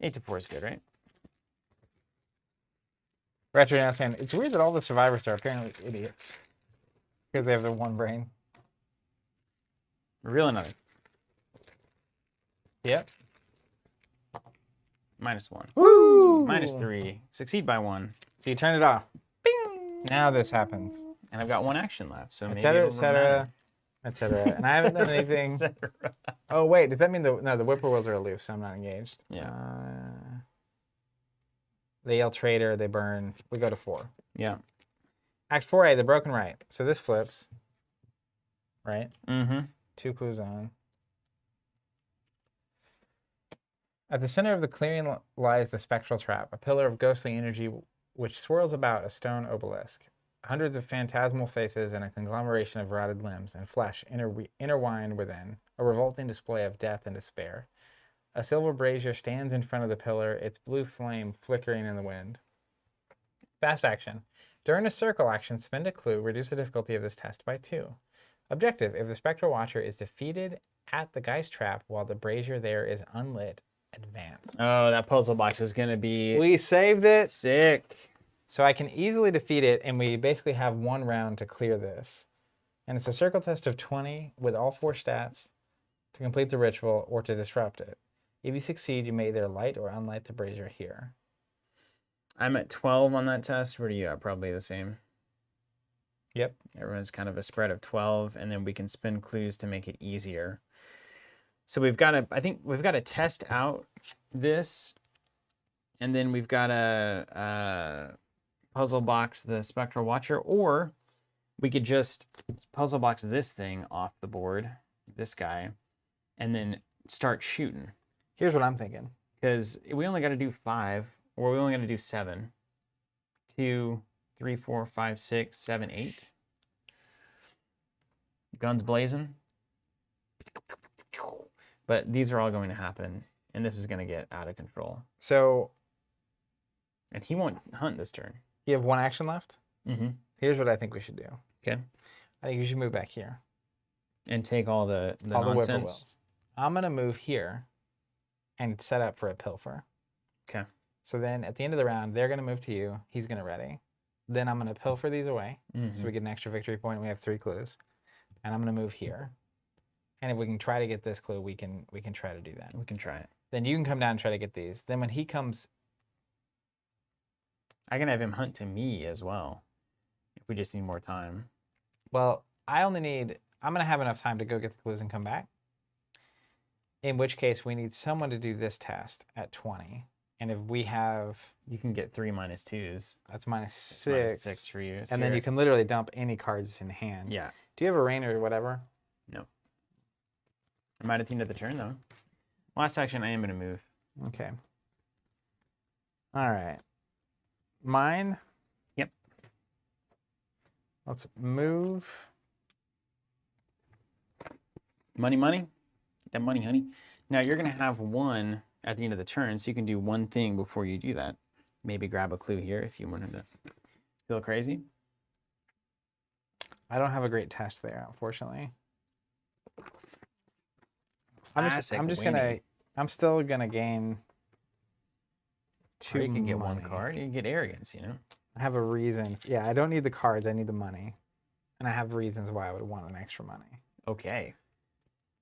Eight to 4 is good, right? Retro now saying, it's weird that all the survivors are apparently idiots. Because they have the one brain. Real another. Yep. -1. Woo! -3. Succeed by 1. So you turn it off. Bing! Now this happens. And I've got 1 action left, so maybe Etc. it'll Etc. Etc. And I haven't done anything. Oh wait, does that mean the whippoorwills are aloof, so I'm not engaged? Yeah. They yell traitor, they burn. We go to 4. Yeah. Act 4A, the broken right. So this flips. Right? Mm-hmm. 2 clues on. At the center of the clearing lies the spectral trap, a pillar of ghostly energy which swirls about a stone obelisk. Hundreds of phantasmal faces and a conglomeration of rotted limbs and flesh intertwined within, a revolting display of death and despair. A silver brazier stands in front of the pillar, its blue flame flickering in the wind. Fast action. During a circle action, spend a clue, reduce the difficulty of this test by 2. Objective, if the Spectral Watcher is defeated at the Geist Trap while the brazier there is unlit, advance. Oh, that puzzle box is going to be We saved it. sick. So I can easily defeat it, and we basically have 1 round to clear this. And it's a circle test of 20 with all 4 stats to complete the ritual or to disrupt it. If you succeed, you may either light or unlight the brazier here. I'm at 12 on that test. Where are you at? Probably the same. Yep. Everyone's kind of a spread of 12, and then we can spin clues to make it easier. So we've got to, I think we've got to test out this, and then we've got to puzzle box the Spectral Watcher, or we could just puzzle box this thing off the board, this guy, and then start shooting. Here's what I'm thinking. Because we only got to do 5, or we only got to do 7. 2, 3, 4, 5, 6, 7, 8. Guns blazing. But these are all going to happen, and this is going to get out of control. So And he won't hunt this turn. you have 1 action left? Mm-hmm. Here's what I think we should do. Okay. I think you should move back here. And take all the All the nonsense. whippoorwills. I'm going to move here and set up for a pilfer. Okay. So then at the end of the round, they're going to move to you. He's going to ready. Then I'm going to pilfer these away. So we get an extra victory point. We have 3 clues. And I'm going to move here. And if we can try to get this clue, we can try to do that. We can try it. Then you can come down and try to get these. Then when he comes, I can have him hunt to me as well. If we just need more time. well, I'm going to have enough time to go get the clues and come back. In which case, we need someone to do this test at 20. And if we have, You can get 3 -2s. that's minus It's 6. -6 for you. So And then you're- you can literally dump any cards in hand. Yeah. Do you have a rain or whatever? No. I might at the end of the turn, though. Last action, I am going to move. Okay. All right. Mine. Yep. Let's move. Money, money. That money, honey. Now, you're going to have 1 at the end of the turn, so you can do one thing before you do that. Maybe grab a clue here if you wanted to feel crazy. I don't have a great test there, unfortunately. I'm still gonna gain Or 2 you can get 1 money. card. You can get arrogance, you know? I have a reason. Yeah, I don't need the cards. I need the money. And I have reasons why I would want an extra money. Okay.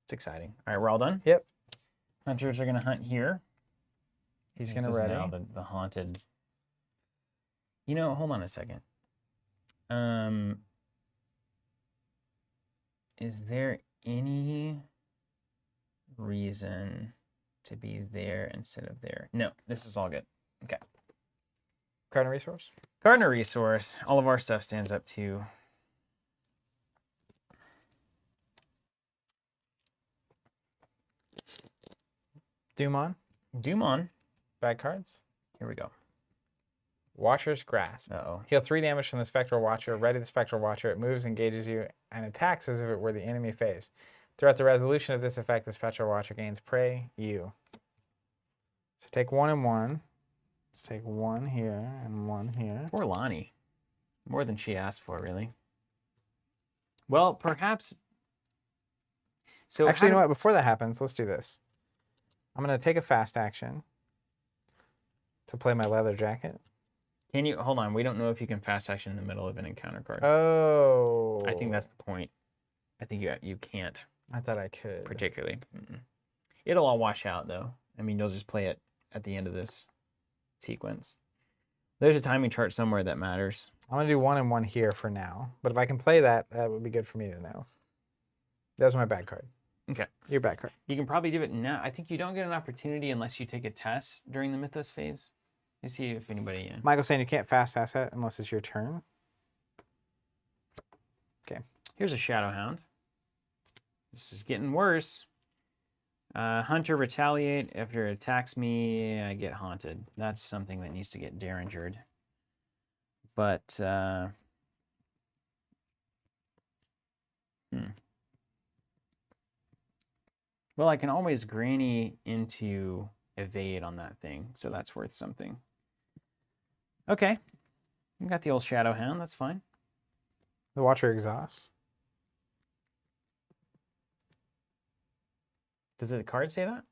It's exciting. All right, we're all done? Yep. Hunters are going to hunt here. He's This gonna is ready. now the haunted. You know, hold on a second. Is there any reason to be there instead of there? No, this is all good. Okay. Card and resource. Gardener resource. All of our stuff stands up to. Doom on. Doom on. Bad cards. Here we go. Watcher's Grasp. Uh-oh. Heal 3 damage from the Spectral Watcher. Ready the Spectral Watcher. It moves, engages you, and attacks as if it were the enemy phase. Throughout the resolution of this effect, the Spectral Watcher gains prey, you. So take 1 and 1. Let's take 1 here and 1 here. Poor Lonnie. More than she asked for, really. Well, perhaps. So Actually, you know what? Before that happens, let's do this. I'm going to take a fast action to play my leather jacket. Can you hold on? We don't know if you can fast action in the middle of an encounter card. Oh. I think that's the point. I think you can't I thought I could. particularly. It'll all wash out though. I mean, you'll just play it at the end of this sequence. There's a timing chart somewhere that matters. I'm going to do 1 and 1 here for now. But if I can play that, that would be good for me to know. That was my bad card. Okay. Your bad card. You can probably do it now. I think you don't get an opportunity unless you take a test during the Mythos phase. Let's see if anybody. Michael's saying you can't fast asset unless it's your turn. Okay. Here's a Shadow Hound. This is getting worse. Hunter retaliate. After it attacks me, I get haunted. That's something that needs to get Derringered. But, well, I can always granny into evade on that thing, so that's worth something. Okay. You got the old Shadow Hound, that's fine. The Watcher exhausts. Does the card say that?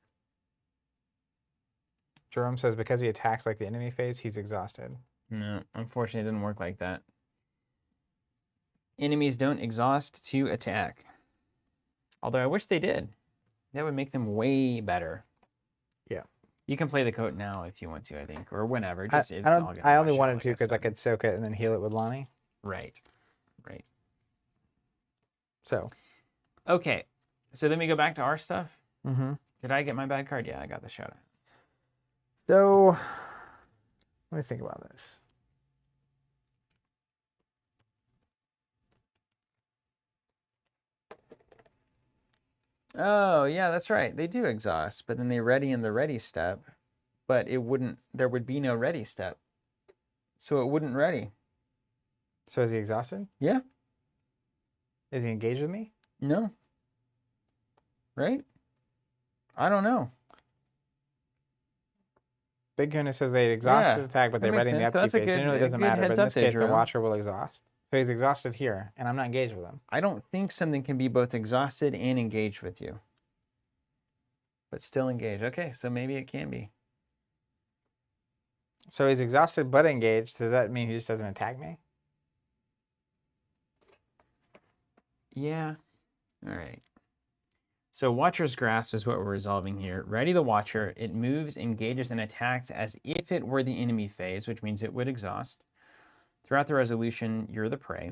Jerome says because he attacks like the enemy phase, he's exhausted. No, unfortunately, it didn't work like that. Enemies don't exhaust to attack. Although I wish they did. That would make them way better. Yeah. You can play the coat now if you want to, I think, or whenever. I, Just, I, it's don't- all gonna I only wash out, wanted like to because I said. could soak it and then heal it with Lonnie. Right. Right. So. Okay. So then we go back to our stuff. Mm-hmm. Did I get my bad card? Yeah, I got the Shadow. So, let me think about this. Oh, yeah, that's right. They do exhaust, but then they ready in the ready step, but it wouldn't, there would be no ready step. So it wouldn't ready. So is he exhausted? Yeah. Is he engaged with me? No. Right? I don't know. Big Goodness says they exhausted Yeah, attack, but that they makes ready in the sense. upkeep That's a phase. good- Generally, it doesn't good matter, but heads in up this there, case, the Jerome. Watcher will exhaust. So he's exhausted here, and I'm not engaged with him. I don't think something can be both exhausted and engaged with you. But still engaged. Okay, so maybe it can be. So he's exhausted but engaged. Does that mean he just doesn't attack me? Yeah. All right. So Watcher's Grasp is what we're resolving here. Ready the Watcher. It moves, engages, and attacks as if it were the enemy phase, which means it would exhaust. Throughout the resolution, you're the prey.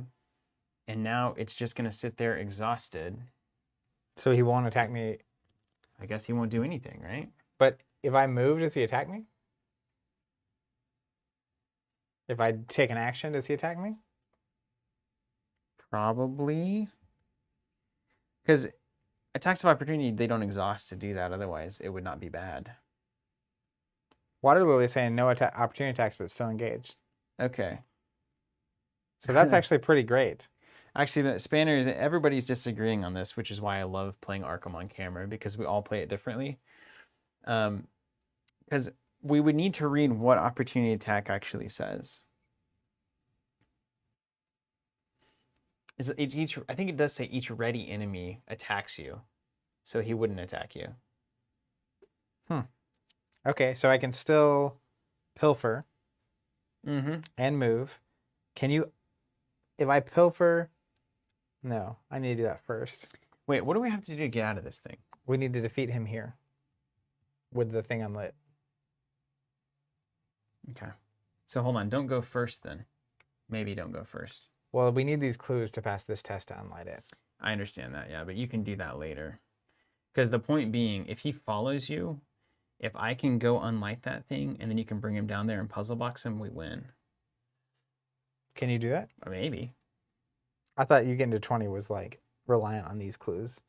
And now it's just going to sit there exhausted. So he won't attack me. I guess he won't do anything, right? But if I move, does he attack me? If I take an action, does he attack me? Probably. Because attacks of opportunity, they don't exhaust to do that. Otherwise, it would not be bad. Water Lily is saying no opportunity attacks, but still engaged. Okay. So that's actually pretty great. Actually, Spanners, everybody's disagreeing on this, which is why I love playing Arkham on camera, because we all play it differently. Because we would need to read what opportunity attack actually says. It's each. I think it does say each ready enemy attacks you, so he wouldn't attack you. Okay, so I can still pilfer Mm-hmm. and move. Can you, if I pilfer, no, I need to do that first. Wait, what do we have to do to get out of this thing? We need to defeat him here with the thing unlit. Okay. So hold on. Don't go first then. Maybe don't go first. Well, we need these clues to pass this test to unlight it. I understand that, yeah, but you can do that later. Because the point being, if he follows you, if I can go unlight that thing and then you can bring him down there and puzzle box him, we win. Can you do that? Or maybe. I thought you getting to 20 was like reliant on these clues.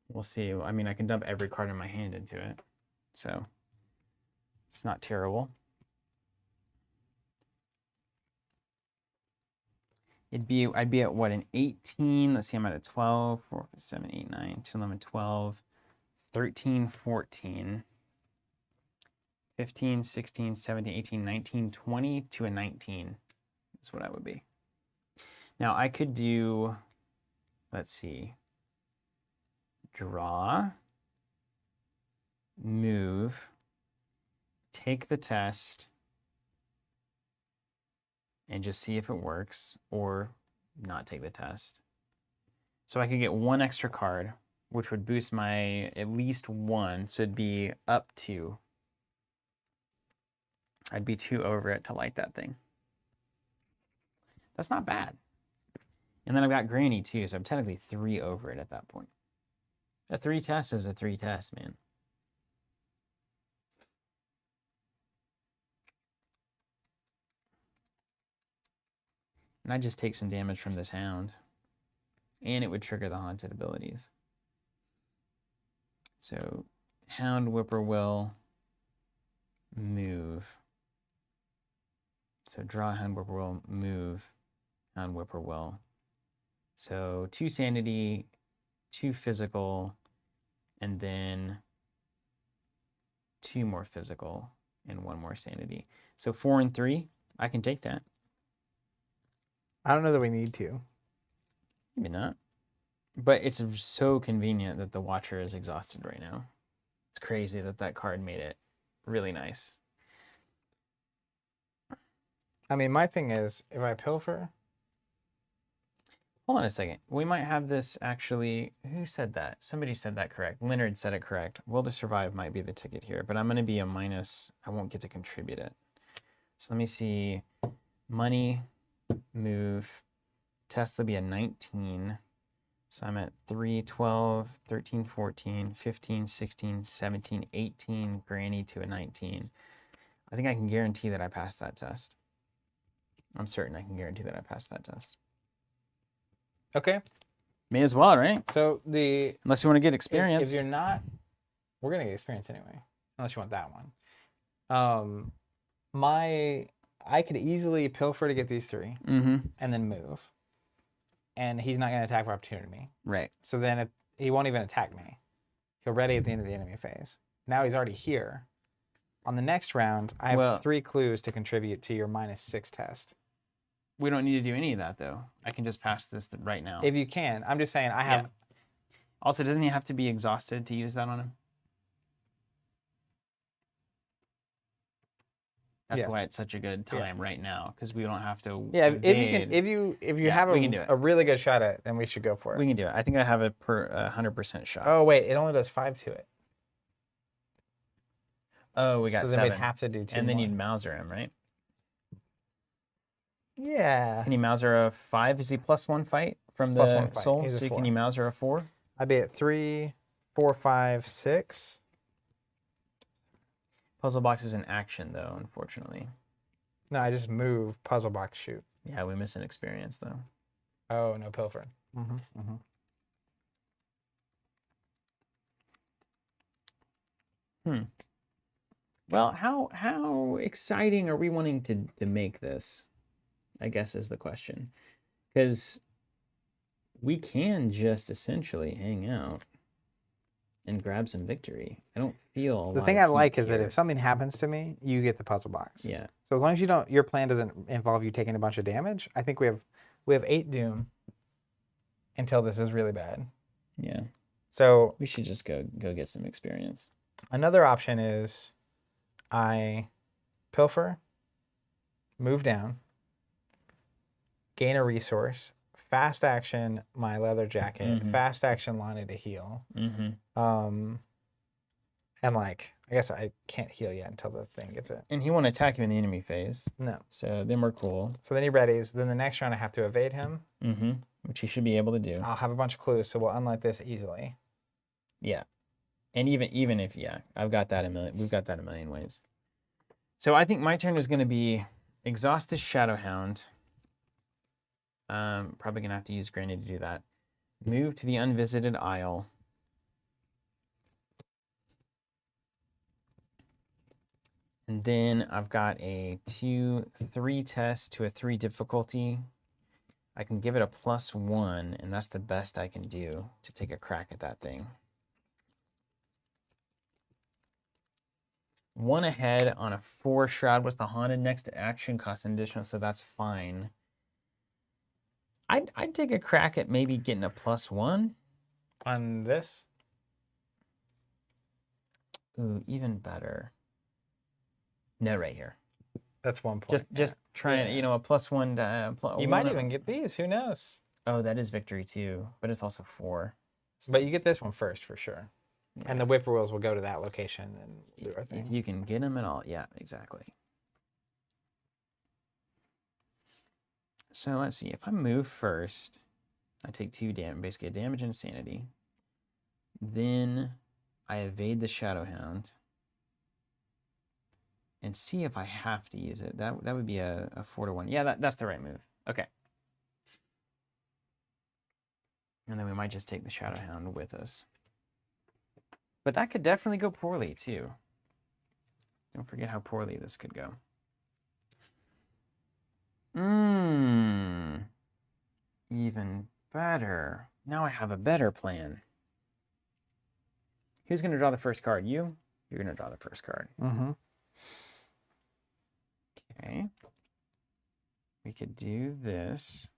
We'll see. I mean, I can dump every card in my hand into it. So it's not terrible. I'd be at what, an 18? Let's see, I'm at a 12, 4, 7, 8, 9, 10, 11, 12, 13, 14, 15, 16, 17, 18, 19, 20 to a 19 is what I would be. Now I could do, let's see, draw, move, take the test, and just see if it works, or not take the test. So I could get one extra card, which would boost my at least one, so it'd be up to. I'd be 2 over it to light that thing. That's not bad. And then I've got Granny too, so I'm technically 3 over it at that point. A 3 test is a 3 test, man. And I just take some damage from this hound. And it would trigger the haunted abilities. So, hound, whippoorwill, move. So draw, hound, whippoorwill, move, hound, whippoorwill. So 2 sanity, 2 physical, and then 2 more physical and 1 more sanity. So 4 and 3, I can take that. I don't know that we need to. Maybe not. But it's so convenient that the Watcher is exhausted right now. It's crazy that that card made it really nice. I mean, my thing is, if I pilfer, Hold on a second. We might have this actually. Who said that? Somebody said that correct. Leonard said it correct. Will to Survive might be the ticket here, but I'm going to be a minus. I won't get to contribute it. So let me see. Money, move. Test will be a 19. So I'm at 3, 12, 13, 14, 15, 16, 17, 18. Granny to a 19. I think I can guarantee that I passed that test. I'm certain I can guarantee that I passed that test. okay. May as well, right? So the Unless you want to get experience. If you're not, we're gonna get experience anyway, unless you want that one. I could easily pilfer to get these 3, and then move, and he's not gonna attack for opportunity. Right. So then he won't even attack me. He'll ready at the end of the enemy phase. Now he's already here. On the next round, I have 3 clues to contribute to your -6 test. We don't need to do any of that, though. I can just pass this right now. If you can. I'm just saying I have... Yeah. Also, doesn't he have to be exhausted to use that on him? That's why it's such a good time right now, because we don't have to evade. if you have a really good shot at it, then we should go for it. We can do it. I think I have a 100% shot. Oh, wait. It only does 5 to it. Oh, we got 7. So then we'd have to do 2 And then more. you'd Mauser him, right? Yeah. Can you Mauser a 5? Is he +1 fight from the soul? So can you Mauser a 4? I'd be at 3, 4, 5, 6. Puzzle box is an action, though, unfortunately. No, I just move puzzle box shoot. Yeah, we miss an experience, though. Oh, no pilfer. Well, how exciting are we wanting to make this? I guess is the question. Because we can just essentially hang out and grab some victory. I don't feel a lot The thing of I like heat is that here. if something happens to me, you get the puzzle box. Yeah. So as long as you don't, your plan doesn't involve you taking a bunch of damage. I think we have 8 doom until this is really bad. Yeah. So We should just go get some experience. another option is I pilfer, move down, gain a resource, fast action my leather jacket, fast action Lonnie to heal. And like, I guess I can't heal yet until the thing gets it. And he won't attack you in the enemy phase. No. So then we're cool. So then he readies. Then the next round I have to evade him. Which he should be able to do. I'll have a bunch of clues, so we'll unlock this easily. Yeah. And even if, I've got that we've got that a million ways. So I think my turn is going to be exhaust this Shadowhound. Probably going to have to use Granny to do that. Move to the Unvisited Isle. And then I've got a 2-3 test to a 3 difficulty. I can give it a +1, and that's the best I can do to take a crack at that thing. 1 ahead on a 4 Shroud. What's the Haunted next to action? Cost an additional, so that's fine. I'd take a crack at maybe getting a +1. On this? Ooh, even better. No, right here. That's 1 point. Just trying, a +1 to... you might even get these. Who knows? Oh, that is victory too, but it's also 4. But you get this one first for sure. Yeah. And the whippoorwills will go to that location and do our thing. If you can get them at all. Yeah, exactly. So let's see. If I move first, I take 2 damage, basically a damage and insanity. Then I evade the Shadowhound. And see if I have to use it. That would be a 4-1. Yeah, that's the right move. Okay. And then we might just take the Shadowhound with us. But that could definitely go poorly, too. Don't forget how poorly this could go. Even better. Now I have a better plan. Who's going to draw the first card? You? You're going to draw the first card. Okay. We could do this.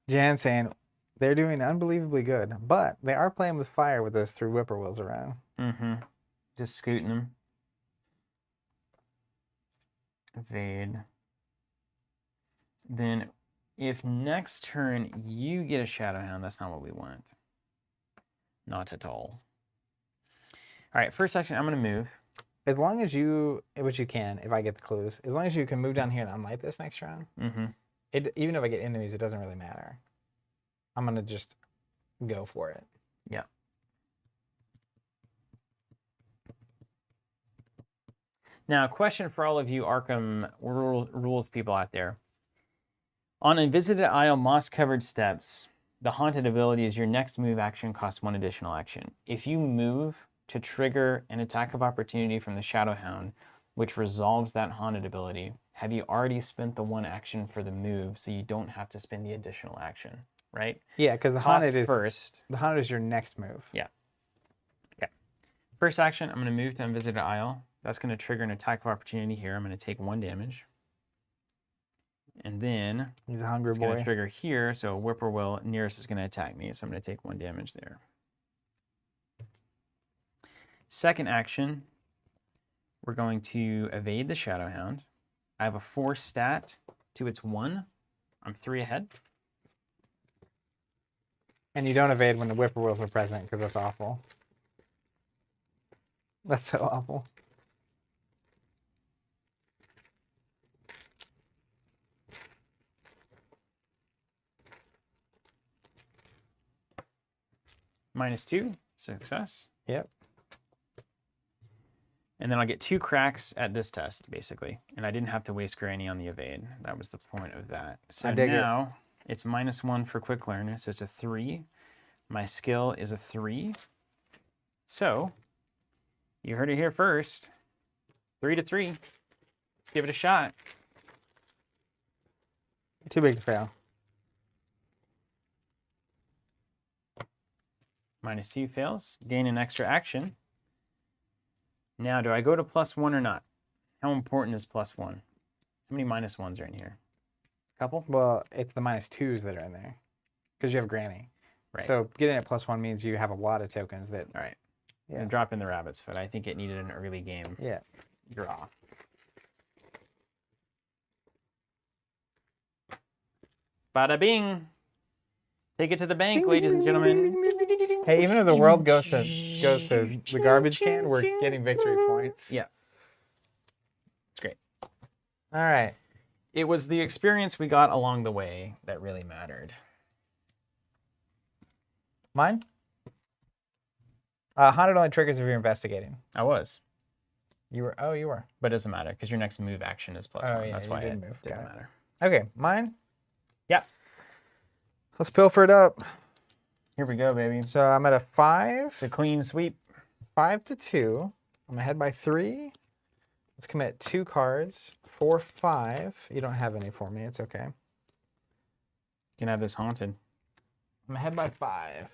Jan saying they're doing unbelievably good, but they are playing with fire with those 3 whippoorwills around. Just scooting them. Evade. Then if next turn you get a Shadowhound, that's not what we want. Not at all. All right, first action, I'm going to move. As long as you, which you can, if I get the clues, as long as you can move down here and unlight this next round, even if I get enemies, it doesn't really matter. I'm going to just go for it. Yeah. Now, a question for all of you Arkham rules people out there. On a visited isle, moss-covered steps, the haunted ability is your next move action costs 1 additional action. If you move to trigger an attack of opportunity from the Shadowhound, which resolves that haunted ability, have you already spent the 1 action for the move, so you don't have to spend the additional action, right? Yeah, because the haunted is first. The haunted is your next move. Yeah. Okay. First action, I'm going to move to Unvisited Isle. That's going to trigger an attack of opportunity here. I'm going to take 1 damage. And then he's a hungry it's boy. going to trigger here, so Whippoorwill nearest is going to attack me, so I'm going to take 1 damage there. Second action, we're going to evade the Shadowhound. I have a 4 stat to its 1. I'm 3 ahead. And you don't evade when the whippoorwills are present because that's awful. That's so awful. -2. Success. Yep. And then I'll get 2 cracks at this test, basically. And I didn't have to waste granny on the evade. That was the point of that. So I dig now it's -1 for quick learner, so it's a 3. My skill is a 3. So you heard it here first. 3 to 3. Let's give it a shot. Too big to fail. -2 fails. Gain an extra action. Now, do I go to +1 or not? How important is +1? How many -1s are in here? A couple? Well, it's the -2s that are in there because you have granny. Right. So getting it +1 means you have a lot of tokens that. All right. Yeah. And drop in the rabbit's foot. I think it needed an early game Yeah. draw. Bada bing. Take it to the bank, ladies and gentlemen. Hey, even if the world goes to the garbage can, we're getting victory points. Yeah. It's great. All right. It was the experience we got along the way that really mattered. Mine? Haunted only triggers if you're investigating. I was. You were. Oh, you were. But it doesn't matter because your next move action is +1. Oh, yeah, That's you why did it move. didn't Got it. matter. Okay, mine. Yeah. Let's pilfer it up. Here we go, baby. So I'm at a 5. It's a clean sweep. 5 to 2. I'm ahead by 3. Let's commit 2 cards. 4, 5. You don't have any for me. It's okay. You can have this haunted. I'm ahead by 5.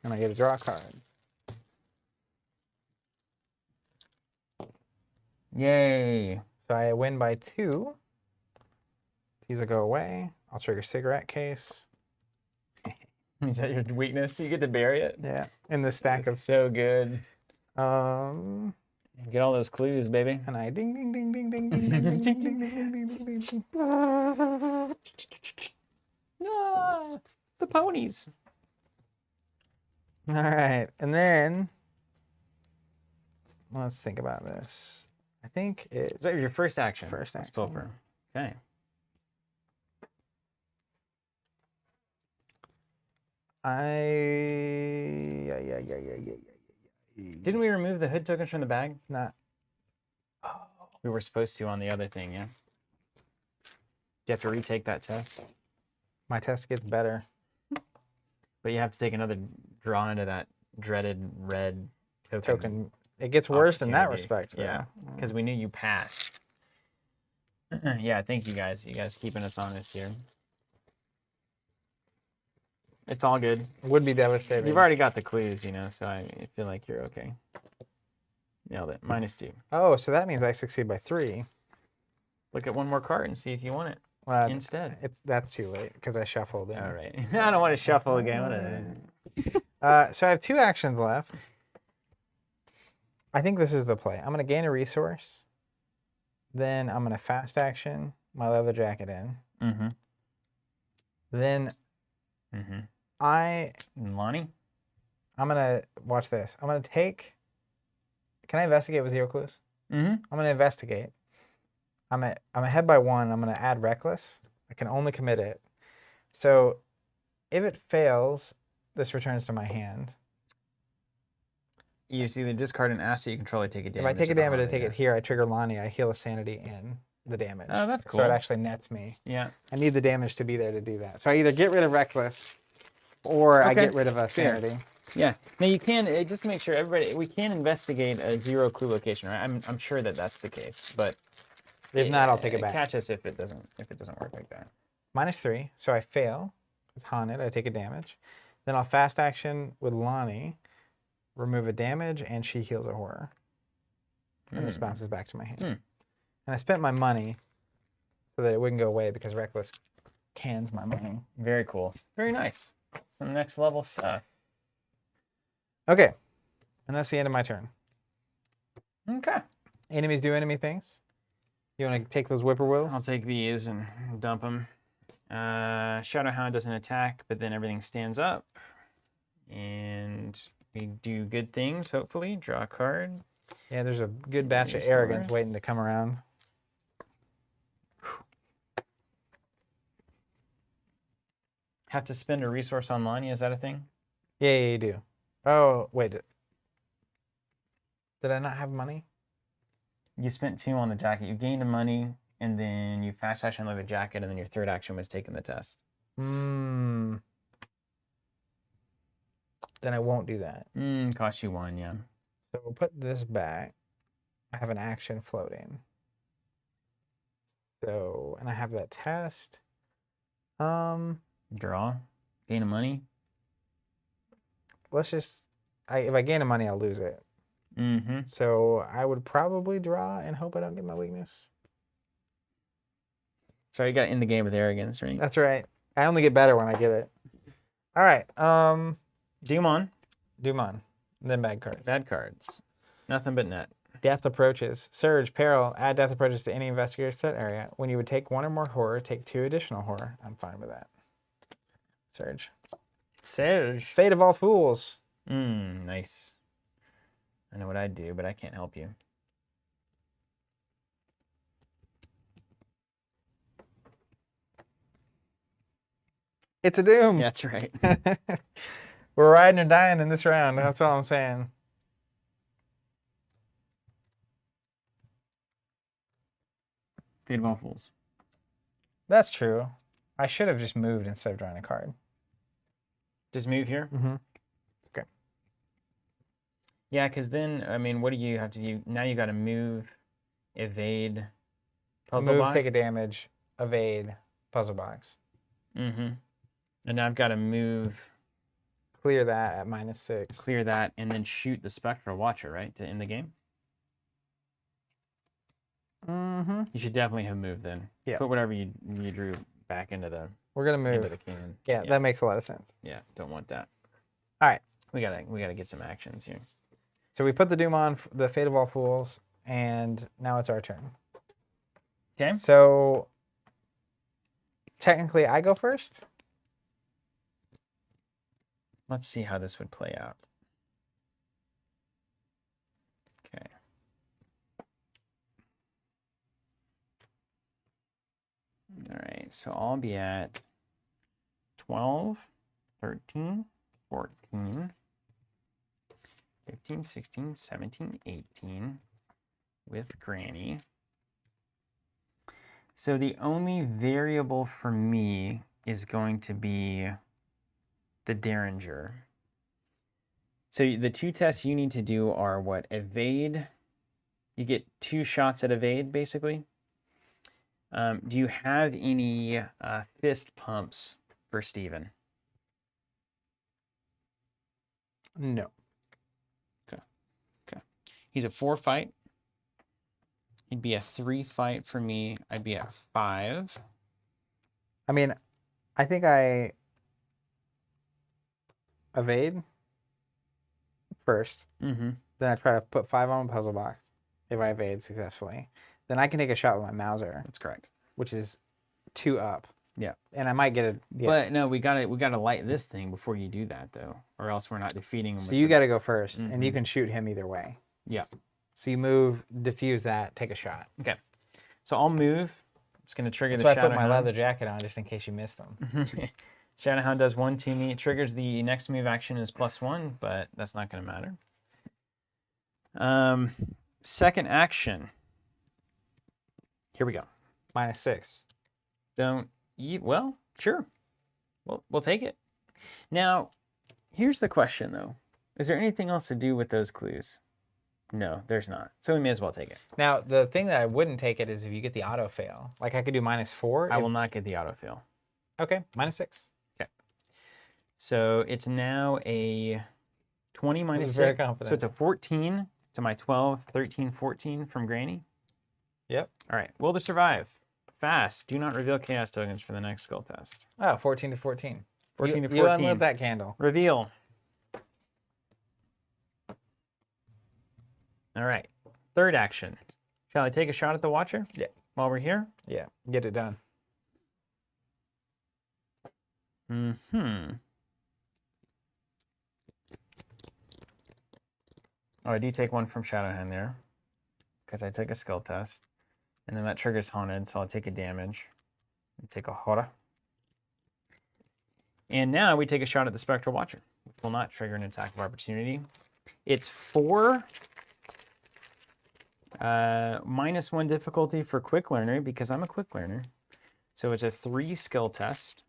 And I get to draw a card. Yay. So I win by 2. These will go away. I'll trigger cigarette case. Is that your weakness? You get to bury it? Yeah. In the stack That's so good. of Get all those clues, baby. and I ding ding ding ding ding ding ding ding ding ding ding ding ding ding. Ah, the ponies. All right. And then let's think about this. I think Is it's that your first action? First Let's action. pilfer. Okay. Didn't we remove the hood tokens from the bag? Not. We were supposed to on the other thing, yeah? Do you have to retake that test? My test gets better. But you have to take another draw into that dreaded red Token. It gets worse in that opportunity. respect. Though. Yeah, because we knew you passed. Yeah, thank you guys. You guys keeping us honest here. It's all good. It would be devastating. You've already got the clues, you know, so I feel like you're okay. Nailed it. -2. Oh, so that means I succeed by 3. Look at one more card and see if you want it Well, instead. that's too late because I shuffled in. All right. I don't want to shuffle again. So I have 2 actions left. I think this is the play. I'm going to gain a resource. Then I'm going to fast action my leather jacket in. Mm-hmm. Then Mm-hmm. I'm Lonnie? going to watch this. I'm going to take. Can I investigate with 0 clues? Mm-hmm. I'm going to investigate. I'm ahead by 1. I'm going to add reckless. I can only commit it. So if it fails, this returns to my hand. You see the discard an asset you control, I take a damage. If I take a at the damage, I haunted, take yeah. it here. I trigger Lonnie. I heal a sanity in the damage. Oh, that's So cool. it actually nets me. Yeah. I need the damage to be there to do that. So I either get rid of reckless, or I Okay, get rid of a fair. sanity. Yeah. Now you can just to make sure everybody we can investigate a 0 clue location, right? I'm sure that that's the case, but If not, I'll take it back. Catch us if it doesn't work like that. -3. So I fail. It's haunted. I take a damage. Then I'll fast action with Lonnie, remove a damage, and she heals a horror. And this bounces back to my hand. And I spent my money so that it wouldn't go away because reckless cans my money. Very cool. Very nice. Some next level stuff. Okay. And that's the end of my turn. Okay. Enemies do enemy things. You want to take those whippoorwills? I'll take these and dump them. Shadowhound doesn't attack, but then everything stands up. And we do good things, hopefully. Draw a card. Yeah, there's a good batch of Resource. arrogance waiting to come around. have to spend a resource on Lania? Is that a thing? Yeah, you do. Oh, wait. Did I not have money? You spent 2 on the jacket. You gained money, and then you fast action like the jacket, and then your third action was taking the test. Hmm. Then I won't do that. Cost you 1, yeah. So we'll put this back. I have an action floating. So, and I have that test. Draw. Gain of money. Let's just, if I gain the money, I'll lose it. Mm-hmm. So I would probably draw and hope I don't get my weakness. Sorry, you got in the game with arrogance, right? That's right. I only get better when I get it. All right. Doomon. Doomon. Then bad cards. Bad cards. Nothing but net. Death approaches. Surge, peril. Add death approaches to any investigator set area. When you would take 1 or more horror, take 2 additional horror. I'm fine with that. Surge. Surge. Fate of all fools. Nice. I know what I'd do, but I can't help you. It's a doom. Yeah, that's right. We're riding or dying in this round. That's all I'm saying. Fate of all fools. That's true. I should have just moved instead of drawing a card. Just move here? Mm-hmm. Okay. Yeah, because then, I mean, what do you have to do? Now you got to move, evade, puzzle box. Take a damage, evade, puzzle box. Mm-hmm. And now I've got to move. Clear that at -6. Clear that, and then shoot the Spectral Watcher, right, to end the game? Mm-hmm. You should definitely have moved then. Yeah. Put whatever you drew back into the We're gonna move. into the cannon. Yeah, that makes a lot of sense. Yeah, don't want that. All right. We gotta get some actions here. So we put the doom on the Fate of all fools, and now it's our turn. Okay. So technically, I go first. Let's see how this would play out. Okay. All right, so I'll be at 12, 13, 14, 15, 16, 17, 18 with Granny. So the only variable for me is going to be the Derringer. So the 2 tests you need to do are what? Evade. You get 2 shots at evade, basically. Do you have any fist pumps for Steven? No. Okay. Okay. He's a 4 fight. He'd be a 3 fight for me. I'd be at 5. I mean, I think I evade first. Mm-hmm. Then I try to put 5 on a puzzle box if I evade successfully. Then I can take a shot with my Mauser. That's correct. Which is 2 up. Yeah. And I might get it. Yeah. But no, we gotta light this thing before you do that though, or else we're not defeating him. So you got to go first, and you Mhm. can shoot him either way. Yeah. So you move, diffuse that, take a shot. Okay. So I'll move. It's gonna trigger That's the why I Shadow put my Hound. leather jacket on just in case you missed them. Shadow Hound does 1 to me. It triggers the next move action is +1, but that's not gonna matter. Second action. Here we go. -6. Don't eat. Well, sure. We'll take it. Now, here's the question though. Is there anything else to do with those clues? No, there's not. So we may as well take it. Now, the thing that I wouldn't take it is if you get the auto fail. Like I could do -4. I will not get the autofill. Okay, -6. Okay. So it's now a 20 minus very 6. confident. So it's a 14 to my 12, 13, 14 from Granny. Yep. All right. Will to survive. Fast. Do not reveal chaos tokens for the next skill test. Oh, 14 to 14. 14 to 14. You unlit that candle. Reveal. All right. Third action. Shall I take a shot at the Watcher? Yeah. While we're here? Yeah, get it done. Mm-hmm. Oh, I do take 1 from Shadowhand there. Because I took a skill test. And then that triggers Haunted, so I'll take a damage. And take a horror. And now we take a shot at the Spectral Watcher, which will not trigger an attack of opportunity. It's 4 -1 difficulty for Quick Learner because I'm a Quick Learner. So it's a 3 skill test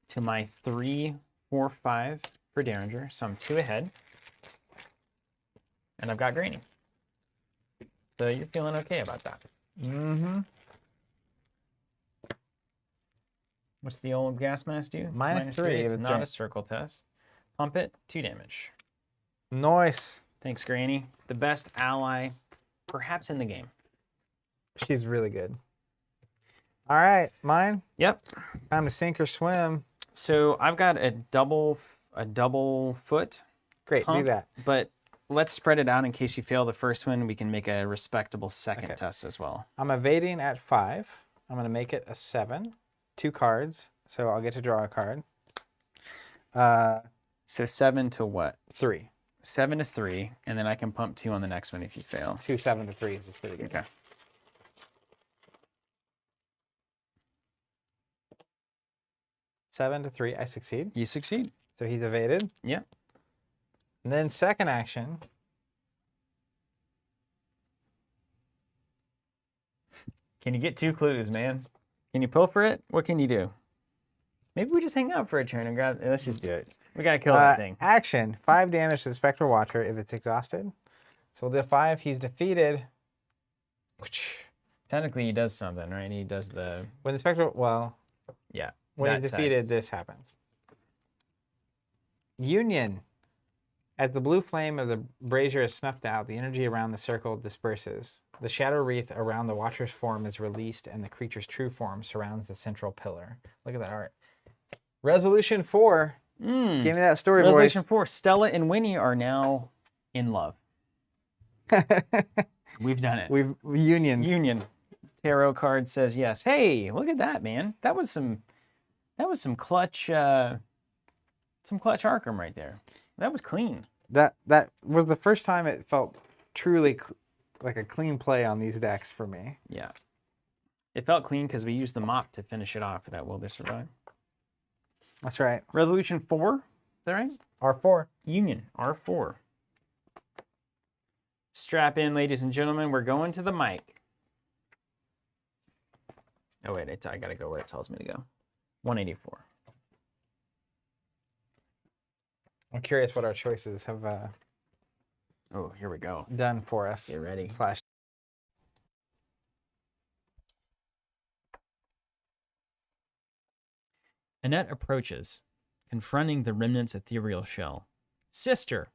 to my 3, 4, 5 for Derringer. So I'm 2 ahead. And I've got Granny. So you're feeling okay about that. Mm-hmm. What's the old gas mask do? -3. It's It's not a great. circle test. Pump it, 2 damage. Nice. Thanks, Granny. The best ally, perhaps in the game. She's really good. All right, mine. Yep. Time to sink or swim. So I've got a double foot Great, pump, do that. but let's spread it out in case you fail the first one. We can make a respectable second Okay. test as well. I'm evading at 5. I'm going to make it a 7. 2 cards, so I'll get to draw a card. So 7 to what? 3. 7 to 3, and then I can pump 2 on the next one if you fail. 2 7 to 3 is pretty good. Okay. 7 to 3, I succeed. You succeed. So he's evaded. Yep. And then second action. Can you get 2 clues, man? Can you pull for it? What can you do? Maybe we just hang out for a turn and grab. Let's just do it. We gotta kill that thing. Action. 5 damage to the Spectral Watcher if it's exhausted. So we'll do 5. He's defeated. Technically, he does something, right? He does the When the Spectral, well, yeah. when that he's defeated, text. this happens. Union. As the blue flame of the brazier is snuffed out, the energy around the circle disperses. The shadow wreath around the Watcher's form is released, and the creature's true form surrounds the central pillar. Look at that art. Resolution 4. Give me that story, Resolution 4. Stella and Winnie are now in love. boys. We've done it. We've union. Union. Tarot card says yes. Hey, look at that, man. That was some clutch Arkham right there. That was clean. That was the first time it felt truly like a clean play on these decks for me. Yeah. It felt clean because we used the mop to finish it off for that Will They Survive. That's right. Resolution 4. Is that right? R4. Union. R4. Strap in, ladies and gentlemen. We're going to the mic. Oh, wait. I got to go where it tells me to go. 184. I'm curious what our choices have Oh, here we go. done for us. Get ready. Slash. Annette approaches, confronting the remnant's ethereal shell. Sister,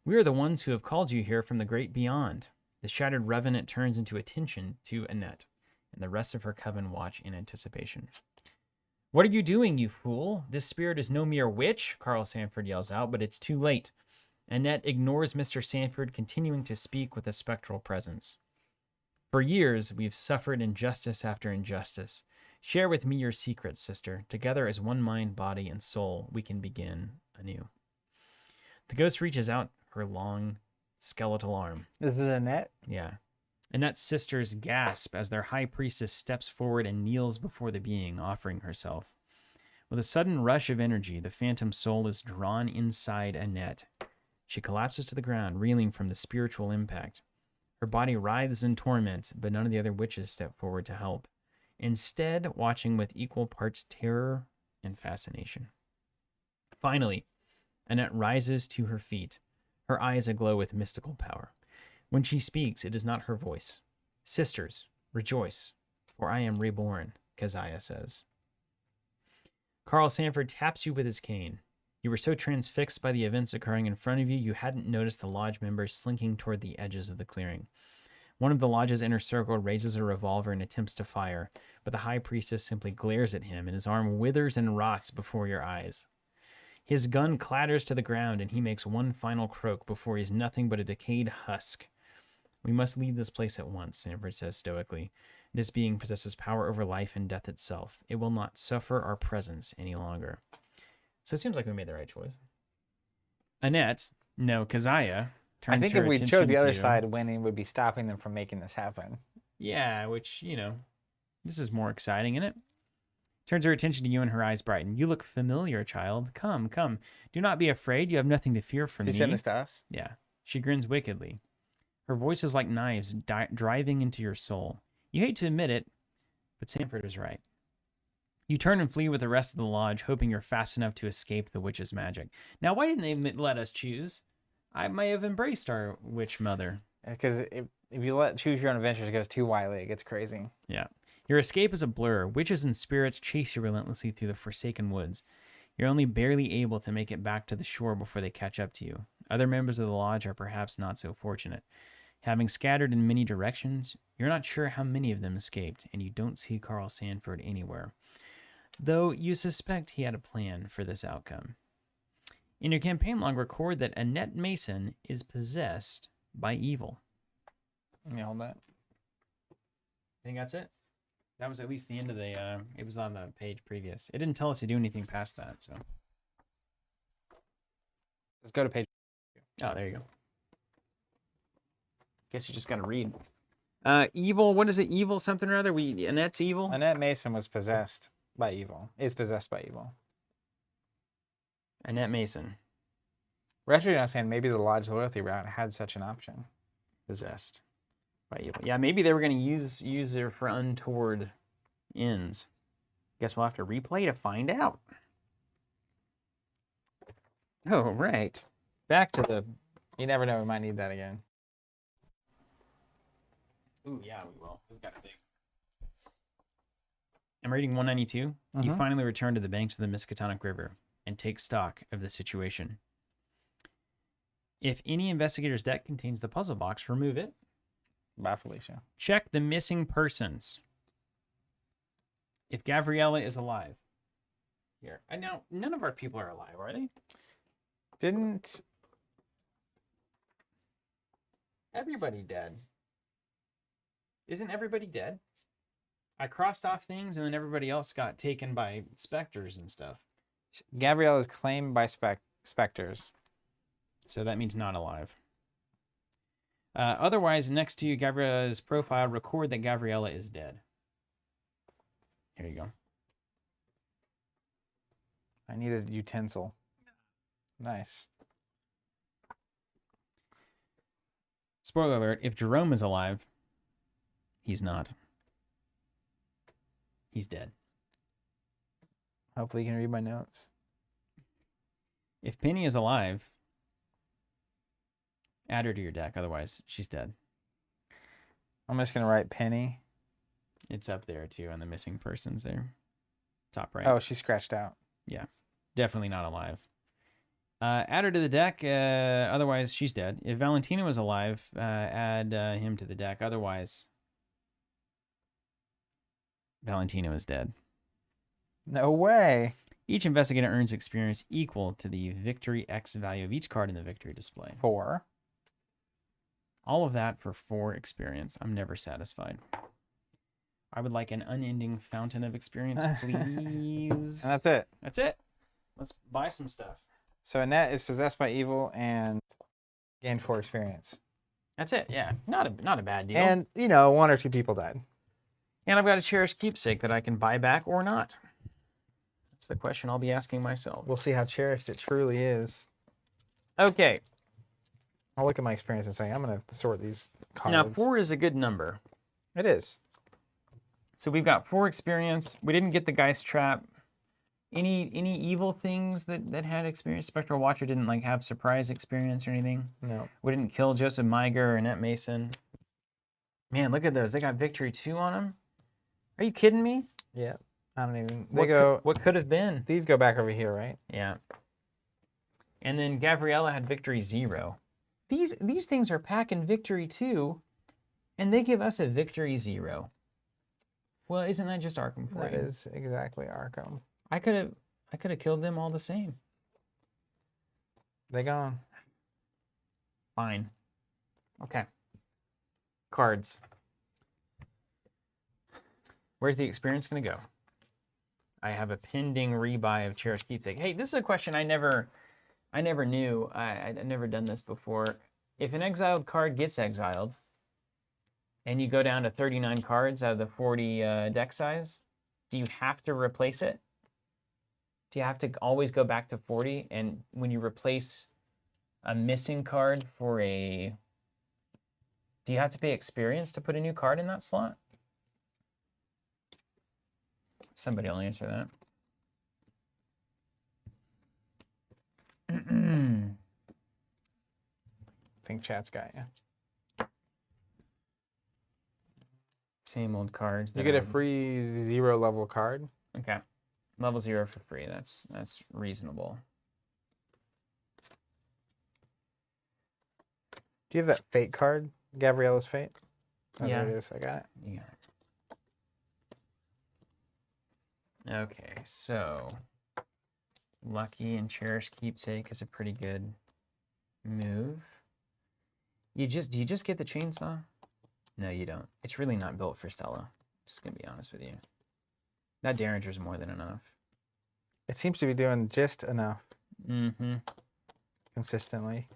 we are the ones who have called you here from the great beyond. The shattered revenant turns into attention to Annette, and the rest of her coven watch in anticipation. What are you doing, you fool? This spirit is no mere witch, Carl Sanford yells out, but it's too late. Annette ignores Mr. Sanford, continuing to speak with a spectral presence. For years, we've suffered injustice after injustice. Share with me your secrets, sister. Together as one mind, body, and soul, we can begin anew. The ghost reaches out her long, skeletal arm. This is Annette. Yeah. Annette's sisters gasp as their high priestess steps forward and kneels before the being, offering herself. With a sudden rush of energy, the phantom soul is drawn inside Annette. She collapses to the ground, reeling from the spiritual impact. Her body writhes in torment, but none of the other witches step forward to help, instead watching with equal parts terror and fascination. Finally, Annette rises to her feet, her eyes aglow with mystical power. When she speaks, it is not her voice. Sisters, rejoice, for I am reborn, Keziah says. Carl Sanford taps you with his cane. You were so transfixed by the events occurring in front of you, you hadn't noticed the lodge members slinking toward the edges of the clearing. One of the lodge's inner circle raises a revolver and attempts to fire, but the high priestess simply glares at him, and his arm withers and rots before your eyes. His gun clatters to the ground, and he makes one final croak before he is nothing but a decayed husk. We must leave this place at once, Sanford says stoically. This being possesses power over life and death itself. It will not suffer our presence any longer. So it seems like we made the right choice. Annette, no, Keziah, turns I think her if we attention chose the to other you. side, winning would be stopping them from making this happen. Yeah, which, this is more exciting, isn't it? Turns her attention to you and her eyes brighten. You look familiar, child. Come, come. Do not be afraid. You have nothing to fear from me. She sent this to us? Yeah. She grins wickedly. Her voice is like knives driving into your soul. You hate to admit it, but Sanford is right. You turn and flee with the rest of the lodge, hoping you're fast enough to escape the witch's magic. Now, why didn't they let us choose? I may have embraced our witch mother. Because if you choose your own adventures, it goes too wily. It gets crazy. Yeah. Your escape is a blur. Witches and spirits chase you relentlessly through the forsaken woods. You're only barely able to make it back to the shore before they catch up to you. Other members of the lodge are perhaps not so fortunate. Having scattered in many directions, you're not sure how many of them escaped, and you don't see Carl Sanford anywhere, though you suspect he had a plan for this outcome. In your campaign log, record that Annette Mason is possessed by evil. Let me hold that. I think that's it. That was at least the end of the, it was on the page previous. It didn't tell us to do anything past that, so. Let's go to page. Oh, there you go. Guess you just got to read. Evil, what is it? Evil something or other? Annette's evil? Annette Mason was possessed by evil. Is possessed by evil. Annette Mason. We're actually not saying maybe the lodge loyalty route had such an option. Possessed by evil. Yeah, maybe they were going to use her for untoward ends. Guess we'll have to replay to find out. Oh, right. Back to the... You never know, we might need that again. Ooh, yeah, we will. We've got a big... I'm reading 192. You Mhm. finally return to the banks of the Miskatonic River and take stock of the situation. If any investigator's deck contains the puzzle box, remove it. Bye, Felicia. Check the missing persons. If Gabriela is alive. Here. I know none of our people are alive, are they? Didn't... Everybody dead. Isn't everybody dead? I crossed off things and then everybody else got taken by specters and stuff. Gabrielle is claimed by specters. So that means not alive. Otherwise, next to Gabriela's profile, record that Gabriela is dead. Here you go. I need a utensil. Nice. Spoiler alert, if Jerome is alive, he's not. He's dead. Hopefully you can read my notes. If Penny is alive, add her to your deck. Otherwise, she's dead. I'm just going to write Penny. It's up there, too, on the missing persons there. Top right. Oh, she's scratched out. Yeah. Definitely not alive. Add her to the deck. Otherwise, she's dead. If Valentino is alive, add him to the deck. Otherwise, Valentino is dead. No way. Each investigator earns experience equal to the victory X value of each card in the victory display. 4. All of that for 4 experience. I'm never satisfied. I would like an unending fountain of experience, please. And that's it. That's it. Let's buy some stuff. So Annette is possessed by evil and gained 4 experience. That's it. Yeah, not a bad deal. And, 1 or 2 people died. And I've got a cherished keepsake that I can buy back or not. That's the question I'll be asking myself. We'll see how cherished it truly is. Okay. I'll look at my experience and say, I'm going to sort these cards. Now, 4 is a good number. It is. So we've got 4 experience. We didn't get the Geist Trap. Any evil things that had experience? Spectral Watcher didn't have surprise experience or anything? No. We didn't kill Joseph Miger or Annette Mason. Man, look at those. They got Victory 2 on them. Are you kidding me? Yeah. I don't even... What could have been? These go back over here, right? Yeah. And then Gabriela had Victory 0. These things are packing Victory 2, and they give us a Victory 0. Well, isn't that just Arkham for That you? is exactly Arkham. I could have killed them all the same. They gone. Fine. Okay. Cards. Where's the experience going to go? I have a pending rebuy of Cherished Keepsake. Hey, this is a question I never knew. I'd never done this before. If an exiled card gets exiled, and you go down to 39 cards out of the 40 deck size, do you have to replace it? Do you have to always go back to 40? And when you replace a missing card for a... Do you have to pay experience to put a new card in that slot? Somebody will answer that. I think chat's got you. Same old cards. You get a free 0 level card. Okay. Level 0 for free. That's reasonable. Do you have that fate card? Gabriela's fate? Oh, Yeah. there it is. I got it. Yeah. Okay, so Lucky and Cherished Keepsake is a pretty good move. Do you just get the chainsaw? No, you don't. It's really not built for Stella. Just gonna be honest with you. That Derringer's more than enough. It seems to be doing just enough Mm-hmm. consistently.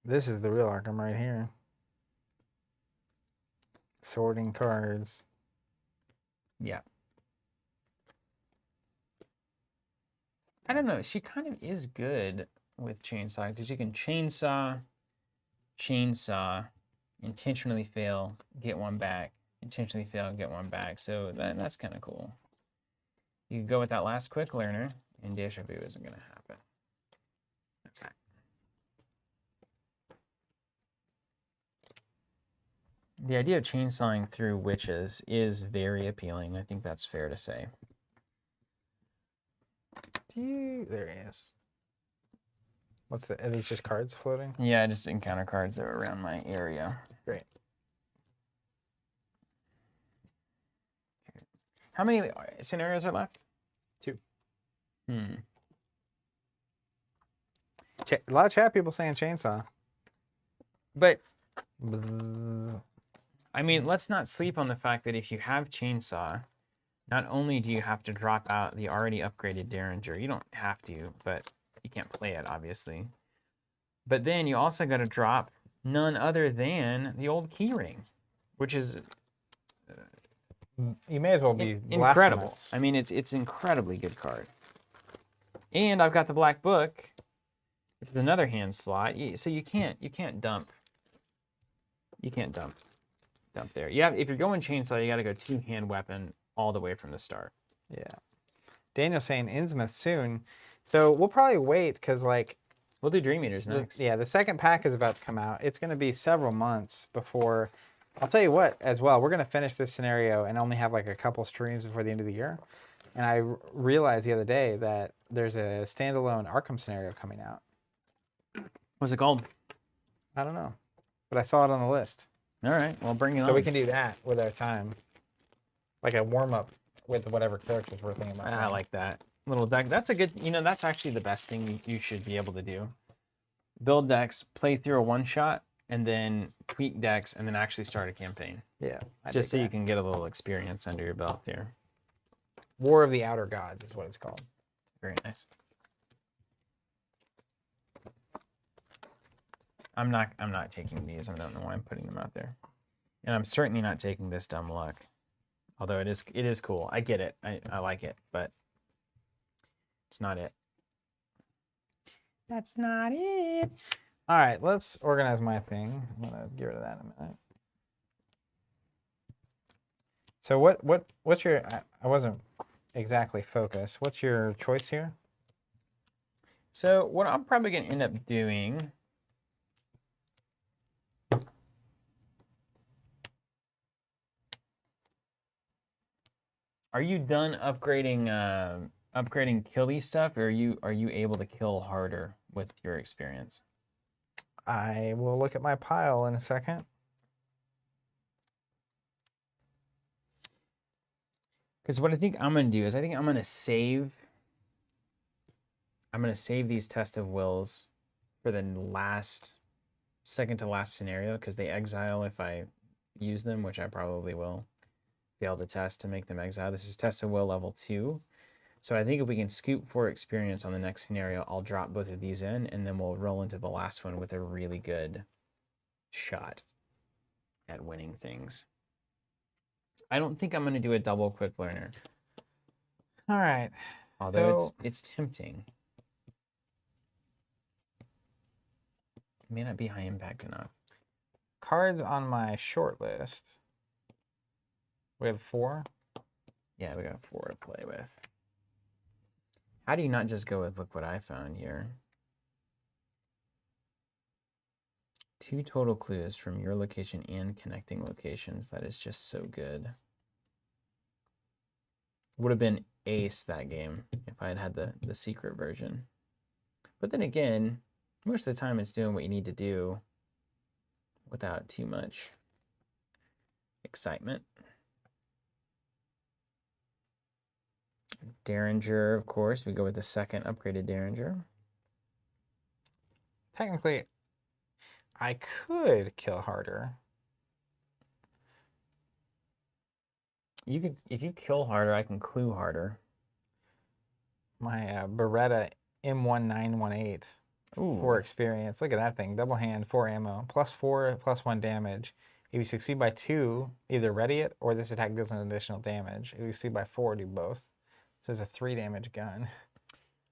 This is the real Arkham right here. Sorting cards. Yeah. I don't know. She kind of is good with chainsaw because you can chainsaw, intentionally fail, get one back, intentionally fail, get one back. So that's kind of cool. You can go with that last quick learner, and deja vu isn't going to happen. That's that. The idea of chainsawing through witches is very appealing. I think that's fair to say. There he is. What's the? Are these just cards floating? Yeah, just encounter cards that are around my area. Great. How many scenarios are left? 2. Hmm. A lot of chat people saying chainsaw. But Bzzz. I mean, let's not sleep on the fact that if you have chainsaw, not only do you have to drop out the already upgraded Derringer, you don't have to, but you can't play it, obviously. But then you also got to drop none other than the old keyring, which is You may as well be incredible. blasphemous. I mean, it's incredibly good card. And I've got the Black Book, which is another hand slot. So you can't dump. You can't dump there. If you're going chainsaw, you got to go 2-hand weapon all the way from the start. Yeah. Daniel's saying Innsmouth soon. So we'll probably wait because, like, We'll do Dream Eaters next. the second pack is about to come out. It's going to be several months before. I'll tell you what, as well, we're going to finish this scenario and only have like a couple streams before the end of the year. And I realized the other day that there's a standalone Arkham scenario coming out. What's it called? I don't know, but I saw it on the list. All right, well, bring it on. So we can do that with our time. Like a warm-up with whatever characters we're thinking about. I like that. Little deck. That's a good, that's actually the best thing you should be able to do. Build decks, play through a one-shot, and then tweak decks, and then actually start a campaign. Yeah. Just so you can get a little experience under your belt here. War of the Outer Gods is what it's called. Very nice. I'm not taking these. I don't know why I'm putting them out there. And I'm certainly not taking this dumb luck. Although it is cool. I get it. I like it, but it's not it. That's not it. All right, let's organize my thing. I'm gonna get rid of that in a minute. So what's your? I wasn't exactly focused. What's your choice here? So what I'm probably gonna end up doing. Are you done upgrading killy stuff, or are you able to kill harder with your experience? I will look at my pile in a second. Because what I think I'm gonna do is I'm gonna save these test of wills for the second to last scenario, because they exile if I use them, which I probably will. Fail the test to make them exile. This is test of will level 2. So I think if we can scoop for experience on the next scenario, I'll drop both of these in, and then we'll roll into the last one with a really good shot at winning things. I don't think I'm gonna do a double quick learner. All right. Although So it's tempting. It may not be high impact enough. cards on my short list. We have 4. Yeah, we got 4 to play with. How do you not just go with look what I found here? 2 total clues from your location and connecting locations. That is just so good. Would have been ace that game if I had had the secret version. But then again, most of the time it's doing what you need to do without too much excitement. Derringer, of course. We go with the second upgraded Derringer. Technically, I could kill harder. You could, if you kill harder, I can clue harder. My Beretta M1918. Ooh. 4 experience. Look at that thing. Double hand, 4 ammo. +4, +1 damage. If you succeed by 2, either ready it or this attack deals an additional damage. If you succeed by 4, do both. So it's a 3 damage gun.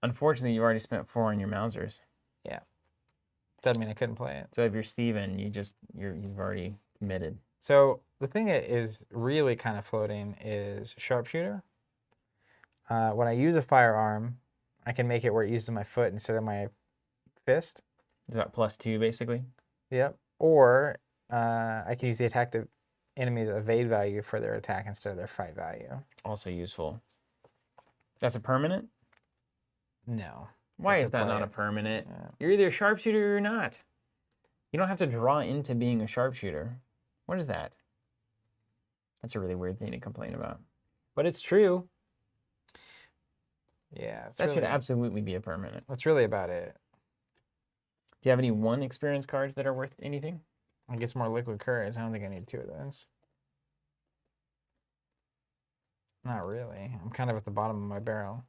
Unfortunately, you already spent 4 on your Mausers. Yeah. Doesn't mean I couldn't play it. So if you're Steven, you've already committed. So the thing that is really kind of floating is sharpshooter. When I use a firearm, I can make it where it uses my foot instead of my fist. Is that +2 basically? Yep. Or I can use the attack to enemy's evade value for their attack instead of their fight value. Also useful. That's a permanent? No. Why You is have to that play not a it. permanent? Yeah. You're either a sharpshooter or you're not. You don't have to draw into being a sharpshooter. What is that? That's a really weird thing to complain about. But it's true. Yeah. That should absolutely be a permanent. That's really about it. Do you have any 1 experience cards that are worth anything? I guess more liquid courage. I don't think I need 2 of those. Not really. I'm kind of at the bottom of my barrel.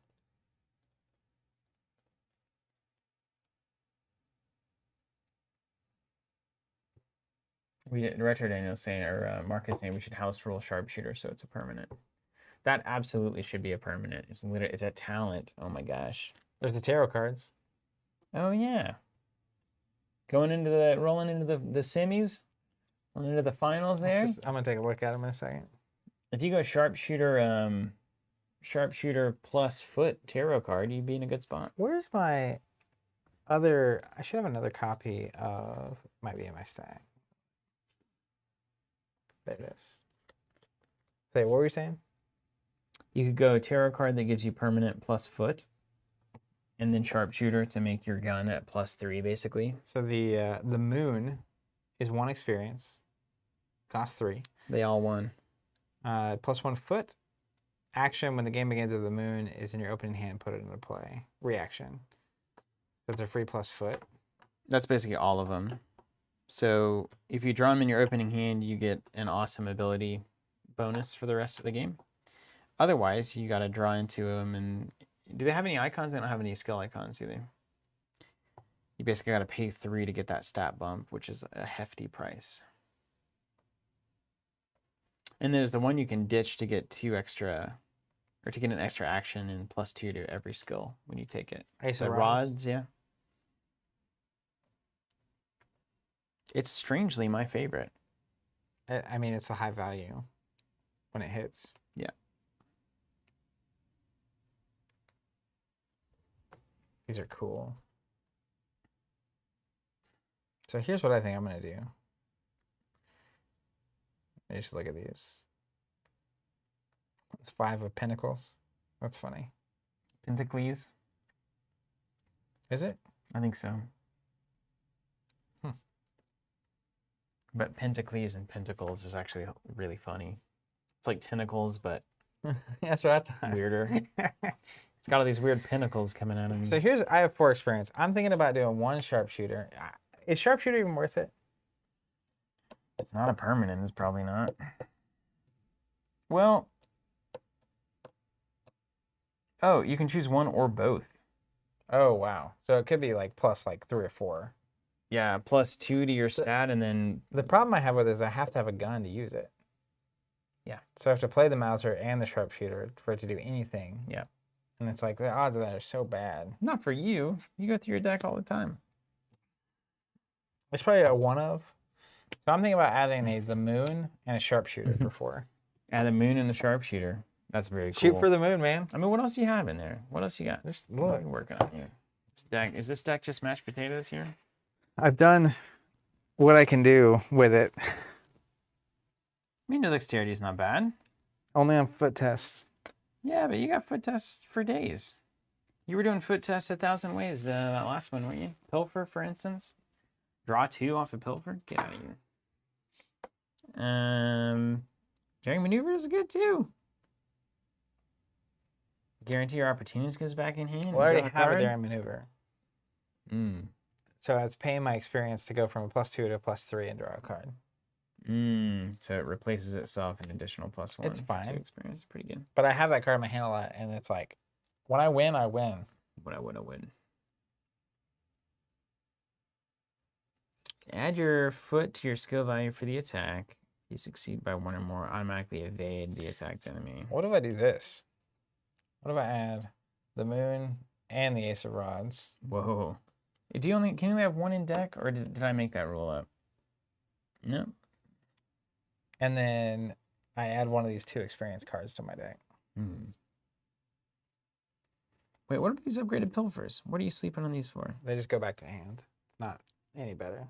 Retro Daniel's saying, or Mark is saying we should house rule sharpshooter, so it's a permanent. That absolutely should be a permanent. It's a talent. Oh my gosh. There's the tarot cards. Oh yeah. Rolling into the semis, rolling into the finals there. I'm gonna take a look at them in a second. If you go sharpshooter, sharpshooter plus foot tarot card, you'd be in a good spot. Where's my other? I should have another copy of. Might be in my stack. There it is. Say, what were you saying? You could go tarot card that gives you permanent plus foot, and then sharpshooter to make your gun at +3, basically. So the moon is 1 experience, cost 3. They all won. +1 foot. Action when the game begins with the moon is in your opening hand, put it into play. Reaction. That's a free +foot. That's basically all of them. So if you draw them in your opening hand, you get an awesome ability bonus for the rest of the game. Otherwise, you got to draw into them. And do they have any icons? They don't have any skill icons either. You basically got to pay 3 to get that stat bump, which is a hefty price. And there's the one you can ditch to get 2 extra, or to get an extra action and +2 to every skill when you take it. Ace The of rods, yeah. It's strangely my favorite. I mean, it's a high value when it hits. Yeah. These are cool. So here's what I think I'm going to do. I just look at these. It's 5 of Pentacles. That's funny. Pentacles? Is it? I think so. But Pentacles and Pentacles is actually really funny. It's like tentacles, but That's what I thought. weirder. It's got all these weird pinnacles coming out of me. So I have 4 experience. I'm thinking about doing 1 sharpshooter. Is sharpshooter even worth it? It's not a permanent, it's probably not. Well, oh, you can choose 1 or both. Oh, wow. So it could be like plus like 3 or 4. Yeah, +2 to your stat, and then The problem I have with it is I have to have a gun to use it. Yeah. So I have to play the Mauser and the sharpshooter for it to do anything. Yeah. And it's like the odds of that are so bad. Not for you. You go through your deck all the time. It's probably a one of. So I'm thinking about adding the moon and a sharpshooter for 4. Add the moon and the sharpshooter. That's very cool. Shoot for the moon, man. I mean, what else do you have in there? What else you got? Just What are look. you working on here? Is this deck just mashed potatoes here? I've done what I can do with it. I mean, the dexterity is not bad. Only on foot tests. Yeah, but you got foot tests for days. You were doing foot tests 1,000 ways that last one, weren't you? Pilfer, for instance. Draw 2 off of Pilfer. Get out of here. Daring Maneuver is good too. Guarantee your opportunist goes back in hand. Well, I already draw have a card. daring maneuver. So it's paying my experience to go from a +2 to a +3 and draw a card. So it replaces itself an additional +1. It's fine. To experience. Pretty good. But I have that card in my hand a lot, and it's like, when I win, I win. What I would. Add your foot to your skill value for the attack. You succeed by 1 or more, automatically evade the attacked enemy. What if I do this? What if I add the moon and the ace of rods? Whoa. Can you only have 1 in deck, or did I make that rule up? No. And then I add one of these 2 experience cards to my deck. Wait, what about these upgraded pilfers? What are you sleeping on these for? They just go back to hand. It's not any better.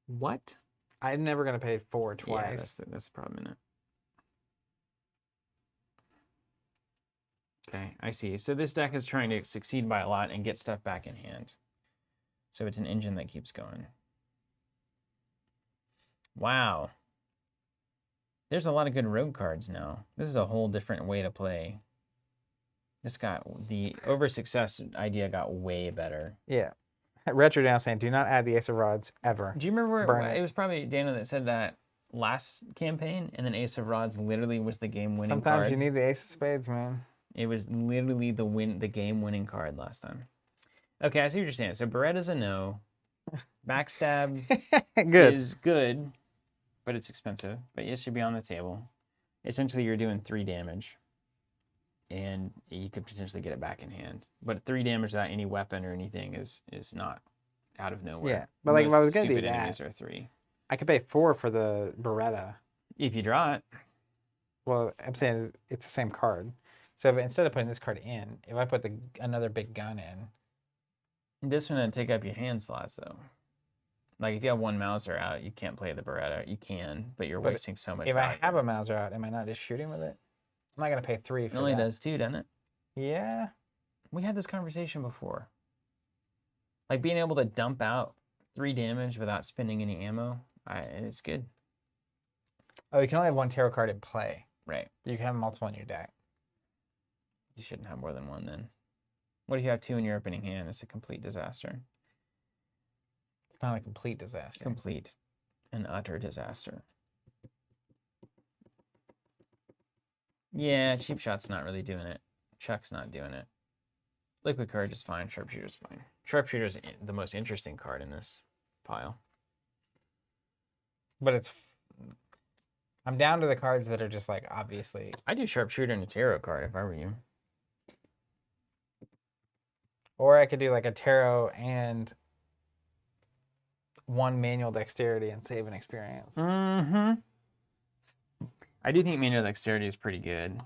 What? I'm never going to pay 4 twice. Yeah, that's the problem in it. Okay, I see. So this deck is trying to succeed by a lot and get stuff back in hand. So it's an engine that keeps going. Wow. There's a lot of good rogue cards now. This is a whole different way to play. The over success idea got way better. Yeah. Retro down saying, do not add the ace of rods ever. Do you remember Burn it. it was probably Dana that said that last campaign, and then Ace of Rods literally was the game-winning card. Sometimes you need the ace of spades, man. It was literally the game-winning card last time. Okay, I see what you're saying. So Beretta's a no. Backstab Good. is good, but it's expensive. But it should be on the table. Essentially, you're doing 3 damage, and you could potentially get it back in hand. But 3 damage without any weapon or anything is not out of nowhere. Yeah, but like if I was gonna do stupid enemies that, are 3. I could pay 4 for the Beretta. If you draw it. Well, I'm saying it's the same card. So if, instead of putting this card in, if I put another big gun in. This one would take up your hand slots, though. Like, if you have 1 Mauser out, you can't play the Beretta. You can, but you're wasting so much If value. I have a Mauser out, am I not just shooting with it? I'm not going to pay 3 for It only that. does 2, doesn't it? Yeah. We had this conversation before. Like, being able to dump out 3 damage without spending any ammo, it's good. Oh, you can only have 1 tarot card in play. Right. You can have multiple in your deck. You shouldn't have more than 1, then. What if you have 2 in your opening hand? It's a complete disaster. It's not a complete disaster. Complete and utter disaster. Yeah, cheap shot's not really doing it. Chuck's not doing it. Liquid Courage is fine. Sharpshooter's fine. Sharpshooter's the most interesting card in this pile. But I'm down to the cards that are just like, obviously. I do Sharpshooter and a tarot card if I were you. Or I could do like a tarot and 1 manual dexterity and save an experience. Mm-hmm. I do think manual dexterity is pretty good.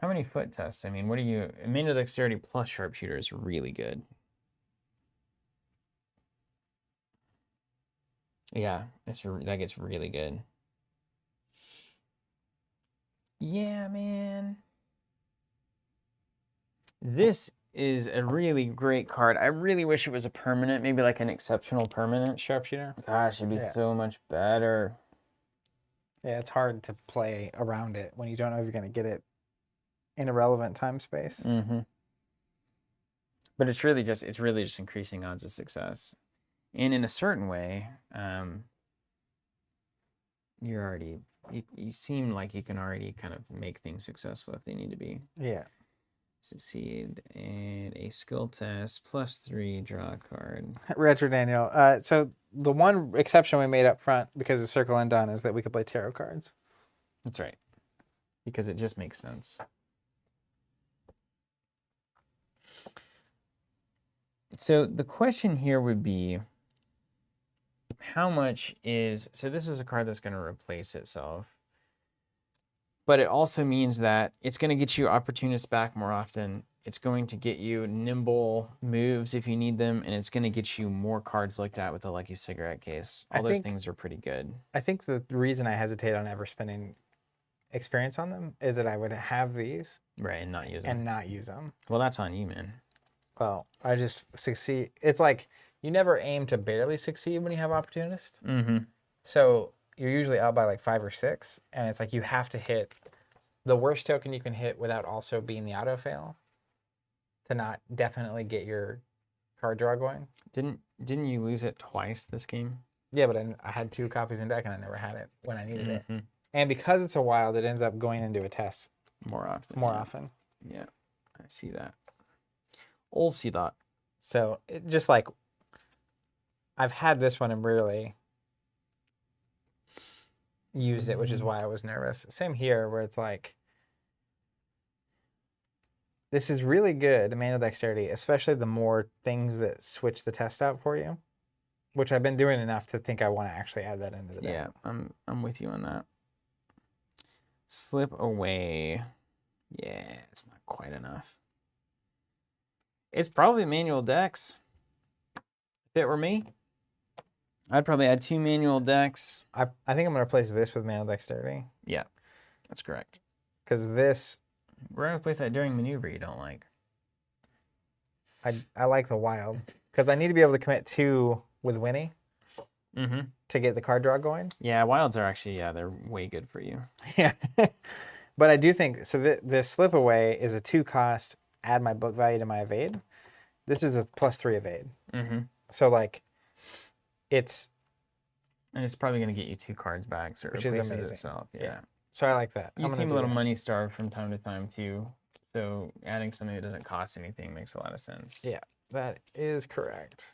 How many foot tests? I mean, what do you... Manual dexterity plus sharpshooter is really good. Yeah, that gets really good. Yeah, man. This is a really great card. I really wish it was a permanent, maybe like an exceptional permanent. Sharpshooter? Gosh, it'd be so much better. Yeah, it's hard to play around it when you don't know if you're going to get it in a relevant time space. Mm-hmm. But it's really just increasing odds of success. And in a certain way, you seem like you can already kind of make things successful if they need to be. Yeah. Succeed and a skill test +3, draw a card. Retro Daniel. So the one exception we made up front because of Circle Undone is that we could play tarot cards. That's right. Because it just makes sense. So the question here would be, how much is... So this is a card that's going to replace itself. But it also means that it's going to get you opportunists back more often. It's going to get you nimble moves if you need them. And it's going to get you more cards looked at with a lucky cigarette case. All those things are pretty good. I think the reason I hesitate on ever spending experience on them is that I would have these. Right, and not use them. And not use them. Well, that's on you, man. Well, I just succeed. It's like you never aim to barely succeed when you have opportunist. Mm-hmm. So you're usually out by like 5 or 6, and it's like you have to hit the worst token you can hit without also being the auto fail to not definitely get your card draw going. Didn't you lose it twice this game? Yeah, but I had 2 copies in deck, and I never had it when I needed it. Mm-hmm. And because it's a wild, it ends up going into a test More often. more often. Yeah, I see that. I'll see that. So it just like I've had this one and rarely used it, which is why I was nervous. Same here, where it's like this is really good, manual dexterity, especially the more things that switch the test out for you, which I've been doing enough to think I want to actually add that into the deck. Yeah, I'm with you on that. Slip away. Yeah, it's not quite enough. It's probably manual decks. If it were me, I'd probably add 2 manual decks. I think I'm going to replace this with manual dexterity. Yeah, that's correct. Because this... We're going to replace that during maneuver you don't like. I like the wild. Because I need to be able to commit 2 with Winnie to get the card draw going. Yeah, wilds are actually, they're way good for you. Yeah. But I do think... So this slip away is a 2 cost, add my book value to my evade. This is a +3 evade. So like... It's and it's probably going to get you 2 cards back, so it replaces itself. Yeah. So I like that. You seem a little money starved from time to time too, so adding something that doesn't cost anything makes a lot of sense. Yeah, that is correct.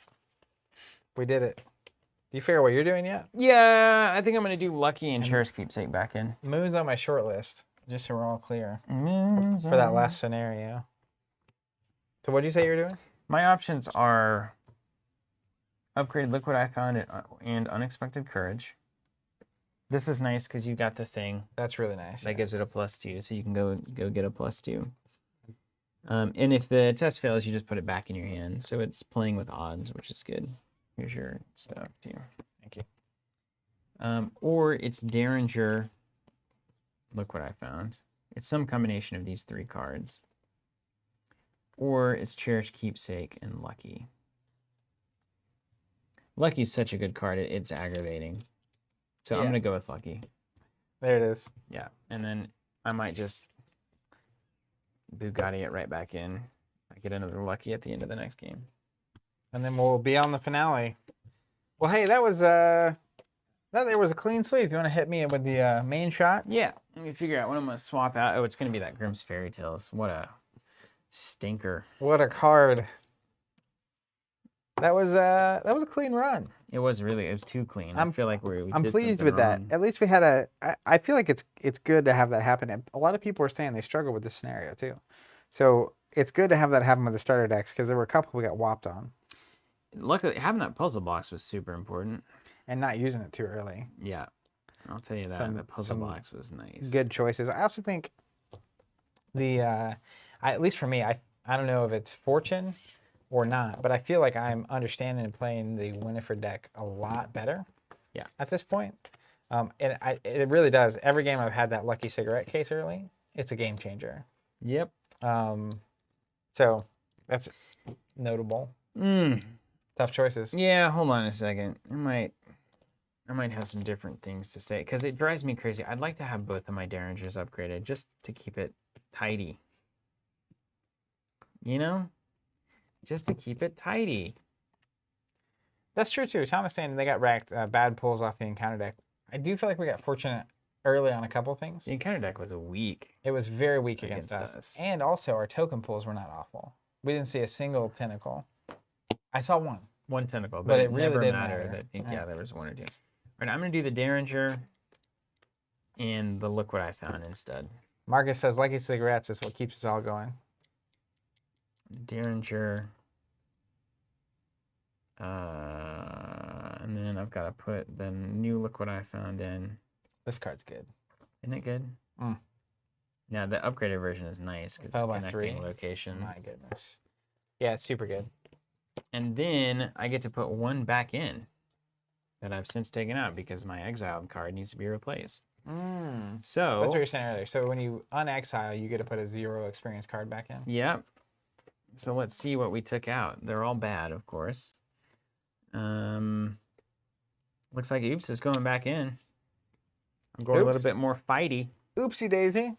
We did it. Do you figure out what you're doing yet? Yeah, I think I'm going to do Lucky and Chair's Keepsake back in. Moon's on my short list, just so we're all clear for that last scenario. So what did you say you were doing? My options are upgrade Liquid I Found and Unexpected Courage. This is nice because you got the thing. That's really nice. That gives it a +2, so you can go get a +2. And if the test fails, you just put it back in your hand. So it's playing with odds, which is good. Here's your stuff too. Thank you. Or it's Derringer. Look what I found. It's some combination of these 3 cards. Or it's Cherished Keepsake and Lucky. Lucky's such a good card. It's aggravating. So I'm going to go with Lucky. There it is. Yeah. And then I might just Bugatti it right back in. I get another Lucky at the end of the next game. And then we'll be on the finale. Well, hey, that was that there was a clean sweep. You want to hit me with the main shot? Yeah. Let me figure out what I'm going to swap out. Oh, it's going to be that Grimm's Fairy Tales. What a stinker. What a card. That was a clean run. It was too clean. I feel like we I'm did pleased something with that. wrong. At least we had I feel like it's good to have that happen. And a lot of people are saying they struggle with this scenario too. So it's good to have that happen with the starter decks because there were a couple we got whopped on. Luckily, having that puzzle box was super important. And not using it too early. Yeah. I'll tell you that. The puzzle box was nice. Good choices. I also think at least for me, I don't know if it's fortune or not, but I feel like I'm understanding and playing the Winifred deck a lot better. Yeah. At this point. And it really does. Every game I've had that lucky cigarette case early, it's a game changer. Yep. So that's notable. Tough choices. Yeah, hold on a second. I might have some different things to say because it drives me crazy. I'd like to have both of my Derringers upgraded just to keep it tidy. You know? Just to keep it tidy. That's true too. Thomas saying they got wrecked. Bad pulls off the encounter deck. I do feel like we got fortunate early on a couple things. The encounter deck was weak. It was very weak against us. And also our token pulls were not awful. We didn't see a single tentacle. I saw one. One tentacle, But it really never didn't mattered. matter. I think, Yeah. yeah, there was one or two. All right, I'm going to do the Derringer and the Look What I Found instead. Marcus says Lucky Cigarettes is what keeps us all going. Derringer. And then I've got to put the new Look What I Found in. This card's good. Isn't it good? Mm. Yeah, the upgraded version is nice because it's Fell by connecting 3. locations. My goodness. Yeah, it's super good. And then I get to put one back in that I've since taken out because my exiled card needs to be replaced. So that's what you were saying earlier. So when you unexile, you get to put a 0 experience card back in. Yep. So let's see what we took out. They're all bad, of course. Looks like Oops is going back in. I'm going a little bit more fighty. Oopsie daisy.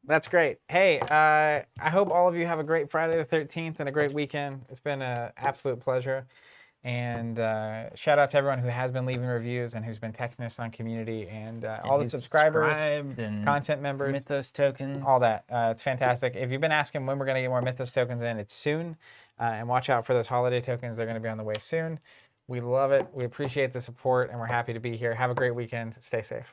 That's great. Hey, I hope all of you have a great Friday the 13th and a great weekend. It's been an absolute pleasure. And shout out to everyone who has been leaving reviews and who's been texting us on community and all the subscribers, and content members, Mythos tokens, all that. It's fantastic. If you've been asking when we're going to get more Mythos tokens in, it's soon. And watch out for those holiday tokens. They're going to be on the way soon. We love it. We appreciate the support and we're happy to be here. Have a great weekend. Stay safe.